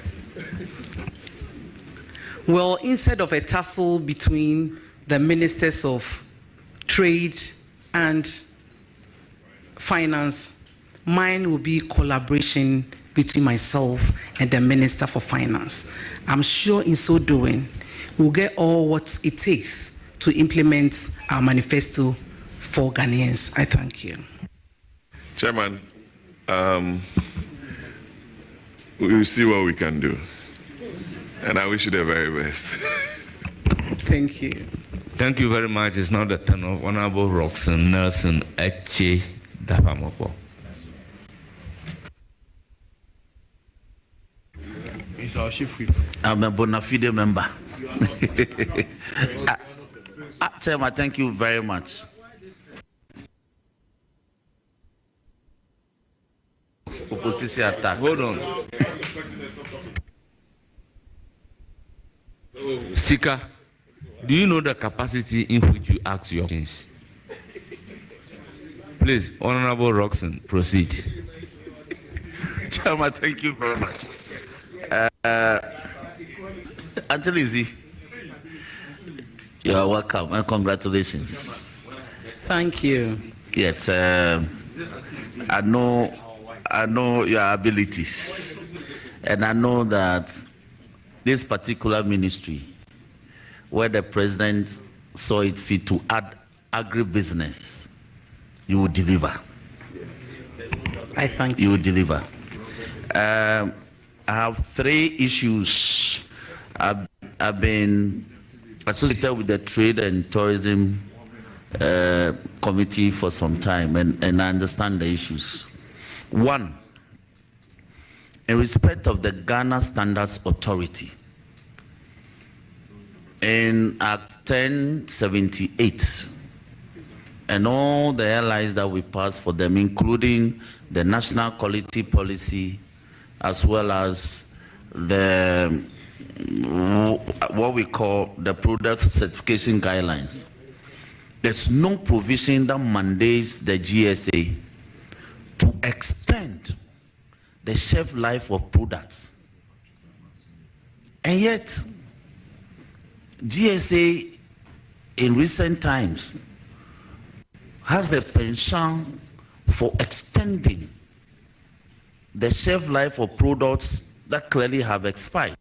Well, instead of a tussle between the ministers of trade and finance, mine will be collaboration between myself and the Minister for Finance. I'm sure in so doing, we'll get all what it takes to implement our manifesto for Ghanaians. I thank you. Chairman, we'll see what we can do. And I wish you the very best. Thank you. Thank you very much. It's now the turn of Honorable Roxanne Nelson Eche Dapamopo. I'm a bona fide member. Chairman, thank you very much. Opposition attack. Hold on. Sika, do you know the capacity in which you ask your questions? Please, Honorable Roxanne, proceed. Chairman, thank you very much. Auntie Lizzie, you are welcome and congratulations. Thank you. Yes, I know your abilities, and I know that this particular ministry, where the president saw it fit to add agribusiness, you will deliver. I thank you. You will deliver. I have 3 issues. I've been associated with the Trade and Tourism Committee for some time, and I understand the issues. 1, in respect of the Ghana Standards Authority, in Act 1078, and all the airlines that we passed for them, including the National Quality Policy, as well as the what we call the Product Certification Guidelines. There's no provision that mandates the GSA to extend the shelf life of products. And yet, GSA in recent times has the penchant for extending the shelf life of products that clearly have expired,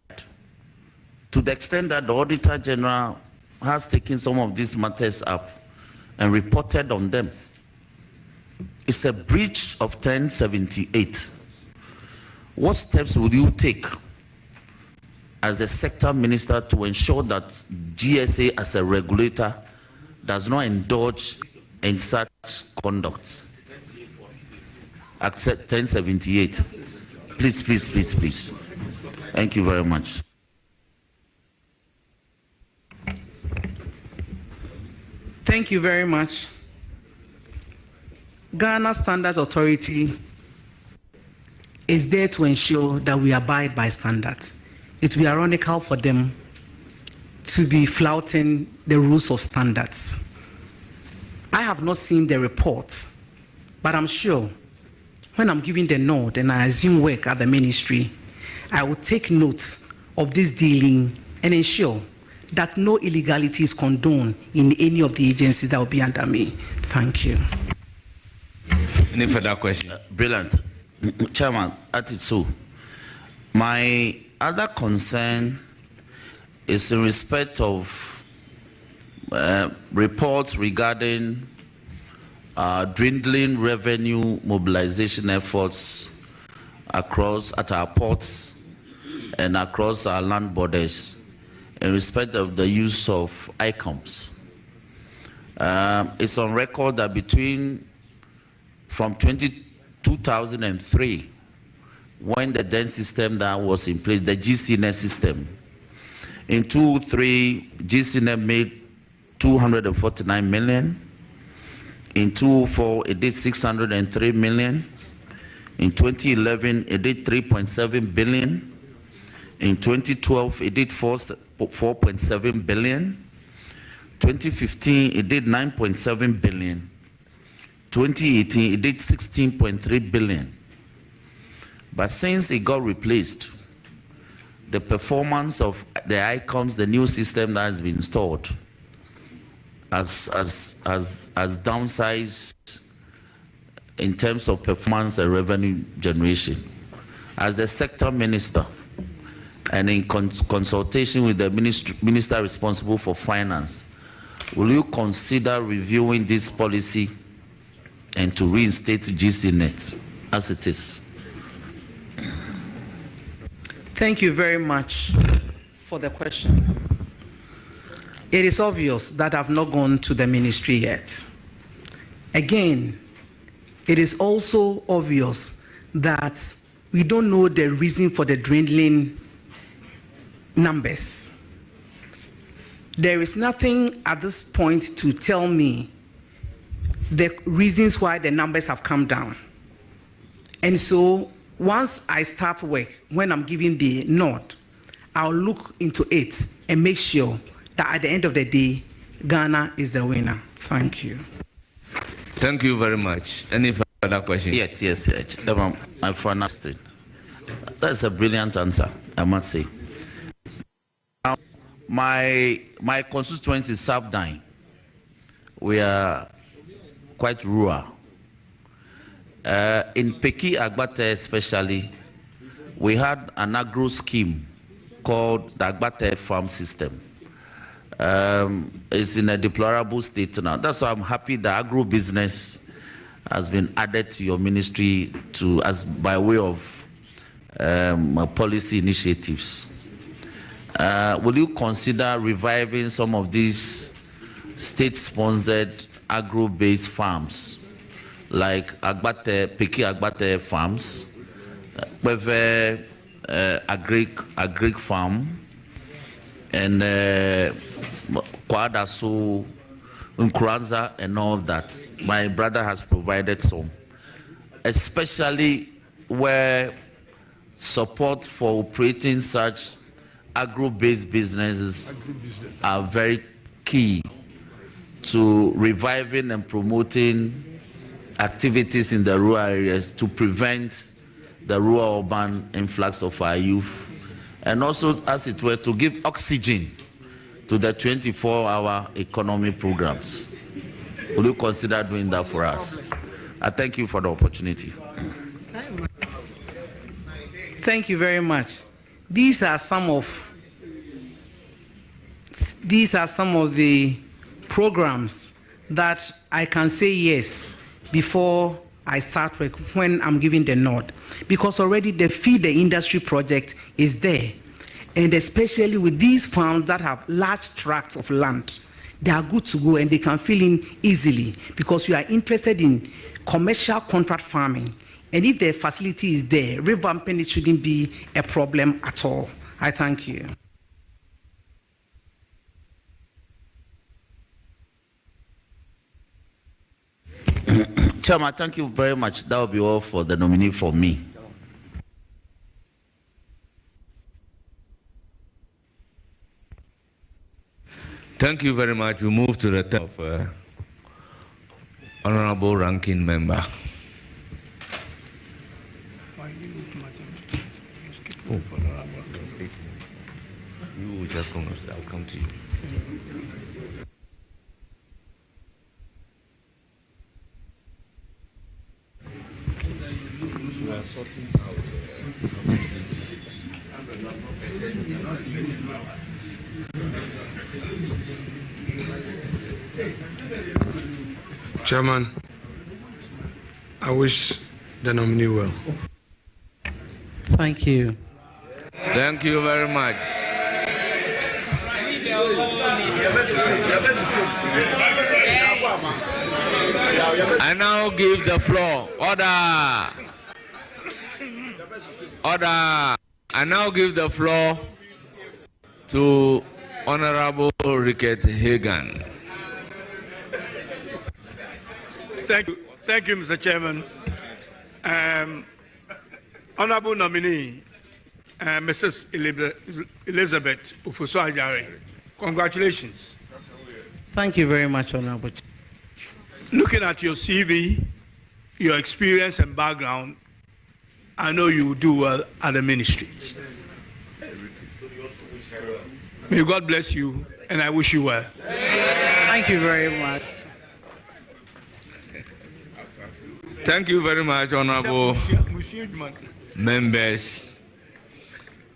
to the extent that the Auditor General has taken some of these matters up and reported on them. It's a breach of 1078. What steps will you take as the sector minister to ensure that GSA as a regulator does not indulge in such conduct? Accept 1078. Please, please, please, please. Thank you very much. Thank you very much. Ghana Standards Authority is there to ensure that we abide by standards. It would be ironical for them to be flouting the rules of standards. I have not seen the report, but I'm sure when I'm giving the nod and I assume work at the ministry, I will take note of this dealing and ensure that no illegality is condoned in any of the agencies that will be under me. Thank you. Any further question? Brilliant. Chairman, that is so. My other concern is in respect of reports regarding dwindling revenue mobilization efforts at our ports and across our land borders in respect of the use of ICOMs. It's on record that from 2003, when the DEN system that was in place, the GCNet system, in 2003, GCNet made 249 million. In 2004, it did 603 million. In 2011, it did 3.7 billion. In 2012, it did 4.7 billion. 2015, it did 9.7 billion. 2018, it did 16.3 billion. But since it got replaced, the performance of the ICOMs, the new system that has been installed, has downsized in terms of performance and revenue generation. As the sector minister, and in consultation with the minister responsible for finance, will you consider reviewing this policy and to reinstate GCNet as it is? Thank you very much for the question. It is obvious that I've not gone to the ministry yet. Again, it is also obvious that we don't know the reason for the dwindling numbers. There is nothing at this point to tell me the reasons why the numbers have come down. And so once I start work, when I'm giving the nod, I'll look into it and make sure that at the end of the day, Ghana is the winner. Thank you. Thank you very much. Any further questions? Yes. My final state. That's a brilliant answer, I must say. Now, my constituency is Sabdine. We are quite rural. In Peki Agbate especially, we had an agro scheme called the Agbate Farm System. It's in a deplorable state now. That's why I'm happy the agro business has been added to your ministry by way of policy initiatives. Will you consider reviving some of these state-sponsored agro-based farms, like Peki Agbate farms, Agric farm, and Kwadaso, Nkranza, and all of that? My brother has provided some, especially where support for operating such agro-based businesses are very key to reviving and promoting activities in the rural areas to prevent the rural-urban influx of our youth, and also, as it were, to give oxygen to the 24-hour economy programs. Will you consider doing that for us? I thank you for the opportunity. Thank you very much. These are some of the programs that I can say yes before I start work, when I'm giving the nod, because already the Feed the Industry project is there, and especially with these farms that have large tracts of land, they are good to go and they can fill in easily, because you are interested in commercial contract farming, and if the facility is there, revamping it shouldn't be a problem at all. I thank you. Chairman, thank you very much. That will be all for the nominee for me. Thank you very much. We move to the turn of Honorable Ranking Member. Oh. You will just come. I'll come to you. Chairman, I wish the nominee well. Thank you. Thank you very much. I now give the floor. Order. Order. I now give the floor to Honorable Rickett Hagan. Thank you, Mr. Chairman. Honorable nominee, Mrs. Elizabeth Ufosu-Ajare, congratulations. Thank you very much, Honorable. Looking at your CV, your experience and background, I know you will do well at the ministry. May God bless you, and I wish you well. Thank you very much. Thank you very much, Honorable members.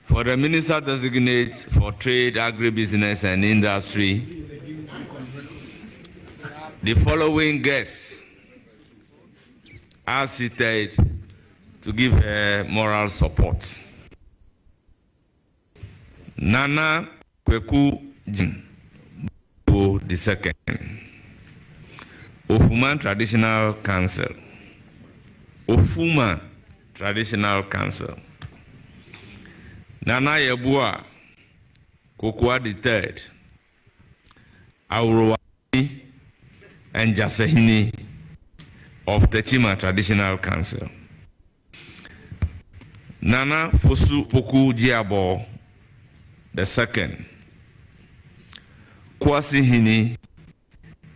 For the Minister Designate for Trade, Agribusiness and Industry, the following guests are seated to give her moral support. Nana Kweku Jim II, Ofuman Traditional Council. Ofuma Traditional Council. Nana Yebua Kokua III, Auroani and Jasehini of Techima Traditional Council. Nana Fosu Poku Jiabo II, Kwasi Hini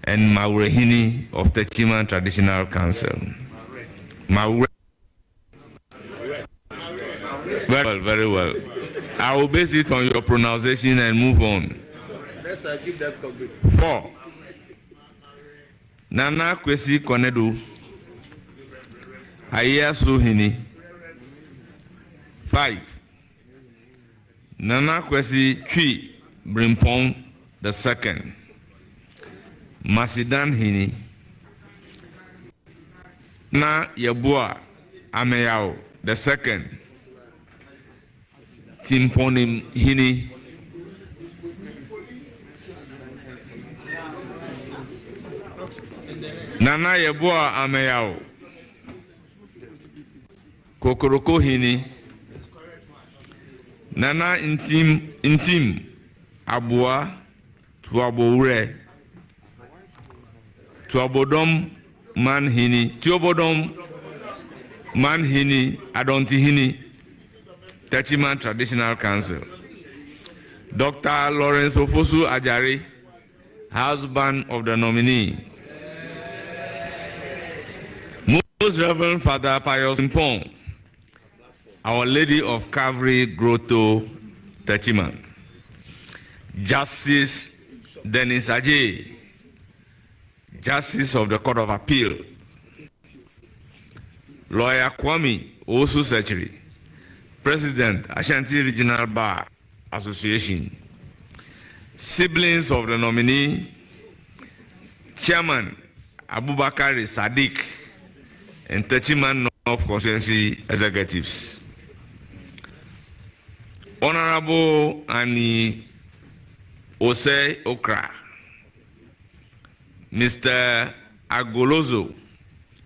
and Maurehini of Techima Traditional Council. Maure. Very well. I will base it on your pronunciation and move on. 4. Nana Kwesi Konedu, Aya Suhini. 5. Nana Kwesi Chui Brimpong II, Masidan Hini. Na Yabua Ameyao II, Timponim Hini. Nana Yabua Ameyao Kokoroko Hini. Nana Intim Abua Tuaboure Tuabodom Manhini, Tiobodom, Manhini, Adontihini, Techiman Traditional Council. Dr. Lawrence Ufosu-Ajare, husband of the nominee. Most Reverend Father Pius Mpong, Our Lady of Calvary Grotto, Techiman. Justice Dennis Ajay, Justice of the Court of Appeal. Lawyer Kwame Osu Secretary, President, Ashanti Regional Bar Association. Siblings of the nominee, Chairman Abubakar Sadiq, and Techiman North Constituency Executives. Honorable Annie Osei Okra, Mr. Agolozo,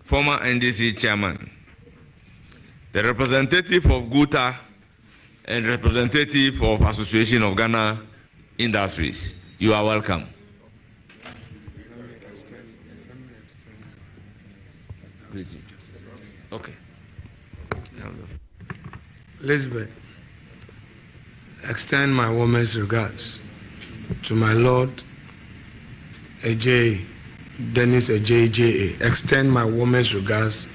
former NDC chairman, the representative of GUTA and representative of Association of Ghana Industries. You are welcome. Okay. Elizabeth, extend my warmest regards to my Lord AJ Dennis AJJA. Extend my warmest regards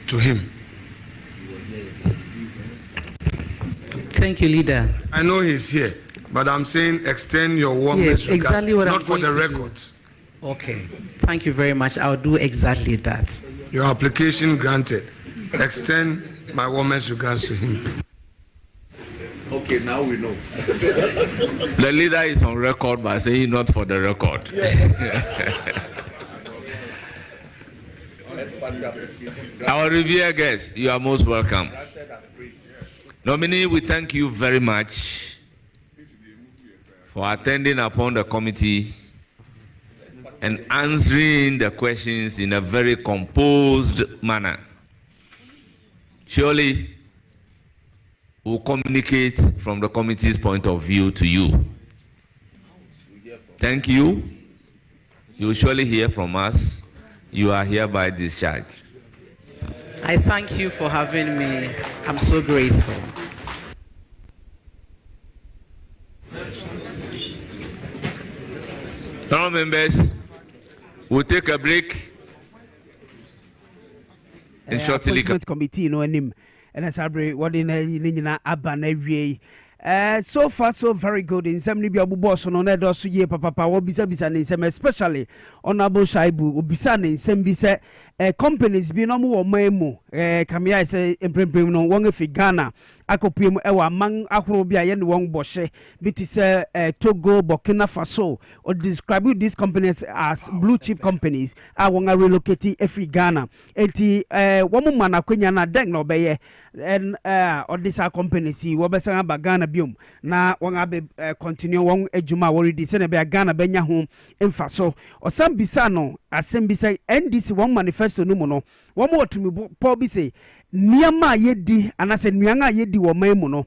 to him. Thank you, leader. I know he's here, but I'm saying extend your warmest regards, exactly what not I'm for the going to records. do. Okay. Thank you very much. I'll do exactly that. Your application granted. Extend my warmest regards to him. Okay, now we know. The leader is on record by saying not for the record. Our revered guests, you are most welcome. Nominee, we thank you very much for attending upon the committee and answering the questions in a very composed manner. Surely, we'll communicate from the committee's point of view to you. Thank you. You will surely hear from us. You are hereby discharged. I thank you for having me. I'm so grateful. Now, members, we'll take a break. And shortly appointment committee no anim and sabre what in nyina aba na wie so far so very good in some bia boss no na do so ye papa wo bisa ne nsem especially honorable Shaibu obisa ne nsem bi se companies bi no mo wo mamu kamia se emprempem no won efi Ghana akopiem ewa man ahoro bi aye ne won boshe biti se Togo, Burkina Faso or describe these companies as blue chip companies a won relocate every Ghana enti womo mana kwanya na den no beye and or these are companies wo be san ba Ghana biom na won abe continue won adwuma wo redi se ne be Ghana benya ho emfa so osam bisa no asem bisa NDC won manifesto no mu no wo mo otumi po bi se niama yedi anase nuanga yedi wo mamu no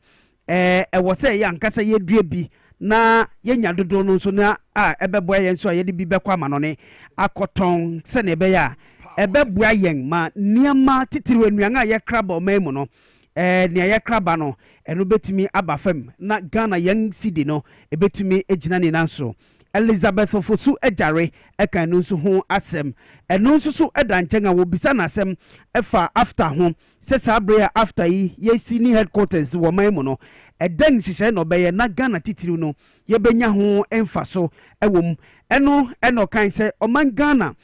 wo se ya nkasa yedue bi na yenya dodo no so na ebeboa yen so yedi bi bekwa ma no ne akoton se ne be ya ebeboa yen ma niama titiri nuanga ye kraba mamu no ne ye kraba no eno betumi aba fam na Ghana yen sidi no ebetumi ejina ne nanso Elizabeth Fosu ejare eka no so ho asem eno nso so eda nkyanga wo bisa na asem efa after ho se sabre after yi ye sini headquarters wo mamu no eden hihye no beye na Ghana titiri no ye benya ho emfa so ewom eno kan se oman Ghana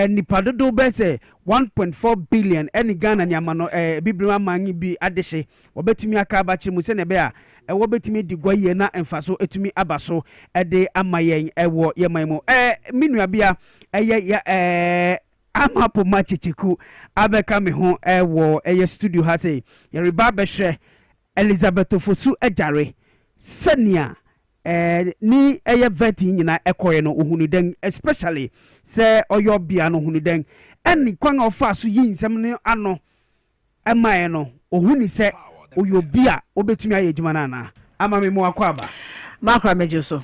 nipa dodo be se 1.4 billion eni Ghana ni amano bibrima mangi bi adehye obetumi aka ba chimu se ne be a ewo betumi digwa ye na emfaso etumi abaso ede amayen ewo ye maimo minua bia eye amapo machichiku abeka me ho ewo eye studio ha say ye reba behwe Elizabeth Fosu ejare senia ni eye veti nyina ekoye no ohunu den especially se oyo bia no ohunu den eni kwanga ofa so yi nsem ne ano emaye no ohunu se oyo bia obetumi aye adwuma na na ama me mo akwaba makra mejo so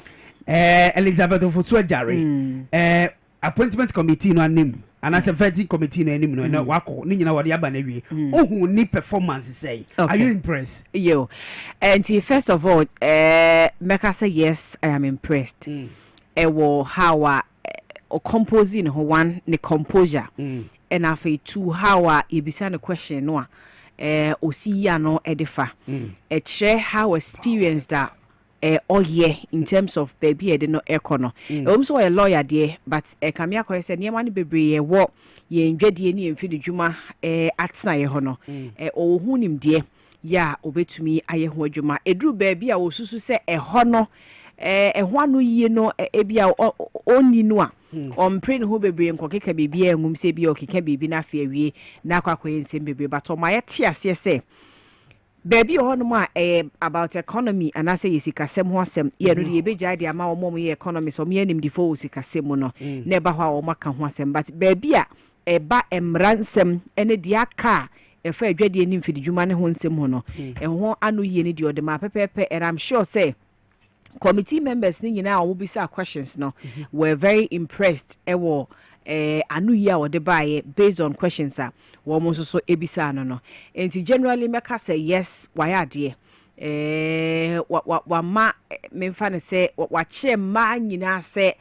Elizabeth Fosu ejare appointment committee no anim anase vetting committee no anim no na wako ni nyina wode aba na wie ohun ni performance say are you impressed? Yo, and first of all Meka say yes, I am impressed. Ewo how composing ho one the composure and afi two how ebisa the question no osi ya no edifa share how experience that oh yeah in terms of baby de no econo so a lawyer there but kamia ko say niam ani bebre wo ye ndwade ni emfi dwuma atena ye ho no ohu nim de ya obetumi aye ho adwuma edru baby a osusu se ho no ho anu yie no ebia oni no a ompre ne ho bebre nkokeka bebi engum se bia okeka bebi na afa awie na akwakoye nsem bebre but o ma ye tie ase se baby honoma about economy and I say yisikasem ho asem ye no de beja de ama wo ye economy so me anim di fo yisikasem no neba ho a wo maka ho asem but baby a eba emransem ene de aka efa adwade anim fidi dwuma ne ho nsem ho no ho anu ye ne de ode ma pepepe and I'm sure say committee members ni nyina wo bisa questions no were very impressed ewo anu yi a wɔde baeɛ based on questions a wɔn nso so ebisa no nti generally mɛka say yes wayɛ adeɛ wama memfa no sɛ wakyerɛ mmaa nyinaa sɛ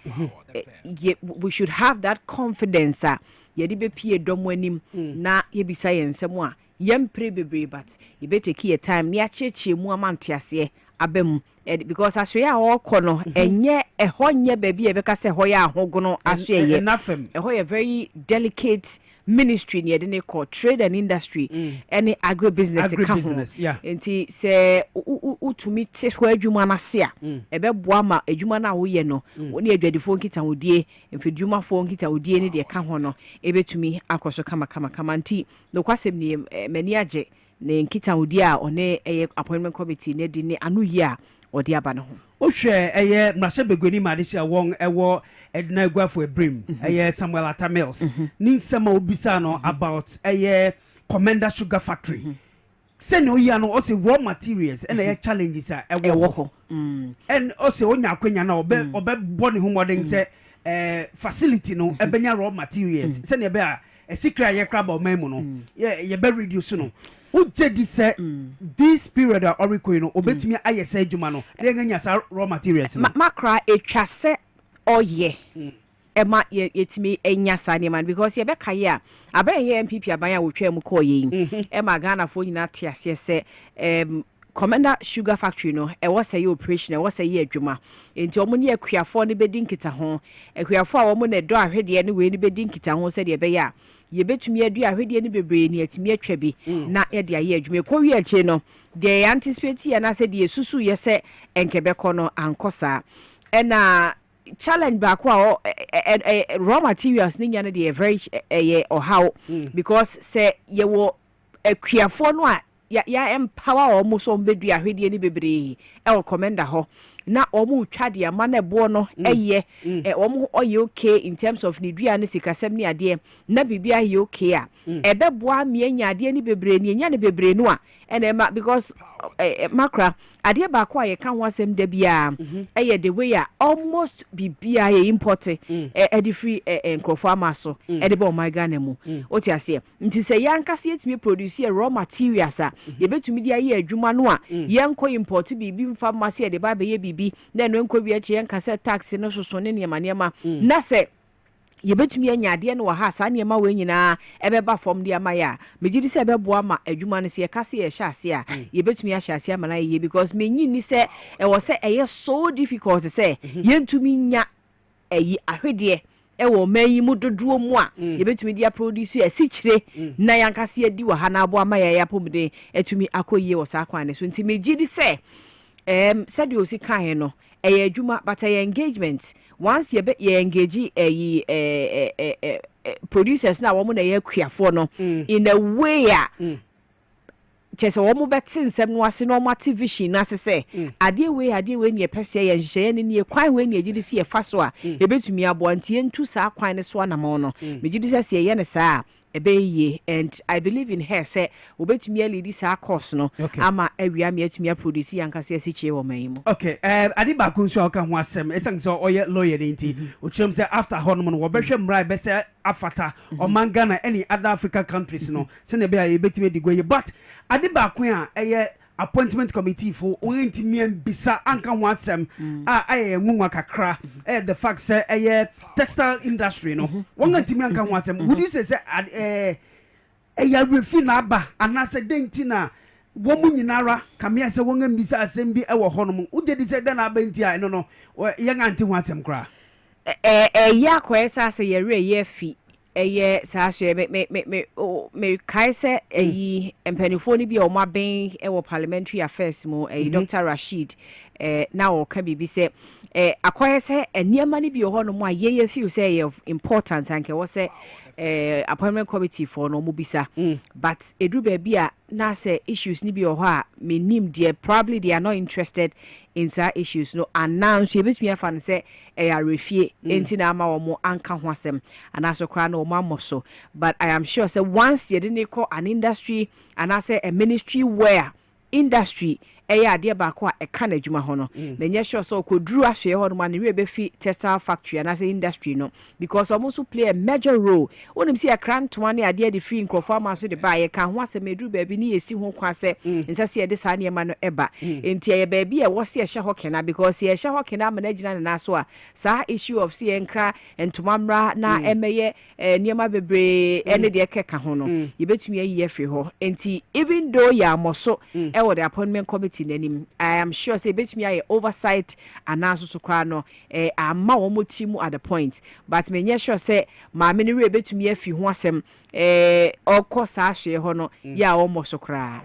we should have that confidence a yɛde bɛpie dɔm anim na yɛbisa yɛn nsɛm a yɛmpere bebree but yɛbɛtake yɛ time ne akyerɛkyerɛ mu ama nteaseɛ abɛmu because asoɛ a wɔkɔ no ɛnyɛ ɛhɔ nyɛ baabi a yɛbɛka sɛ ɛhɔ yɛ ahogono asoɛyɛ ɛhɔ yɛ very delicate ministry near the called trade and industry any agribusiness nti sɛ utumi te hɔ adwuma na se a ɛbɛboa ma adwuma na woyɛ no woni adwadifo nkita wodie mfidwumafo nkita wodie ne de ka ho no ɛbɛtumi akɔso kama nti no kwasɛm ne mani agye ne nkita wodie a ɔne ɛyɛ appointment committee ne di ne anu yi a ɔde aba no ho ohwɛ ɛyɛ mmarahyɛ begoni maadehye a wɔn ɛwɔ Edna Eguafo Ebrim ɛyɛ Samuel Atta Mills ne nsɛm a obisa no about ɛyɛ Commander Sugar Factory sɛne oyi no ɔsɛ raw materials ɛna ɛyɛ challenges a ɛwɔ hɔ ɛn ɔsɛ onya akwanya na ɔbɛbɔ ne ho mmɔden sɛ facility no ɛbɛnya raw materials sɛne ɛbɛ a ɛsikra yɛ kraba ɔman mu no yɛbɛ reduce no uje di say this period of oriko no obetumi aye say adwuma no na nganya sa raw materials no makra etwa se oye ema yetimi enya sa ne man because ye be kaye a aban ye MPP aban a wotwa mu ko ye ema Ghana fo nyina te ase se Commander Sugar Factory no e was a operation e was a ye adwuma enti omo ne akuafo ne bedi nkita ho akuafo a omo na do ahwede ne we ne bedi nkita ho se de be ya ye betumi adu ahwede ne bebre ne atimi atwa bi na ye de aye adwuma ko wi ache no de anticipate ye na se de susu ye se enkebeko no ankosa na challenge back wa raw materials ni nya de very or how because say ye wo akuafo no a ya empower almost on bedu ahwede ni bebre Commander ho na omu twa de ama na ebo no eye omu oye okay in terms of ni dua ne sikasem ni ade na bibia ye okay a ebeboa me nya ade ni bebre ni nya ne bebre no a ema because makra ade ba kwa ye kan ho asem da bia eye the way a almost bibia ye import e free enkrofo amaso e de ba my Ghana mu oti ase nti se yankase etimi produce raw materials a ye betumi dia ye adwuma no a ye nko import bibi mfa mase e de ba be ye bibi na no nko bi achi yankase tax no soso ne niema na se ye betumi anya ade no ha sa niema we nyina ebeba fom de amaya megidi se ebeboa ma adwuma no se ye kase ye hya ase a ye betumi ahya ase amana ye because menyi ni se e wo se eye so difficult se ye ntumi nya ayi ahwede ewo mayi mu dodoɔ mu a ye betumi dia produce asikyire na yankase adi wa ha na abo amaya ya pomde etumi akoyie wo sa kwan ne so nti megidi se said you see kind no adwuma but engagement once you engage producers na woman na ye kuafo no in a way a chese wo mo beti nsem no ase no motivation na se ade we ne pese ye nhye ne kwan we ne agidi se ye fa so a ye betumi abo antie ntu sa kwan ne so na mo no megidi se ye ne sa ebeye and I believe in her say obetumi lead this course no ama awia me atumi produce yankase asichie wo man mu okay ade ba ko nso aka ho asem esan so oye lawyer nti o chem say after honum no wo behwe mrai be say afata o mangana any other African countries no se ne be a betumi digoye but ade ba ko a eye appointment committee for ntimi bisa anka ho asem aye ngunwa kakra the fact say textile industry no won ntimi anka ho asem would you say refi na aba anase denti na wo mu nyinara kamia say won mbisa asem bi ewo honom ugedi say da na aba nti a no ye nganti ho asem kra ya kwesa say ye refi eye saashe me kaise eyi empanifo ni bi o ma ben ewo parliamentary affairs mu Dr. Rashid na o ka bibi se akwese eniema ni bi ho no mu a ye feel say of important anke wo say appointment committee for no mu bisa but edu ba bia na say issues ni bi ho a menim there probably they are not interested in sa issues no announce ye betumi afa no say refie enti na ama wo mo anka ho asem ana so kra na wo mamoso but I am sure say once ye didn't call an industry and I say a ministry where industry ade baako a ɛka na adwuma ho no menye sure so koduru ahwe ho no ma ne be fi textile factory and as industry no because almost play a major role wonim see akra ntoma ne ade de free nkrofo ma so de ba ye ka ho asem eduru baabi ne yesi ho kwa se nsa se de saa ne ma no eba enti ye baabi e wo se ehye ho kena because ye ehye ho kena ma na gina na so a saa issue of see nkra ntoma mra na emeye niema bebre ene de keka ho no ye betumi ayi afri ho enti even though ya moso e wo the appointment committee nanim I am sure say betumi ayi oversight anaso so kwa no ama wo motimu at the point but menye sure say ma me ne we betumi afi ho asem okosa ahwe ho no ya wo moso kra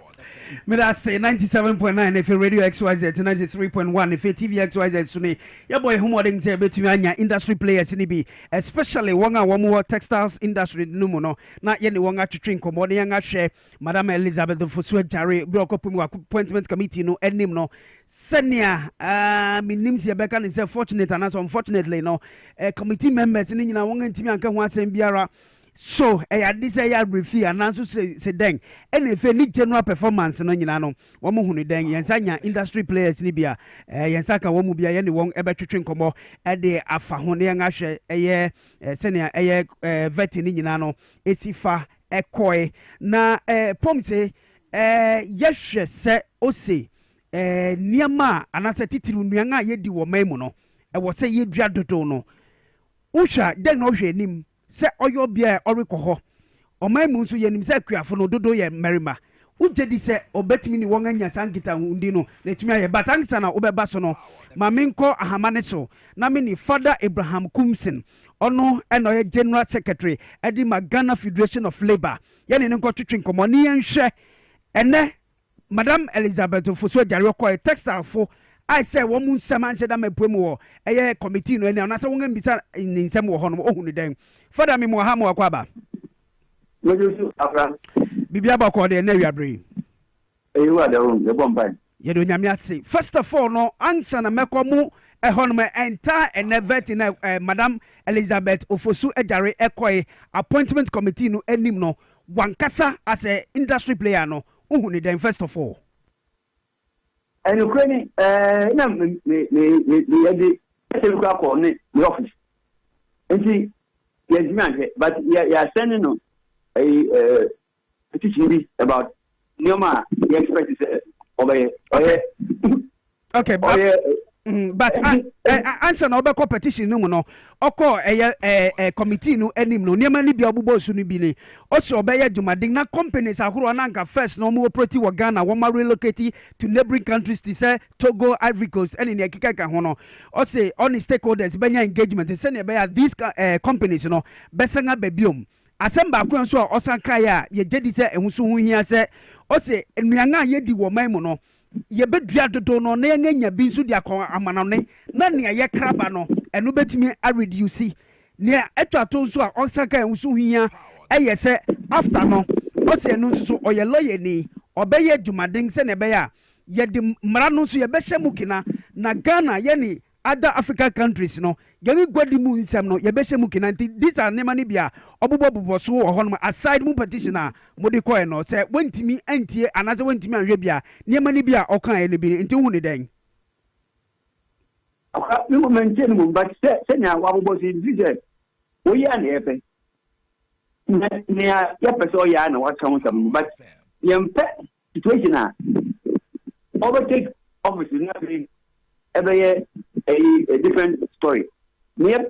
me that say 97.9 if radio XYZ 93.1 if TV XYZ suni ya boy humoding say betumi anya industry players ni bi especially one a wo textiles industry no mu no na ye ne won atwetwe nkomo ne yan ahwe Madam Elizabeth Fosu Jare bi okopum appointment committee no enim no senia minim se beka ne say fortunate and so unfortunately no committee members ni nyina won antimi anka ho asem biara so this refi ananso se den efe ni general performance no nyina no wo mo hunu den yensanya industry players ni bia yensaka wo mu bia ye ne won ebetwetwe nkomo de afa ho ne ngahwe senia vet ni nyina no esifa ekoi na pomse yehwe se ose niama anase titiru nuanga yedi wo maimu no wo se yedua dodo no usha den no hwe nim se oyo bia orikoho omaimu nso yenim se akuafo no dodo ye merima ujedi se obetimi ni won anya sankita hundi no letumi aye batangisa na obeba so no maminko ahamane so na me ni Father Abraham Kumsin ono eno ye general secretary edi Ghana Federation of Labour ye ne nko twetwe nkomo ne yenhwe ene Madam Elizabeth Fosu Jare ko textile fo I say wo mun sama nche da mapuemu wo eye committee no ene na se won mbisa ni nsem wo ho no ohunu den Father me mo ha mo akwa ba Mejusu Abraham bibia ba ko de na wiabre ewa da ron ye bomba ye do nyame ase first of all no answer na mekomu ehon me enter enevet na Madam Elizabeth Ofosu Ejare ekoi appointment committee no enim no wankasa as a industry player no ohunu den first of all and Ukraine na me yedi selukwa ko ne office enti yes but you sending no teaching about Nioma the expert is okay but answer na obe competition no no oko committee no enim no niema ni bia obubo su no bi ni o se obeye dwumadin na companies ahoro na nka first no mo operate wo Ghana wo ma relocate to neighboring countries to say Togo, Ivory Coast any ne kika ho no o se on stakeholders benya engagement se ne be these companies no besanga babiom asemba akwan so osanka ya ye jedi se ehunso hu hia se o se enuanga yedi wo man mu no ye bedua dodo no na nya bi nso dia kon amanane na ne ye kraba no enu betumi a reduce ne etwato nso a osanka ehunso hia eye se after no o se enu nso oye lawyer ni obeye dwumaden se ne be ya ye de mra no nso ye be hyemukina na Ghana ye ni other African countries no yemi gwadi mu nsem no yebehye mu kinanti these are nemani bia obubo so ohonum aside mu petitioner modi koe no say wantimi antie anaze wantimi anhwe bia nemani bia okan ene bi nti hu ne den mi mo maintain mu but say nya wabubo si dije wo ya ne epe ne ya peso ya na what come some but yempe situation a overtake office na be ebe a different story. That's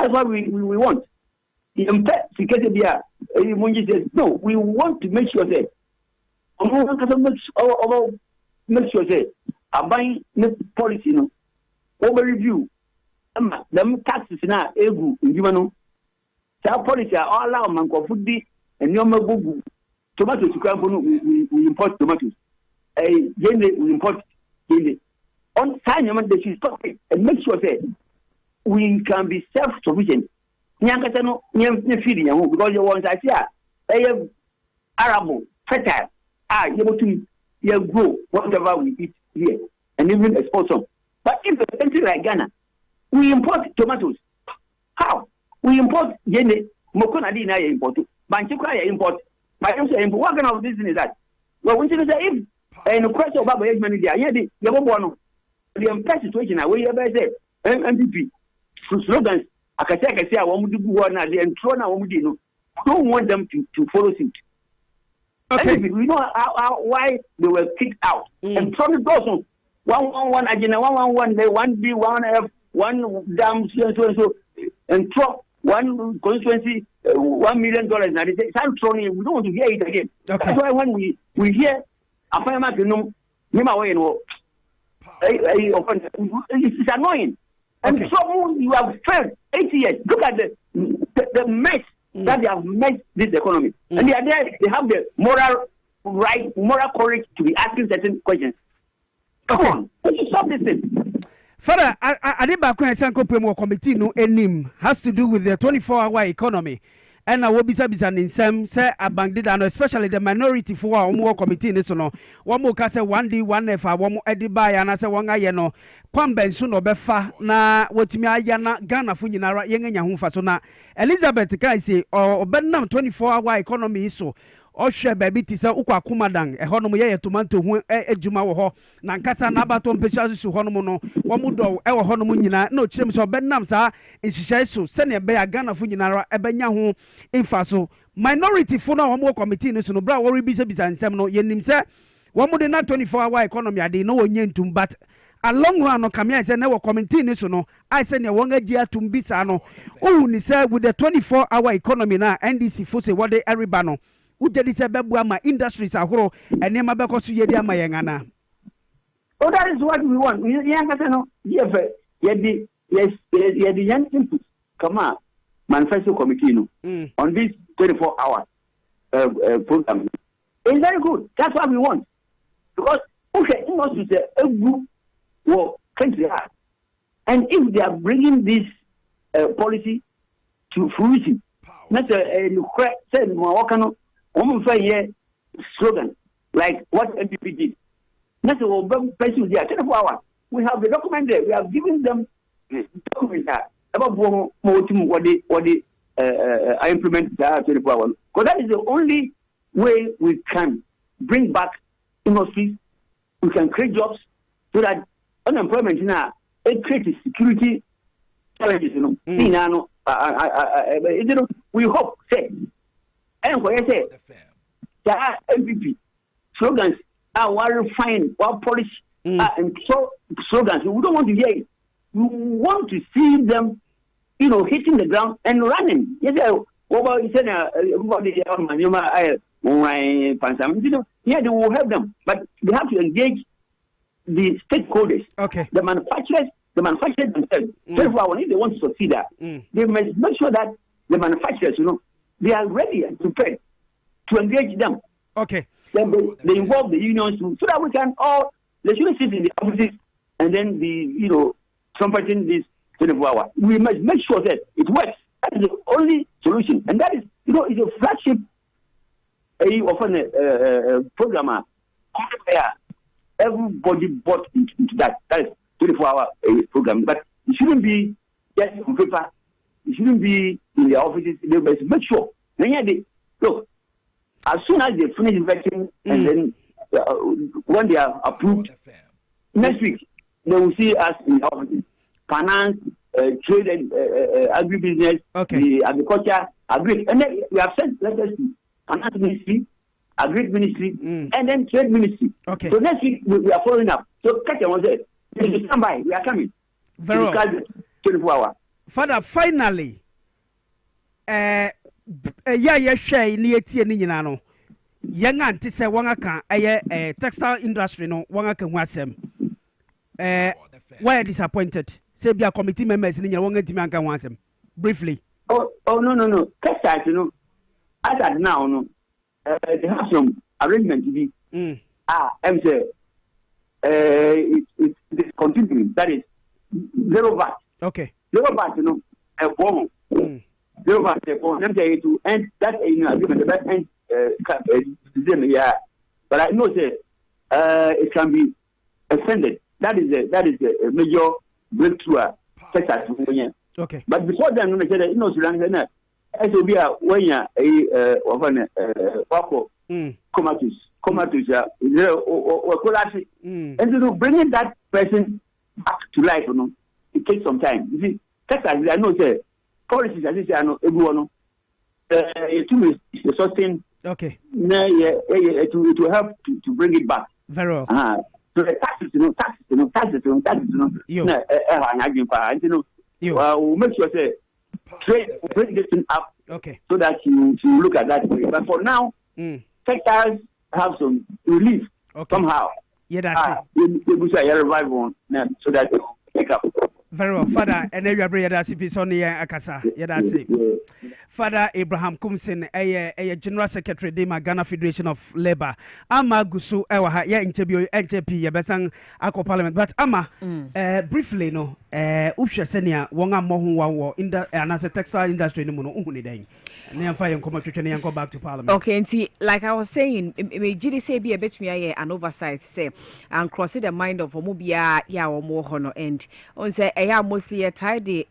why we want. No, we want to make sure that make sure that buying policy no over review. Them taxes na egu njimano. That policy all allow man ko food and nyoma gugu. Tomatoes we import tomatoes. We import on time they should stop it and make sure that we can be self-sufficient. Because you want I see arable, fertile, able to grow whatever we eat here and even export some. But if a country like Ghana, we import tomatoes. How? We import yene, mokonadi na import, banchukra import. What kind of business is that? Well, we should say if And the question about the money there, yeah, the Yabono, the entire situation, I will say, MPP, slogans, I say, I want to do one as the Entrona Omudino. Don't want them to follow suit. Okay. We know why they were kicked out. And Trump Dawson, 111 agenda, 111, they 1B, 1F, 1 dam, so, and Trump, 1 constituency, $1 million. Now they say, we don't want to hear it again. Okay. That's why when we hear, I find out, it's annoying. And so you have spent 8 years. Look at the mess that they have made this economy. And they are there, they have the moral courage to be asking certain questions. Come on, let's stop this thing. Father, I did back when I sang committee no enim has to do with the 24-hour economy. And I will be in some say a bank did, especially the minority for our more committee in this no. One more case 1D, 1F, one more Edibai, and I say one ayano. Kwamben soon or befa na what me ayana Ghana Funinara, young and Yahoo Fasona. Elizabeth Kai say, or Benham 24-hour economy so. Oshe baby tisa ukwa kumadang honomu ye tomato hu ejuma wo ho na nkasa na abato mpesa su honomu no womudo e wo honomu nyina na ochirem so benam sa nhihye so se ne be ya Ghana fu nyina ebenya ho imfa so minority fu na wo committee no so no bra wo rebisa nsem no yenim se womude na 24-hour economy ade no wonye ntum but along run no kamia say na wo committee no so no I say ne won agi atum bisa no ohu ni say with the 24-hour economy na NDC fu say what they everybody no Ujedi se bebu ama industries ahoro enema beko so yedi ama yengana. Oh, that is what we want. Yedi young input. Come on, manifesto committee no on this 24-hour program. It's very good. That's what we want. Because okay, industries a group will country hard, and if they are bringing this policy to fruition, not say Mwakano. Slogan like what MPP did. That's a 24 hours. We have the document there. We have given them the document about what they implement that 24 hours. Because that is the only way we can bring back industries. We can create jobs so that unemployment it creates security challenges. We hope say. And what I say, there are MPP slogans are well refined, well polished, and so slogans. We don't want to hear it. We want to see them, hitting the ground and running. Yes, over said everybody yeah, they will help them, but they have to engage the stakeholders. Okay. The manufacturers themselves. Therefore, if they want to succeed that, they must make sure that the manufacturers, they are ready and prepared to engage them. Okay. Then they involve the unions so that we can they shouldn't sit in the offices and then trumpeting this 24 hours. We must make sure that it works. That is the only solution. And that is, it's a flagship often a programmer where everybody bought into that. That is 24-hour program. But it shouldn't be just on paper. It shouldn't be in the offices. They must make sure. Look, as soon as they finish vetting and then when they are approved, next week they will see us in the offices. Finance, trade and agribusiness, the agriculture, agri. And then we have sent letters to Finance Ministry, Agri Ministry, and then Trade Ministry. Okay. So next week we are following up. So Katia was there. Stand by. We are coming. Very well. 24 hours. Father, finally, share ni etie ni nyina no. Yenga nti se wanga kan textile industry no wanga kan ho asem. Why disappointed? Say be a committee members ni nyina wanga ntimi anka ho asem. Briefly. Oh no. Textile as at now they have some arrangement to be I'm say it's continuing. That is zero VAT. Okay. Zero VAT, a form. Zero VAT, a form. To end that agreement, that end but I know that it can be extended. That is a major breakthrough. Okay. But before then, I said, Sri Lanka, SOB when you often Wako Comatus comatose, and so bringing that person back to life, it takes some time. You see, Texas, I know, say, policies, as I say, I know, everyone, it will sustain. Okay. It will help to bring it back. Very well. So the taxes, we'll make sure say bring this thing up. Okay. So that you look at that way. But for now, sectors have some relief somehow. Yeah, that's it. We say revive one so that they pick up. Very well, Father, and then you are bringing that CP on the Akasa. Yeah, that's it. Father Abraham Kumsin, a General Secretary, Dema Ghana Federation of Labour. Ama Gusu, ya interview NJP, ya besang ako Parliament. But Ama, briefly, no, Usha Senia, Wonga Mohu, in the another textile industry, no mono, Unidang. And then fire and come and go back to Parliament. Okay, and see, like I was saying, GDC be a bit me an oversight, say, and cross the mind of Omubia, ya or more honor, and on say, mostly a tidy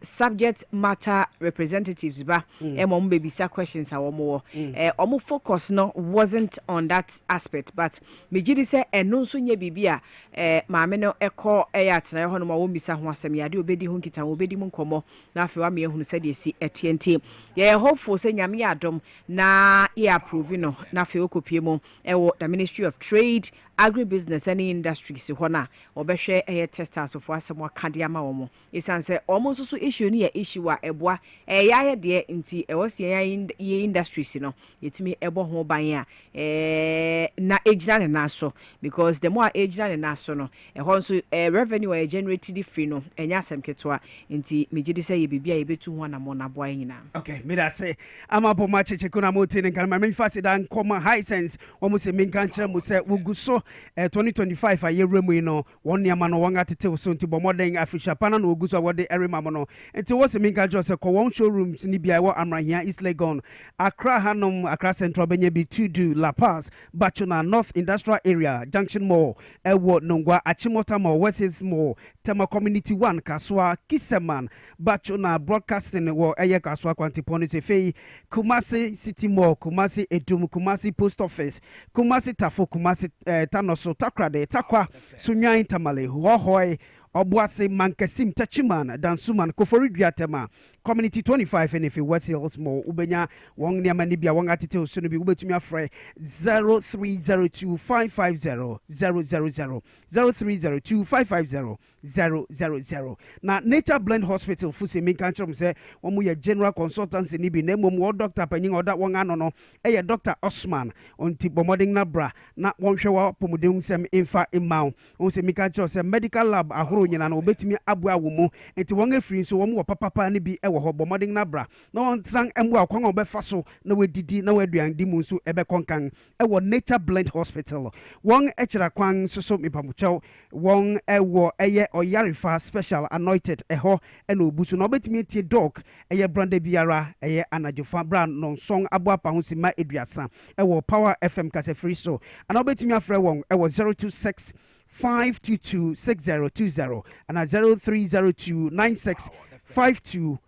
subject matter representatives ba mom baby sa questions our more omo focus no wasn't on that aspect but me gidi say eno so nya bibia maame no ekọ atena ho no ma wo bisa ho asem yade obedi ho nkita obedi mu nkomo na afi wa me ehunu se de si etienti ye hopeful say nyame ya adom na e approve no na afi okopie mu ewo the Ministry of Trade, Agribusiness and Industries hona obehwe testers of asem wakade ama wo mo isan say almost so issue ni issue wa eboa ya de nti ewosi ye industries no yetimi ebo ho ban a na ejina ne naso because the more ejina ne naso no ho so revenue e generated free no enya asem ketwa nti megidi say ye bibia ye betu ho na mo na boa nyina. Okay, me da say amapo macheche kuna moti ne kan ma me fa dan koma high sense wo mo se me kan kire mo se wuguso 2025 aye remu no won niama no won atete so nti bomoden Africa pana no oguso wode erema mo no nti wo se me kan kire se ko won showrooms ni bia wo Amrahia East Legon Accra Hanum Accra Central Benye bi Tudu La Paz Bachuna North Industrial Area Junction Mall Ewo Nongwa Achimota Mall West Mall Tema Community 1 Kaswa Kiseman Bachuna Broadcasting wo eye Kaswa Kwantiponi Sefei Kumasi City Mall Kumasi Edum Kumasi Post Office Kumasi Tafo Kumasi Tanoso Takrade Takwa Sunyan Tamale Hohoi Obuase Mankesim Tachiman Dansuman Koforidua Tema Community 25 and if it was Hills Mall Ubenya Wong Niamanibia Wong Atite Sunubi Ubetumia Fre 0302 550 000 0302 550 000. Now Nature Blend Hospital Fusi Minkanchom say one more general consultancy nibi name one doctor pening or that one anono Dr. Osman on Tibomoding Nabra not one show pomodung sem infa imau on se Minkanchom say medical lab ahuru nyina no betimi abua wumu enti won afiri so wo papa ni bi ewo ho bomoding nabra na won san emu akwan obefa so na wedidi na waduan di mu nso ebe konkan ewo Nature Blend Hospital won echira kwan so mipamuchew won ewo eye oyarifa special anointed eho ena obusu na obetimi tie dog eye brand biara eye anajofa brand non song abua pa ho sima eduasa ewo Power FM kase free so ana obetimi afre won ewo 026 522-6020 and at 0302-965289.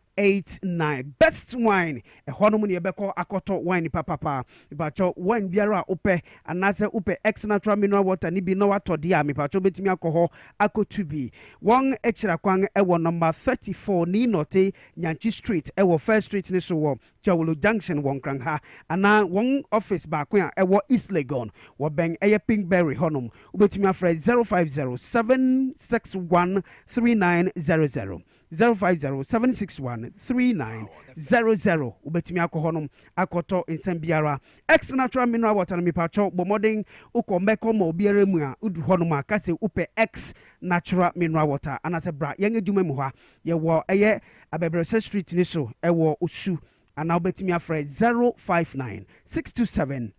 Best wine. A honeymoon ebeko akoto wine papa. Ibacho wine biara upe anase upe ex natural mineral water ni bi no wato dia mi pacho betimi alcohol akotubi. Wong echira kwang ewo number 34 ni note Nyanchi Street ewo First Street ni so wo Jawolo Junction won krangha ana won office ba kwa ewo East Legon wo ben eye Pinkberry honum ubetumi afre 0507613900 0507613900 ubetumi akohonum akoto nsem biara ex natural mineral water mi pacho bomoding ukomeko ma obiara mu a udu honum akase upe ex natural mineral water anase bra yenge dwuma mu ha ye wo eye Abebrese Street ni so ewo Osu and now bet me afraid 059 627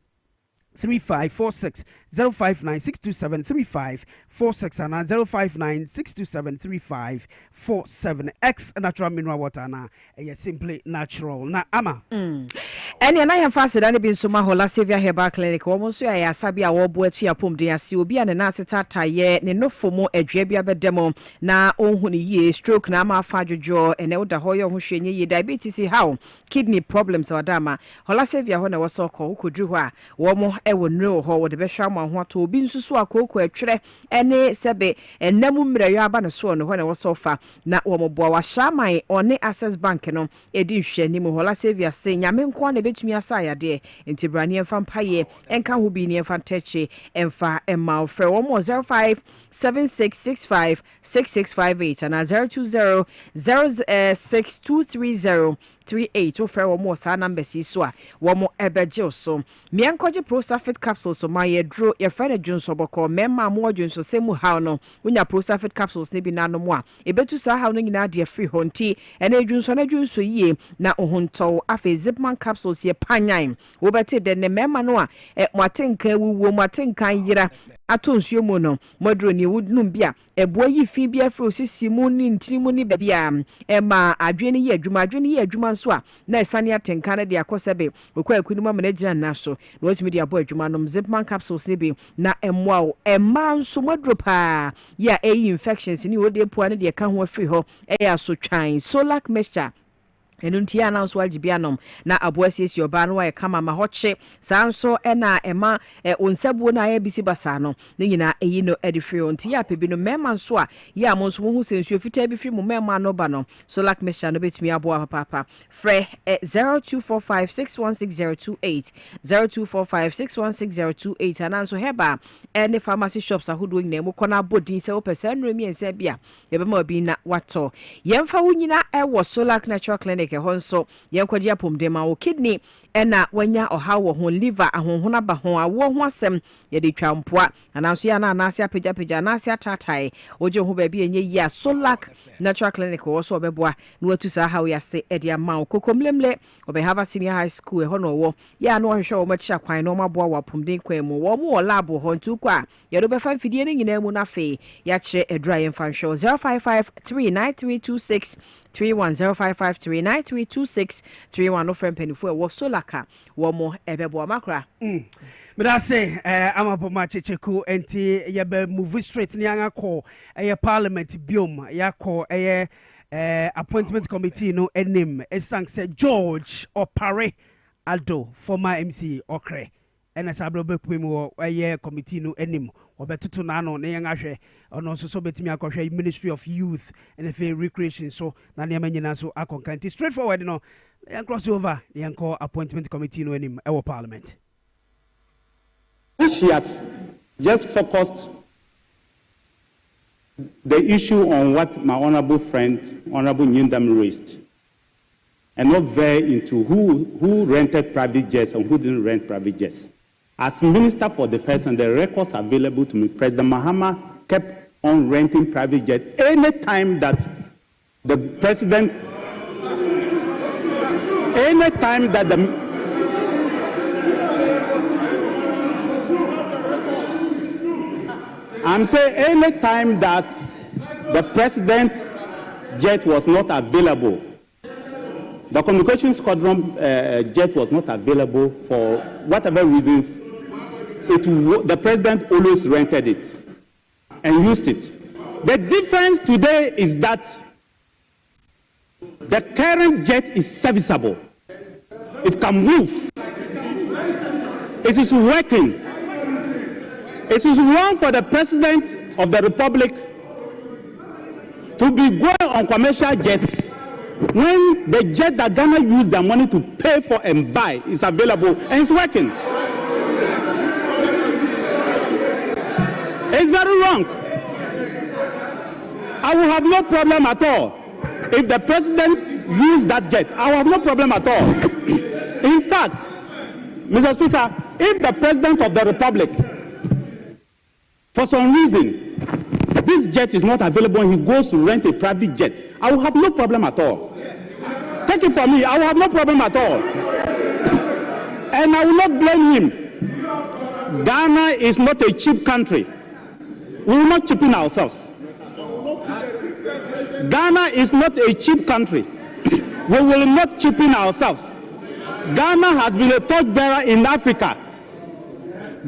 3546 059-627-3546 and 059-627-3547. X natural mineral water na simply natural. Na ama. And na ya fast da ne bi nso ma Hola Savior Herbal Clinic. Wo so ya sabi a wo bo atu apom de ase obi a ne na setata ye ne nofomo adua bi abedemo na onhu ne ye stroke na ma fa dwojo ene wo da ho ye ho hwenye ye diabetes how kidney problems or dama Hola Savior ho na wo so ko kodru ho a wo mo e wo nre ho wo de be hwa mo ho to obi nsusu akoko atwere ene sebe enam mrayo aba ne so no ho na wo so fa na wo mo bo wa shaman one Access Bank no edi hwani mo Hola Savior se nyame nko na betumi asa ya de ntibrani emfa mpaye enka ho bi ni emfa teche emfa emma ofre wo mo 0576656658 and 02006230338 ofre wo mo sa number si so a wo mo ebeje so miankoje Prostafit capsules so my dro your friend Junso boko memma mo Junso semu how no unya Prostafit capsules ne bi na no mo a ebetu sa how no nyina de free honti ene Junso na Junso yie na ohunto afi Zipman capsules ye panyan wo beti de ne memma no a mwatenka wuwo mwatenka yira atonsuo mu no modro ni wudnum bia eboa yi fi bia fro sisi mu ni ntimu ni bia ma adwene yi adwuma nso a na esane atenka na de akosebe okwa akunuma ma na gina na so na watumi de abo adwuma no Zipman capsules ne bi na emwa o emma nso modro pa ya infections ni wo de poa ne de ka ho afri ho so twan Solac mixture enunti announce waljibianom na aboasiesi oba no wa kama ma hoche sanso na ema onsabuo na ya bisi basa no ne nyina eyi no edifri onti ya pebi no mema nso a ya mo nso hu sensuo fita bi firi mo mema no ba no Solac mixture no betumi abo papa fre 0245616028 0245616028 ananso heba any pharmacy shops ahodo nyina mo kona bodin se opese nremi ensa bia ye be ma bi na wato yemfa wo nyina wo Solac Natural Clinic honso yenkwaji apomdema wo kidney ena wanya oha wo ho liver ahonhona ba ho awo ho asem ye de twampoa ananso ya na anase apagya anase atatai oje ho ba bi enye ya Solac Natural Clinic wo so obeboa na watu sa ha wo yase ede ama kokomlemle obehava senior high school ho no wo ya na ohwehwe wo machi akwan no maboa wo apomden kwan mu wo mo lab ho ntu kwa ye do be fa fidie ne nyina mu na fe ya kire edra yemfa show 05539326 31055393263 no friend penifo wo Solaka wo mo ebebo makra But say amapo machecheku enti yebe move straight ni anga call parliament biom ya call appointment committee no enim esang se George Opare Aldo former MC Okre ena sabro bekupemu committee no enim obetutu na no ne yanga hwe ono so betimi akohwe Ministry of Youth and Recreation so na ne manyina so akonkanti straightforward no yan cross over yan call appointment committee no enim ewo parliament. She has just focused the issue on what my honorable friend Honorable Nyindam raised and not very into who rented private jets and who didn't rent private jets. As Minister for Defense, and the records available to me, President Mahama kept on renting private jet any time that the president, any time that the I'm saying any time that the president's jet was not available, the communication squadron jet was not available for whatever reasons, the president always rented it and used it. The difference today is that the current jet is serviceable. It can move. It is working. It is wrong for the President of the Republic to be going on commercial jets when the jet that Ghana used their money to pay for and buy is available and it's working. It's very wrong. I will have no problem at all if the President used that jet. I will have no problem at all. In fact, Mr. Speaker, if the President of the Republic, for some reason, this jet is not available and he goes to rent a private jet, I will have no problem at all. Take it from me, I will have no problem at all. And I will not blame him. Ghana is not a cheap country. We will not cheapen ourselves. Ghana is not a cheap country. We will not cheapen ourselves. Ghana has been a torchbearer in Africa.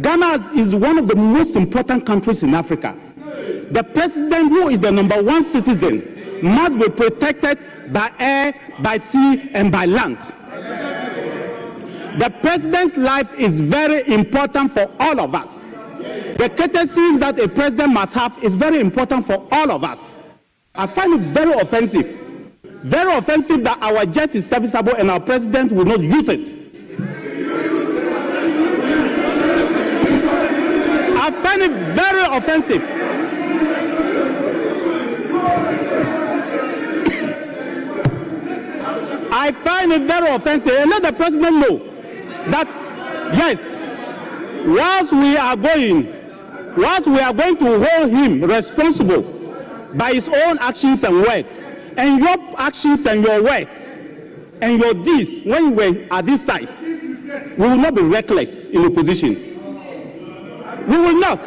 Ghana is one of the most important countries in Africa. The president, who is the #1 citizen, must be protected by air, by sea, and by land. The president's life is very important for all of us. The courtesies that a president must have is very important for all of us. I find it very offensive that our jet is serviceable and our president will not use it. I find it very offensive. I find it very offensive. And let the president know that, yes, whilst we are going to hold him responsible by his own actions and words, and your actions and your words and your deeds when you were at this site, we will not be reckless in opposition. We will not.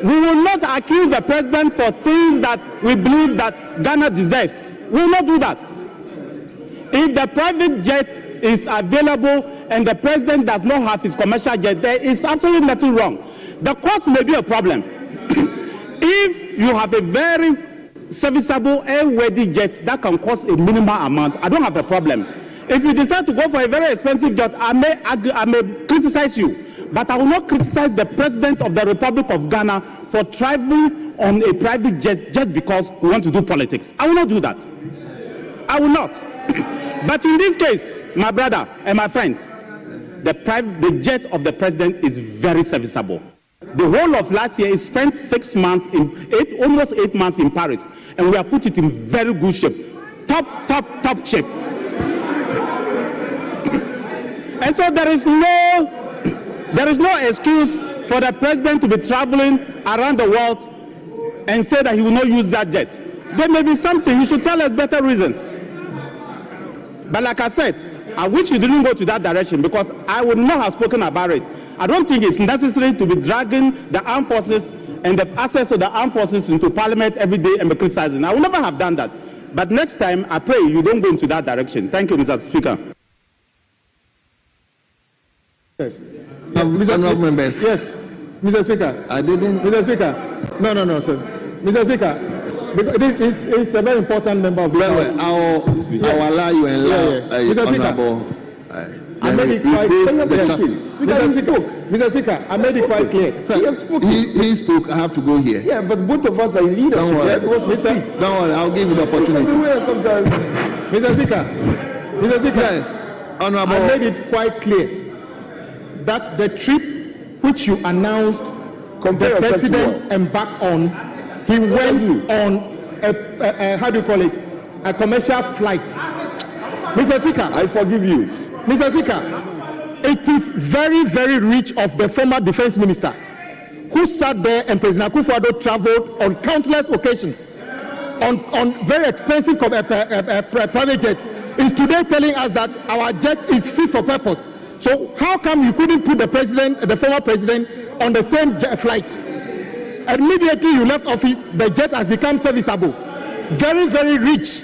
We will not accuse the president for things that we believe that Ghana deserves. We will not do that. If the private jet is available and the president does not have his commercial jet, there is absolutely nothing wrong. The cost may be a problem. If you have a very serviceable airworthy jet that can cost a minimal amount, I don't have a problem. If you decide to go for a very expensive jet, I may criticize you. But I will not criticize the President of the Republic of Ghana for traveling on a private jet just because we want to do politics. I will not do that. I will not. But in this case, my brother and my friend, the jet of the President is very serviceable. The whole of last year, he spent 6 months almost 8 months in Paris, and we have put it in very good shape. Top shape. And so there is no excuse for the president to be traveling around the world and say that he will not use that jet. There may be something. He should tell us better reasons. But like I said, I wish he didn't go to that direction because I would not have spoken about it. I don't think it's necessary to be dragging the armed forces and the access of the armed forces into parliament every day and be criticizing. I will never have done that. But next time, I pray you don't go into that direction. Thank you, Mr. Speaker. Yes. Mr. Members. Yes, Mr. Speaker. I didn't. Mr. Speaker. No, sir. Mr. Speaker, this is a very important member of the House. I'll allow you and allow Honorable. I made it quite clear. Mr. Speaker, I made it quite clear. He spoke. I have to go here. Yeah, but both of us are in leadership. Don't worry. I'll give you the opportunity. Mr. Speaker. Yes, Honorable. I made it quite clear that the trip which you announced the president embarked on, he went on a commercial flight. Mr. Speaker, I forgive you. Mr. Speaker, it is very, very rich of the former defense minister who sat there and President Akufo-Addo traveled on countless occasions on very expensive private jets, is today telling us that our jet is fit for purpose. So how come you couldn't put the former president on the same jet flight? Immediately you left office, the jet has become serviceable. Very, very rich.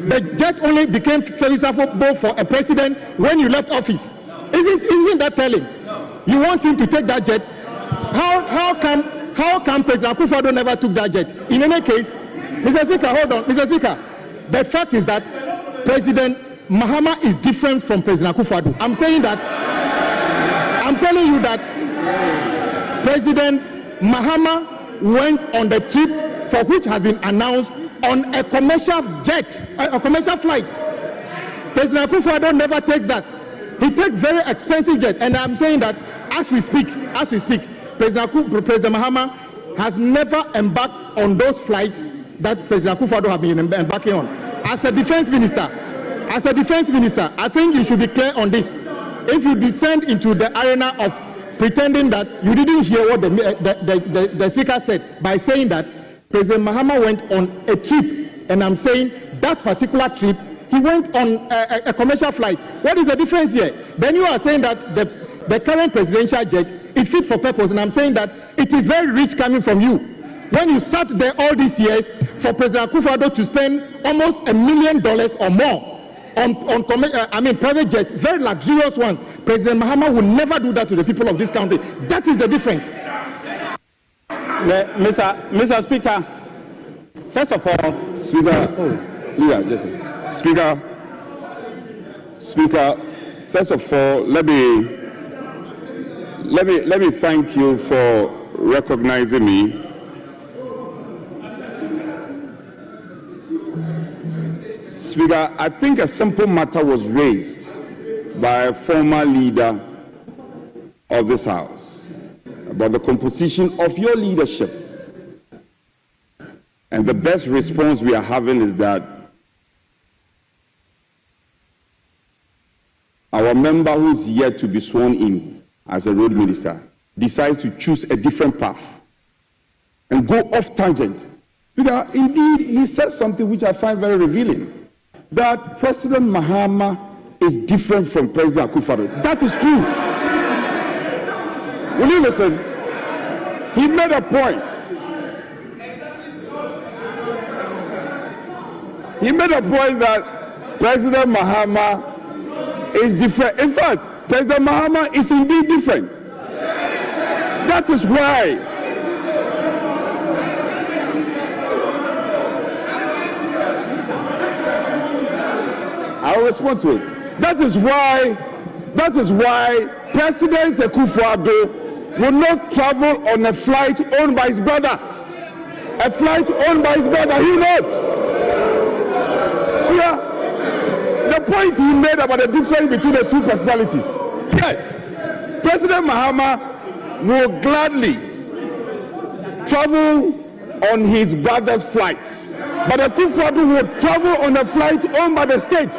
The jet only became serviceable for a president when you left office. Isn't that telling? You want him to take that jet? How come President Akufo-Addo never took that jet? In any case, Mr. Speaker, hold on. Mr. Speaker, the fact is that President Mahama is different from President Akufo-Addo. I'm saying that. I'm telling you that President Mahama went on the trip for which has been announced on a commercial jet, a commercial flight. President Akufo-Addo never takes that. He takes very expensive jet, and I'm saying that as we speak, President Mahama has never embarked on those flights that President Akufo-Addo have been embarking on. As a defense minister, I think you should be clear on this. If you descend into the arena of pretending that you didn't hear what the speaker said by saying that President Mahama went on a trip, and I'm saying that particular trip, he went on a commercial flight. What is the difference here? Then you are saying that the current presidential jet is fit for purpose. And I'm saying that it is very rich coming from you. When you sat there all these years for President Akufo-Addo to spend almost $1 million or more on private jets, very luxurious ones, President Mahama would never do that to the people of this country. That is the difference. Mr. Speaker, first of all, Speaker, first of all, let me thank you for recognizing me. Speaker, I think a simple matter was raised by a former leader of this House about the composition of your leadership. And the best response we are having is that our member who is yet to be sworn in as a road minister decides to choose a different path and go off tangent. Because indeed, he said something which I find very revealing, that President Mahama is different from President Akufo-Addo. That is true. Will you listen? He made a point. He made a point that President Mahama is different. In fact, President Mahama is indeed different. That is why I'll respond to it. That is why President Akufo-Addo will not travel on a flight owned by his brother. A flight owned by his brother, he will not. So yeah, the point he made about the difference between the two personalities. Yes, President Mahama will gladly travel on his brother's flights, but Akufo-Addo will travel on a flight owned by the state.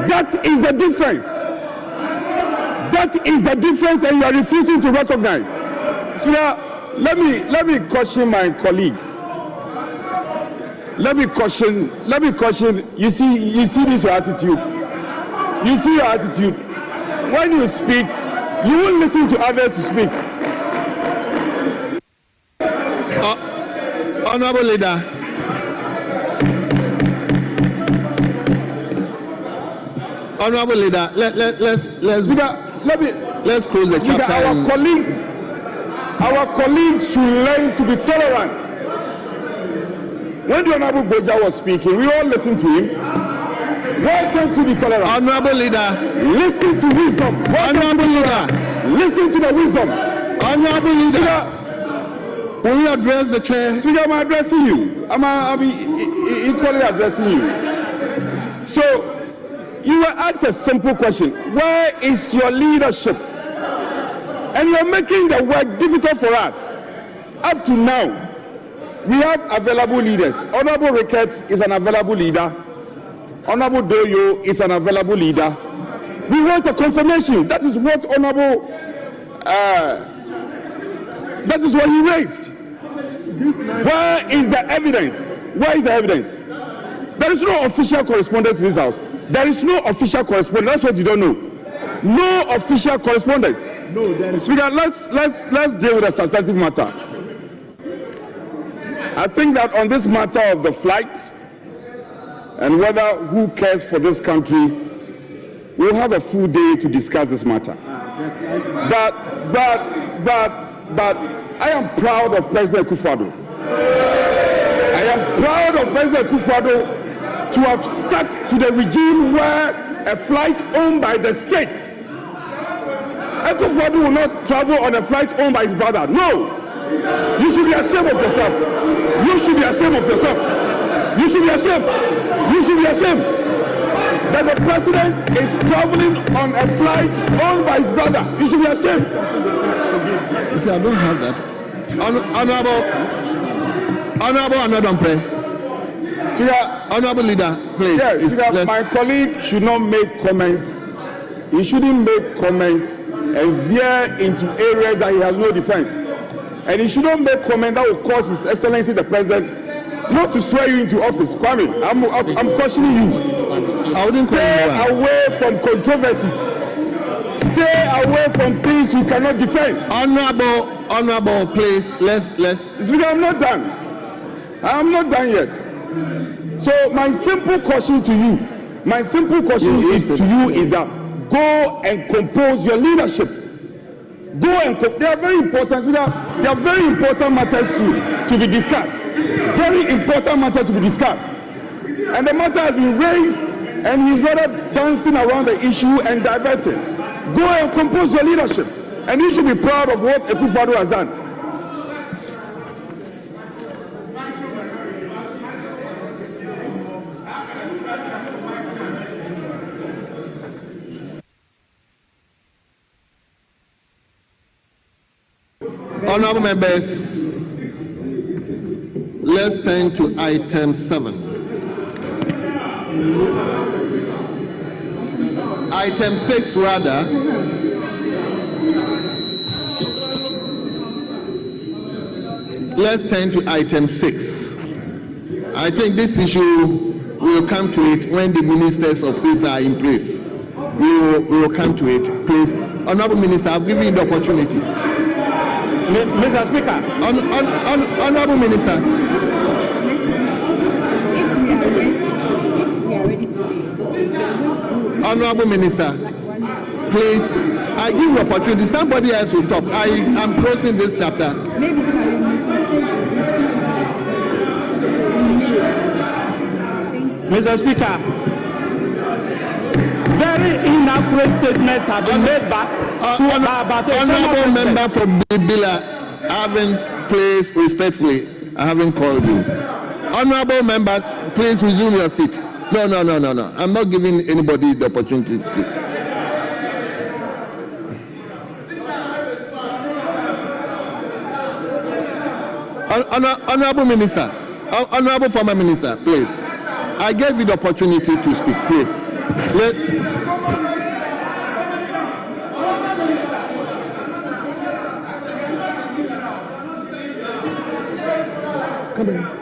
That is the difference. That is the difference, and you are refusing to recognize. So now, let me caution my colleague. Let me caution. You see this your attitude. You see your attitude. When you speak, you will listen to others to speak. Honorable Leader. Honorable Leader, let's close the chapter. Our colleagues should learn to be tolerant. When the Honorable Boja was speaking, we all listened to him. Why can't you be tolerant? Honorable Leader, listen to wisdom. Honorable Leader, listen to the wisdom. Honorable Leader, will you address the chair? Speaker, I'm addressing you. I'm equally addressing you. So, you were asked a simple question. Where is your leadership? And you're making the work difficult for us. Up to now, we have available leaders. Honorable Ricketts is an available leader. Honorable Doyo is an available leader. We want a confirmation. That is what Honorable, that is what he raised. Where is the evidence? Where is the evidence? There is no official correspondence to this House. There is no official correspondence. That's what you don't know. No official correspondence. No, there is. Speaker, let's deal with a substantive matter. I think that on this matter of the flight and whether who cares for this country, we'll have a full day to discuss this matter. But I am proud of President Akufo-Addo. I am proud of President Akufo-Addo to have stuck to the regime where a flight owned by the states. Akufo-Addo will not travel on a flight owned by his brother. No. You should be ashamed of yourself. You should be ashamed of yourself. You should be ashamed. You should be ashamed that the president is traveling on a flight owned by his brother. You should be ashamed. You see, I don't have that. Honorable Anadampe. Honorable Leader, please. Yes, my colleague should not make comments. He shouldn't make comments and veer into areas that he has no defense. And he shouldn't make comments that will cause His Excellency the President not to swear you into office. Kwame, I'm cautioning you. Stay away from controversies. Stay away from things you cannot defend. Honorable, please, let's. Speaker, I'm not done. I'm not done yet. So my simple question to you, is that go and compose your leadership. They are very important. They are very important matters to be discussed. Very important matter to be discussed. And the matter has been raised, and he's rather dancing around the issue and diverting. Go and compose your leadership, and you should be proud of what Akufo-Addo has done. Honorable members, let's turn to item 7. Item 6, rather. Let's turn to item 6. I think this issue will come to it when the ministers of states are in place. We will come to it. Please, Honorable Minister, I've given you the opportunity. Mr. Speaker. Honorable Minister. Honorable Minister, please, I give you opportunity. Somebody else will talk. I am closing this chapter. Mr. Speaker, very inaccurate statements have been made back to about Honorable member from Bibila, I haven't, please, respectfully, I haven't called you. Honorable members, please resume your seat. No. I'm not giving anybody the opportunity to speak. Honorable Minister, Honorable former Minister, please. I gave you the opportunity to speak, please. Come in.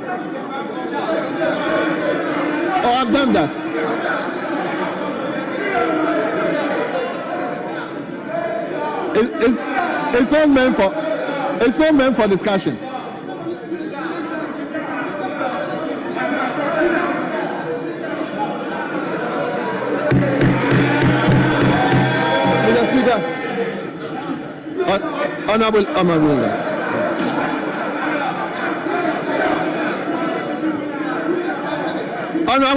Oh, I've done that. It's not meant for discussion. Mr. Speaker, honorable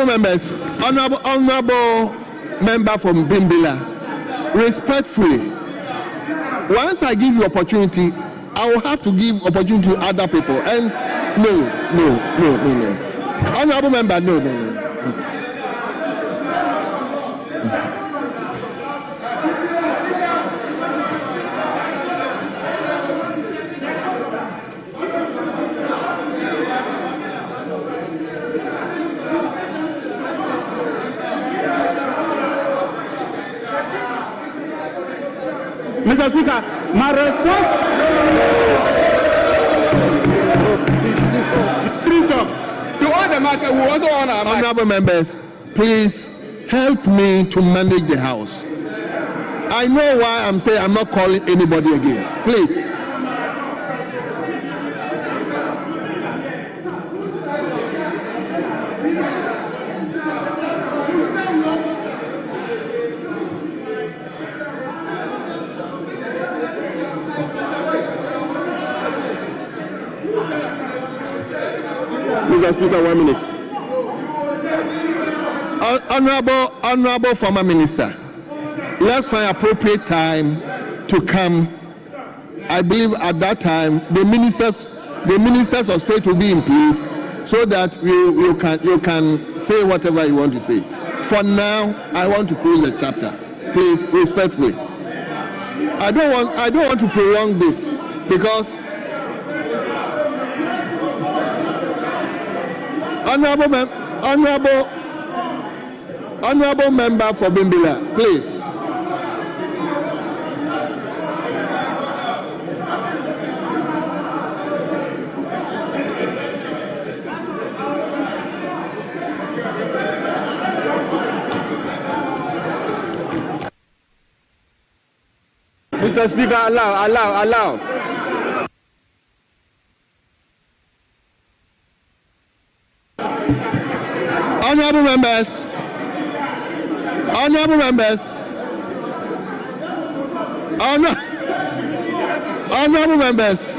members, honorable member from Bimbila, respectfully, once I give you opportunity, I will have to give opportunity to other people. And no. Honorable member, no. Mr. Speaker, my response to all the matter we also honor. Honorable members, please help me to manage the House. I know why I'm saying I'm not calling anybody again. Please. Mr. Speaker, 1 minute. Honorable former minister, let's find appropriate time to come. I believe at that time the ministers of state will be in place so that you can say whatever you want to say. For now, I want to close the chapter. Please, respectfully. I don't want to prolong this because honorable member for Bimbila, please. Mr. Speaker, allow. Honorable members, honorable members, honorable members.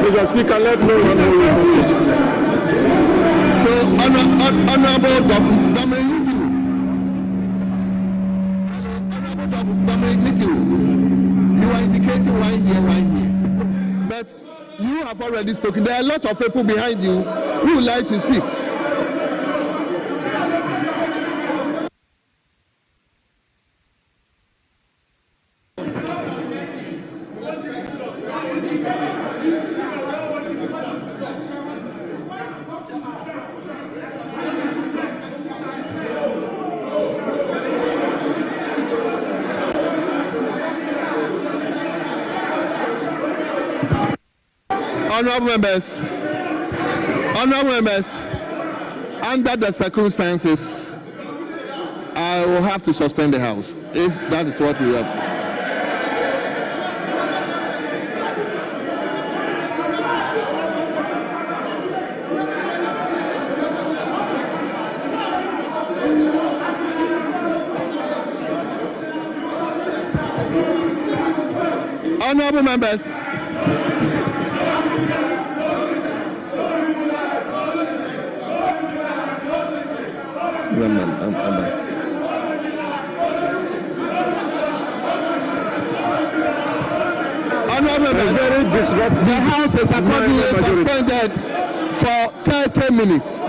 Mr. Speaker, let no one hold the So, Honorable Dominic Nitiru, you are indicating right here. But you have already spoken. There are a lot of people behind you who would like to speak. Honorable members, under the circumstances, I will have to suspend the House, if that is what we have. Honorable members, the House is accordingly suspended for 30 minutes.